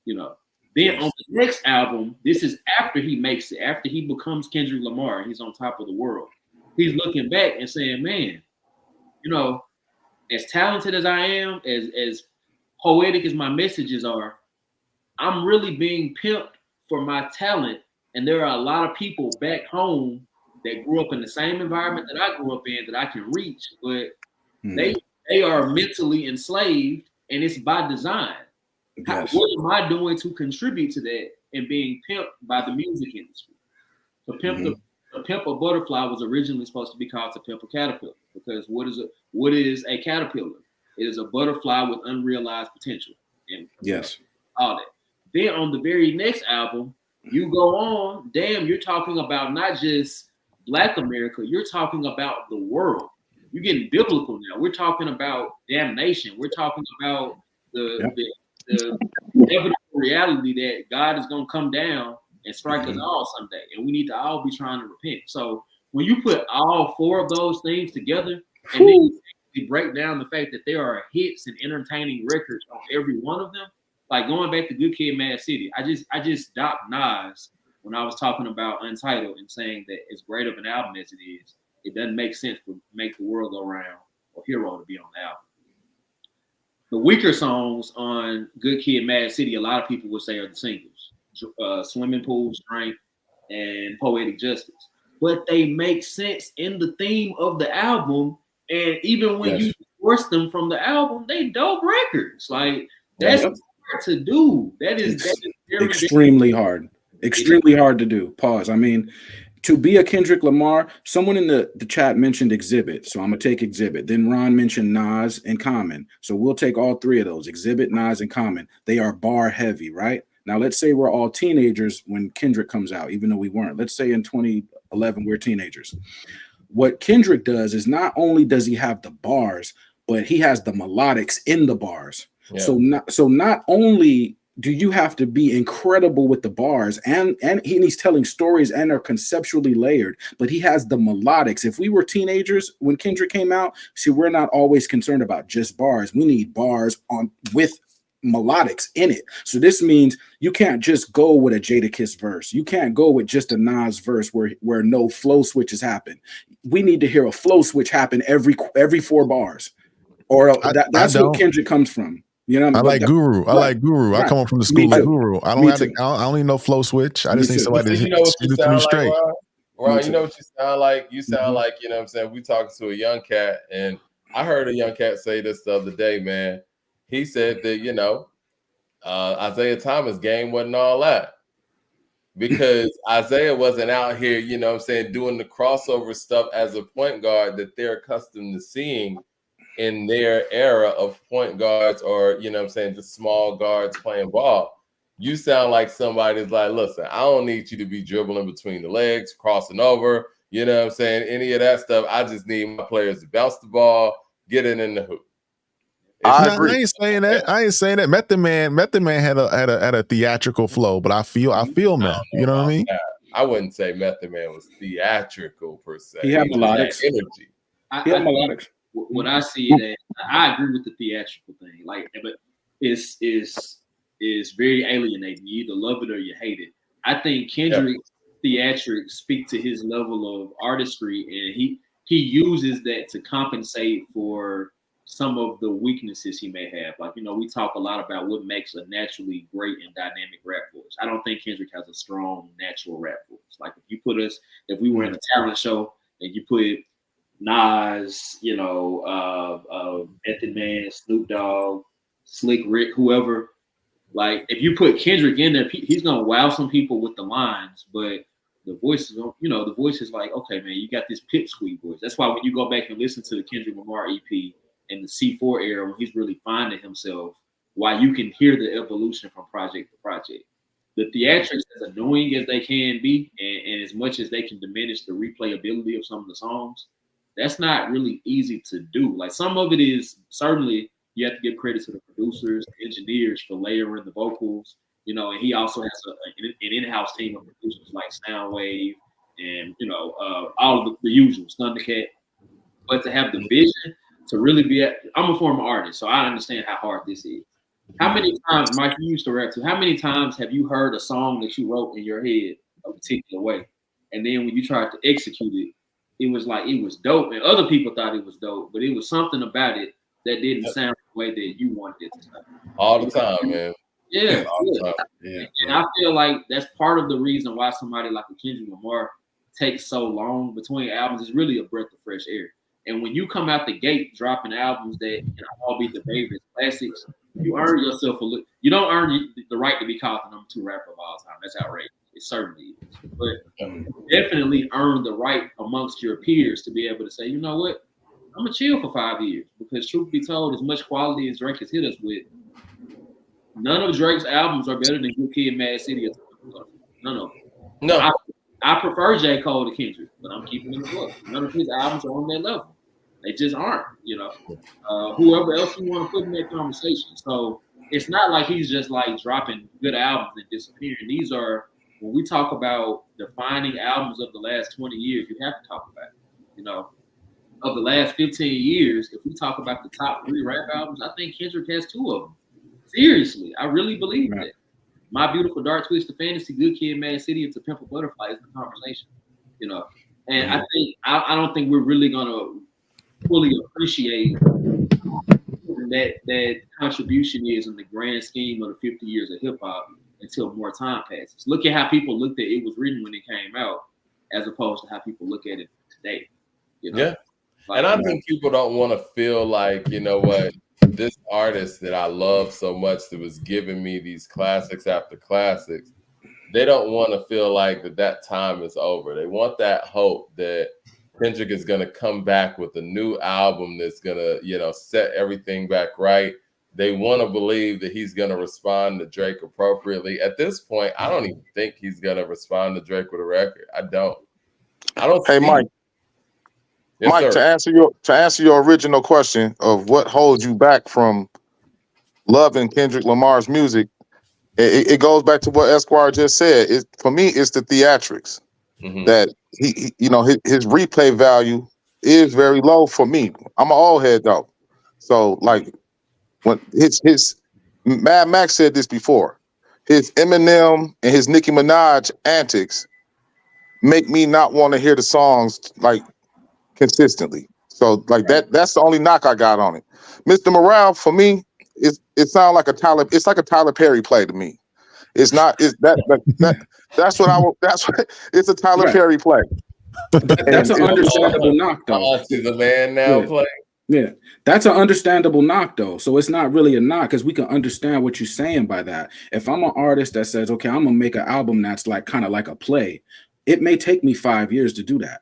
you know. Then on the next album, this is after he makes it, after he becomes Kendrick Lamar, he's on top of the world. He's looking back and saying, man, you know, as talented as I am, as poetic as my messages are, I'm really being pimped for my talent. And there are a lot of people back home that grew up in the same environment that I grew up in that I can reach, but they are mentally enslaved, and it's by design. What am I doing to contribute to that and being pimped by the music industry? To pimp a butterfly was originally supposed to be called to pimp a caterpillar, because what is a caterpillar? It is a butterfly with unrealized potential. And all that. Then on the very next album, you go on, damn, you're talking about not just Black America, you're talking about the world. You're getting biblical now. We're talking about damnation. We're talking about the inevitable reality that God is going to come down and strike us all someday, and we need to all be trying to repent. So when you put all four of those things together, and then you break down the fact that there are hits and entertaining records on every one of them, like going back to Good Kid, Mad City, I just stopped Nas when I was talking about Untitled and saying that as great of an album as it is, it doesn't make sense to Make the World Go Round or Hero to be on the album. The weaker songs on Good Kid, Mad City, a lot of people would say are the singles, Swimming Pool, Strength, and Poetic Justice. But they make sense in the theme of the album, and even when you force them from the album, they dope records. Like, that's hard to do. That is extremely hard. Extremely hard to do. Pause. I mean, to be a Kendrick Lamar, someone in the chat mentioned Exhibit, so I'm gonna take Exhibit. Then Ron mentioned Nas and Common, so we'll take all three of those: Exhibit, Nas, and Common. They are bar heavy, right? Now let's say we're all teenagers when Kendrick comes out, even though we weren't. Let's say in 2011 we're teenagers. What Kendrick does is not only does he have the bars, but he has the melodics in the bars. So not only do you have to be incredible with the bars, and he's telling stories and are conceptually layered, but he has the melodics. If we were teenagers when Kendrick came out, see, we're not always concerned about just bars. We need bars with melodics in it. So this means you can't just go with a Jadakiss verse. You can't go with just a Nas verse where no flow switches happen. We need to hear a flow switch happen every 4 bars, or that's what Kendrick comes from. You know, I like Guru. I like Guru. I come up from the school of Guru. I don't need no flow switch. I just need somebody to shoot me straight. Ron, you know what you sound like? You sound like, you know what I'm saying? We talking to a young cat, and I heard a young cat say this the other day, man. He said that, you know, Isaiah Thomas' game wasn't all that, because Isaiah wasn't out here, you know what I'm saying, doing the crossover stuff as a point guard that they're accustomed to seeing in their era of point guards, or, you know what I'm saying, just small guards playing ball. You sound like somebody's like, listen, I don't need you to be dribbling between the legs, crossing over, you know what I'm saying, any of that stuff. I just need my players to bounce the ball, get it in the hoop. I ain't saying that. I ain't saying that. Method Man had a theatrical flow, but I feel Meth. You know what I mean? I wouldn't say Method Man was theatrical per se. He had melodics. Energy. He had melodics. What I see that I agree with the theatrical thing, like, but it's very alienating. You either love it or you hate it. I think Kendrick's theatrics speak to his level of artistry, and he uses that to compensate for some of the weaknesses he may have. Like, you know, we talk a lot about what makes a naturally great and dynamic rap voice. I don't think Kendrick has a strong natural rap voice. Like, if we were in a talent show and you put Nas, you know, Method Man, Snoop Dogg, Slick Rick, whoever, like, if you put Kendrick in there, he's gonna wow some people with the lines, but the voices, the voice is like, okay, man, you got this pipsqueak voice. That's why when you go back and listen to the Kendrick Lamar EP and the C4 era, when he's really finding himself, why you can hear the evolution from project to project. The theatrics, as annoying as they can be, and as much as they can diminish the replayability of some of the songs, that's not really easy to do. Like, some of it is certainly you have to give credit to the producers, the engineers for layering the vocals, and he also has an in-house team of producers like Soundwave and all of the usuals, Thundercat. But to have the vision to really I'm a former artist, so I understand how hard this is. How many times, Mike, you used to rap too, how many times have you heard a song that you wrote in your head a particular way, and then when you tried to execute it, it was like, it was dope, and other people thought it was dope, but it was something about it that didn't sound the way that you wanted it to sound. All the time, man. Yeah. All the time. Yeah. And I feel like that's part of the reason why somebody like a Kendrick Lamar takes so long between albums. Is really a breath of fresh air. And when you come out the gate dropping albums that all be debated as classics, you earn yourself you don't earn the right to be called the number 2 rapper of all time. That's outrageous. It certainly is. But you definitely earn the right amongst your peers to be able to say, you know what, I'm gonna chill for 5 years, because truth be told, as much quality as Drake has hit us with, none of Drake's albums are better than Good Kid, Mad City. None of them. No. I prefer J. Cole to Kendrick, but I'm keeping it in the book. None of his albums are on that level. They just aren't, whoever else you want to put in that conversation. So it's not like he's just like dropping good albums and disappearing. These are, when we talk about defining albums of the last 20 years, you have to talk about, of the last 15 years, if we talk about the top 3 rap albums, I think Kendrick has 2 of them. Seriously, I really believe that. My Beautiful Dark Twisted Fantasy, Good Kid, Mad City, and To Pimp a Butterfly is the conversation, And I think I don't think we're really gonna fully appreciate that contribution is in the grand scheme of the 50 years of hip hop until more time passes. Look at how people looked at it was written when it came out, as opposed to how people look at it today. Yeah. And I think people don't want to feel like, this artist that I love so much that was giving me these classics after classics, they don't want to feel like that time is over. They want that hope that Kendrick is going to come back with a new album that's going to, set everything back right. They want to believe that he's going to respond to Drake appropriately. At this point, I don't even think he's going to respond to Drake with a record. I don't. Hey, Mike. Yes, Mike, sir. to answer your original question of what holds you back from loving Kendrick Lamar's music, it goes back to what Esquire just said. For me, it's the theatrics. That his replay value is very low for me. I'm an old head though, so like when his Mad Max said this before, his Eminem and his Nicki Minaj antics make me not want to hear the songs like consistently. So like that's the only knock I got on it. Mr. Morale for me, it sounds like it's like a Tyler Perry play to me. It's not. That's what it's a Tyler Perry play. That's an understandable knock, though. The man now play. Yeah, that's an understandable knock, though. So it's not really a knock, because we can understand what you're saying by that. If I'm an artist that says, okay, I'm gonna make an album that's like kind of like a play, it may take me 5 years to do that,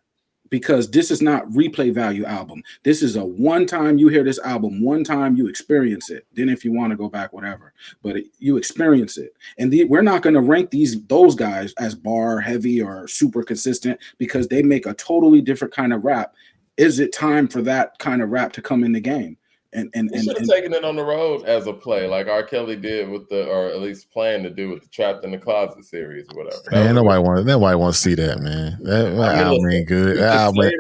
because this is not replay value album. This is a one time you hear this album, one time you experience it. Then if you want to go back, whatever, but you experience it. And we're not going to rank those guys as bar heavy or super consistent, because they make a totally different kind of rap. Is it time for that kind of rap to come in the game? And should have taken it on the road as a play, like R. Kelly did or at least planned to do with the Trapped in the Closet series or whatever. Man, nobody want to see that, man. That album ain't good. That album,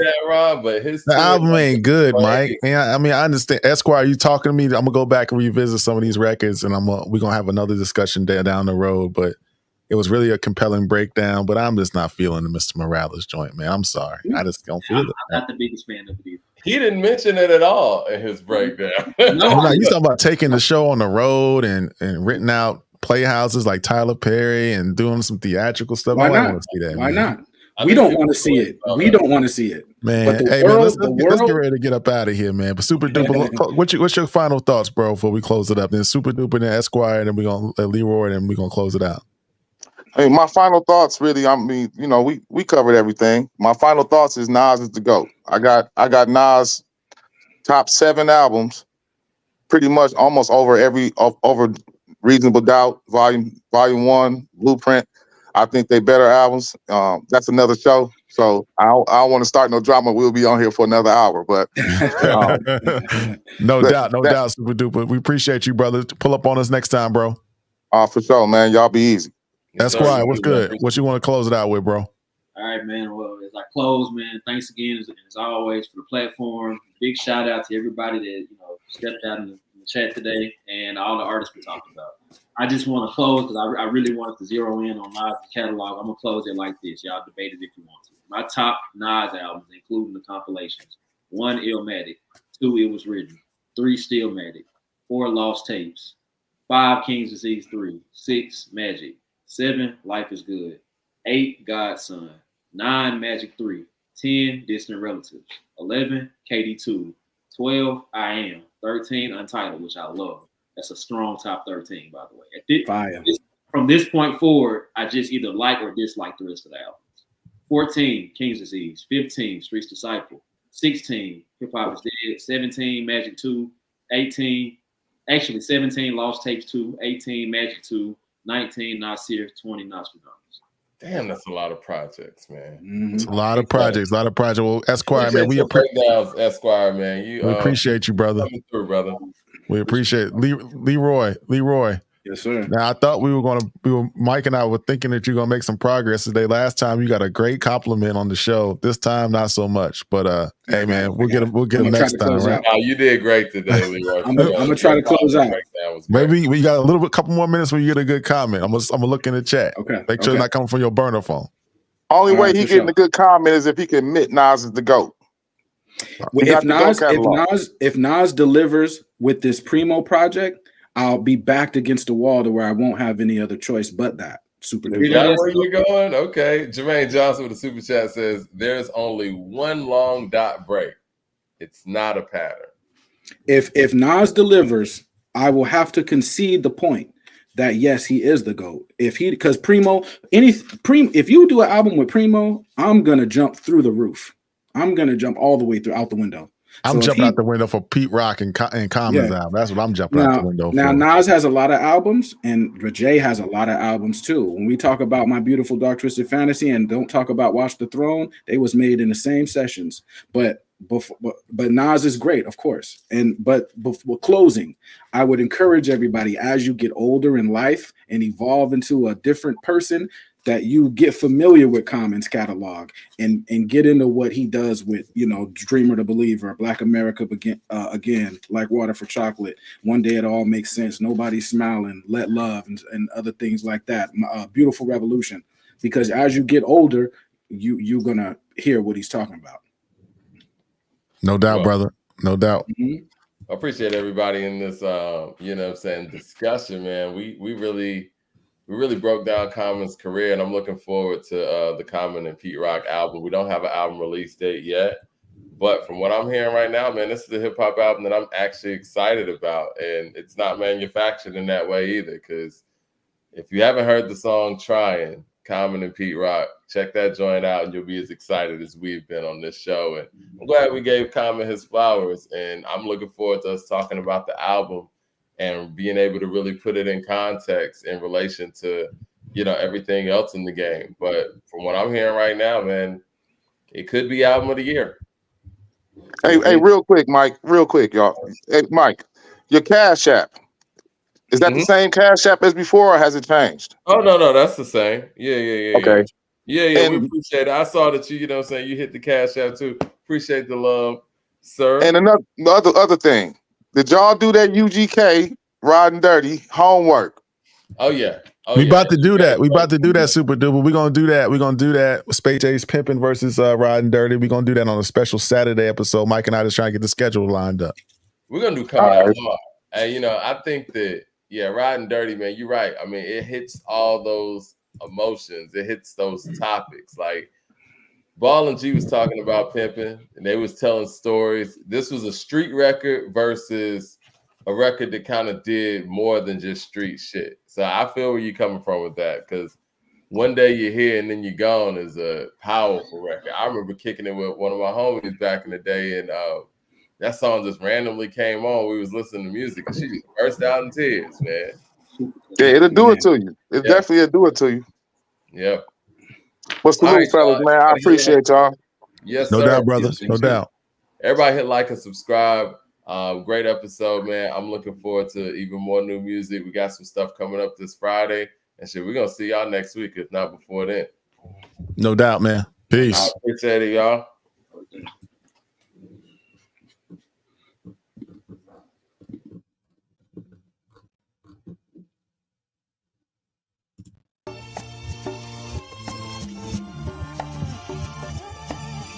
but the album ain't good, Mike. I mean, I understand. Esquire, you talking to me? I'm gonna go back and revisit some of these records, and we're gonna have another discussion down the road. But it was really a compelling breakdown. But I'm just not feeling the Mr. Morales joint, man. I'm sorry, I just don't feel it. I'm not the biggest fan of it either. He didn't mention it at all in his breakdown. No, you talking about taking the show on the road and renting out playhouses like Tyler Perry and doing some theatrical stuff. Why not? Want to see that, Why not? We don't want to see it. We don't want to see it. Man, let's get ready to get up out of here, man. But Super Duper, what's your final thoughts, bro, before we close it up? Then Super Duper, then Esquire, and then we're going to Leroy, and we're going to close it out. Hey, my final thoughts really, I mean, you know, we covered everything. My final thoughts is Nas is the GOAT. I got Nas top 7 albums, pretty much almost over Reasonable Doubt, volume 1, Blueprint. I think they better albums. That's another show. So I don't want to start no drama. We'll be on here for another hour. But no doubt, Super Duper. We appreciate you, brother. Pull up on us next time, bro. For sure, man. Y'all be easy. Esquire, what's good? What you want to close it out with, bro? All right, man. Well, as I close, man, thanks again as always for the platform. Big shout out to everybody that stepped out in the chat today and all the artists we talked about. I just want to close because I really wanted to zero in on Nas' catalog. I'm gonna close it like this. Y'all debate it if you want to. My top Nas albums, including the compilations: 1, Illmatic; 2, It Was Written; 3, Stillmatic; 4, Lost Tapes; 5, King's Disease 3; 6, Magic; 7, Life Is Good; 8, Godson; 9, Magic 3; 10, Distant Relatives; 11, KD2; 12, I Am; 13, Untitled, which I love. That's a strong top 13, by the way. From this point forward, I just either like or dislike the rest of the albums. 14, King's Disease; 15, Street's Disciple; 16, Hip Hop Is Dead; 17, Magic 2; 18, actually 17, Lost Tapes 2; 18, Magic 2; 19, Nasir; 20, Nostradamus. Damn, that's a lot of projects, man. Mm-hmm. It's a lot of projects. Well, Esquire, man, we appreciate Esquire, man. We appreciate you, brother. Coming through, brother. We appreciate it. Leroy. Yes, sir. Now I thought Mike and I were thinking that you're gonna make some progress today. Last time you got a great compliment on the show. This time not so much. But hey man, we'll get him next time, right? Oh, you did great today, Leroy. I'm gonna try to close out. Maybe we got a couple more minutes where you get a good comment. I'm gonna look in the chat. Okay. Make sure it's not coming from your burner phone. Only way he getting a good comment is if he can admit Nas is the GOAT. If Nas delivers with this Primo project, I'll be backed against the wall to where I won't have any other choice but that. Super. Is that where you're going? Okay. Jermaine Johnson with the super chat says there's only one long dot break. It's not a pattern. If Nas delivers, I will have to concede the point that yes, he is the GOAT. Because Primo, if you do an album with Primo, I'm gonna jump through the roof. I'm gonna jump all the way out the window. I'm jumping out the window for Pete Rock and Common's album. That's what I'm jumping out the window for. Now, Nas has a lot of albums, and Jay has a lot of albums too. When we talk about My Beautiful Dark Twisted Fantasy and don't talk about Watch the Throne, they was made in the same sessions. But Nas is great, of course. But before closing, I would encourage everybody as you get older in life and evolve into a different person, that you get familiar with Common's catalog and get into what he does with, Dreamer to Believer, Black America again, Like Water for Chocolate, One Day It All Makes Sense, Nobody's Smiling, Let Love, and other things like that. Beautiful Revolution. Because as you get older, you're gonna hear what he's talking about. No doubt, brother. No doubt. Mm-hmm. I appreciate everybody in this discussion, man. We really broke down Common's career, and I'm looking forward to the Common and Pete Rock album. We don't have an album release date yet, but from what I'm hearing right now, man, this is a hip hop album that I'm actually excited about, and it's not manufactured in that way either. Because if you haven't heard the song "Trying," Common and Pete Rock, check that joint out, and you'll be as excited as we've been on this show. And I'm glad we gave Common his flowers, and I'm looking forward to us talking about the album and being able to really put it in context in relation to, everything else in the game. But from what I'm hearing right now, man, it could be album of the year. Hey, real quick, Mike. Real quick, y'all. Hey, Mike, your Cash App. Is that the same Cash App as before, or has it changed? Oh, no, that's the same. Yeah. Okay. Yeah, we appreciate it. I saw that you hit the Cash App too. Appreciate the love, sir. And other thing. Did y'all do that UGK Riding Dirty homework? Oh yeah. We about to do that. We about to do that, Super Duper. We're gonna do that. We're gonna do that. Space J's Pimpin' versus Riding Dirty. We're gonna do that on a special Saturday episode. Mike and I just trying to get the schedule lined up. We're gonna do Coming Out Law. And I think that Riding Dirty, man, you're right. I mean, it hits all those emotions. It hits those topics. Like Ball and G was talking about pimping, and they was telling stories. This was a street record versus a record that kind of did more than just street shit. So I feel where you're coming from with that, because One Day You're Here and Then You're Gone is a powerful record. I remember kicking it with one of my homies back in the day, and that song just randomly came on. We was listening to music, and she just burst out in tears, man. Yeah, it'll do it to you. It definitely will do it to you. Yep. What's the move, fellas, man? I appreciate y'all. Yes, no sir. doubt, brothers. No doubt. Everybody hit like and subscribe. Great episode, man. I'm looking forward to even more new music. We got some stuff coming up this Friday. And shit, we're going to see y'all next week, if not before then. No doubt, man. Peace. I appreciate it, y'all.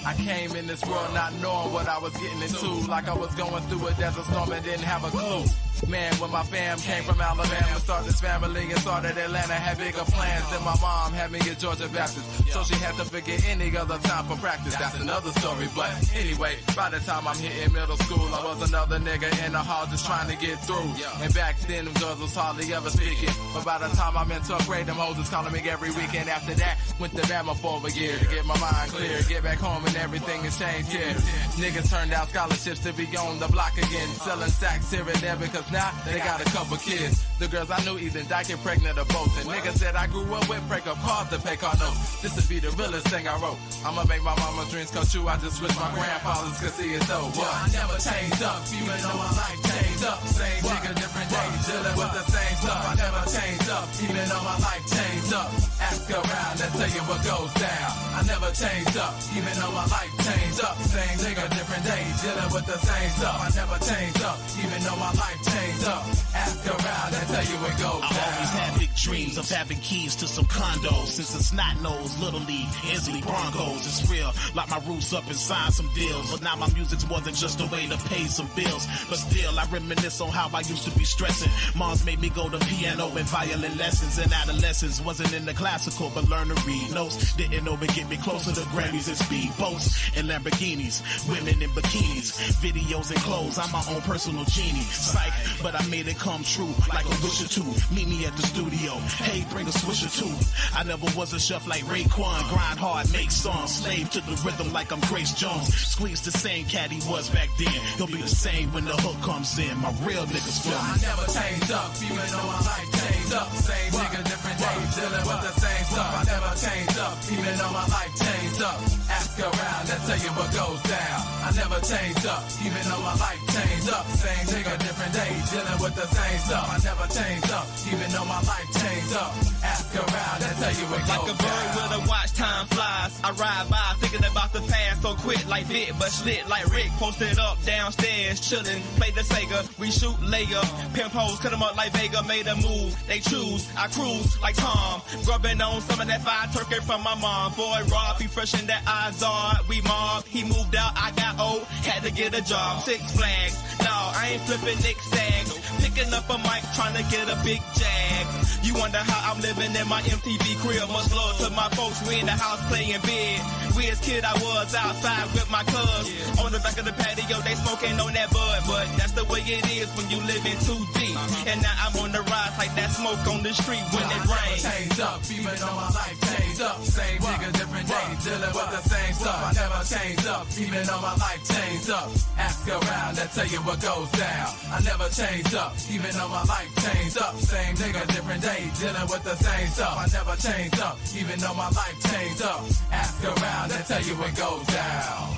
I came in this world not knowing what I was getting into, like I was going through a desert storm and didn't have a clue. Man, when my fam came from Alabama, started this family and started Atlanta, had bigger plans than my mom had me at Georgia Baptist. So she had to forget any other time for practice. That's another story, but anyway, by the time I'm hitting middle school, I was another nigga in the hall just trying to get through. And back then, them girls was hardly ever speaking. But by the time I'm in 12th grade, them hoes was calling me every weekend. After that, went to Bama for a year to get my mind clear, get back home and everything has changed here. Niggas turned down scholarships to be on the block again, selling sacks here and there because now they got a couple kids. The girls I knew either died, get pregnant or both. And niggas that I grew up with break up cars to pay car notes. This would be the realest thing I wrote. I'ma make my mama's dreams come true. I just wish my grandfathers could see it though. I never changed up, even though my life changed up. Same nigga, different days, dealing with the same stuff. I never changed up, even though my life changed up. Ask around and tell you what goes down. I never changed up, even though my life changed up. Same nigga, different days, dealing with the same stuff. I never changed up, even though my life changed up. Ask around and tell you what goes down. I always had big dreams of having keys to some condos. Since it's not nose, Little League, Inslee Broncos. It's real, lock my roots up and sign some deals. But now my music's more than just a way to pay some bills. But still, I reminisce on how I used to be stressing. Moms made me go to piano and violin lessons. And adolescence wasn't in the classical, but learn to read notes. Didn't know it get me closer to Grammys and speedboats and Lamborghinis. Women in bikinis, videos and clothes. I'm my own personal genie. Psych, but I made it come true like a wish or two. Meet me at the studio. Hey, bring a swish or two. I never was a chef like Raekwon. Grind hard, make songs. Slave to the rhythm like I'm Grace Jones. Squeeze the same cat he was back then. He'll be the same when the hook comes in. My real niggas feel me. I never changed up, even though my life changed up. Same nigga, different days, dealing with the same stuff. I never changed up, even though my life changed up. Ask around and tell you what goes down. I never changed up, even though my life changed up. Same nigga, different days, dealing with the same stuff. I never changed up, even though my life changed up. Ask around and tell you what goes down. Like a bird with a watch, time flies. I ride by thinking about the past, so quick like Vic, but slit like Rick. Posted up downstairs, chillin', play the Sega. We shoot layup, pimp hoes, cut 'em up like Vega. Made a move, they choose. I cruise like Tom, grubbing on some of that fried turkey from my mom. Boy, Rob, he fresh in that Izard. We mob, he moved out, I got old, had to get a job. 6 Flags, no, I ain't flipping Nick Sags. Picking up a mic, trying to get a big jag. You wonder how I'm living in my MTV crib. Much love to my folks, we in the house playing big. We as kid, I was outside with my cuz. On the back of the patio, they smoking on that bud. But that's the way it is when you live in too deep. And now I'm on the rise like that smoke on the street when it rains. Changed up, even though my life changed up. Same nigga, different days, dealing with the same stuff. I never changed up, even though my life changed up. Ask around and tell you what goes down. I never changed up, even though my life changed up. Same nigga, different days, dealing with the same stuff. I never changed up, even though my life changed up. Ask around and tell you what goes down.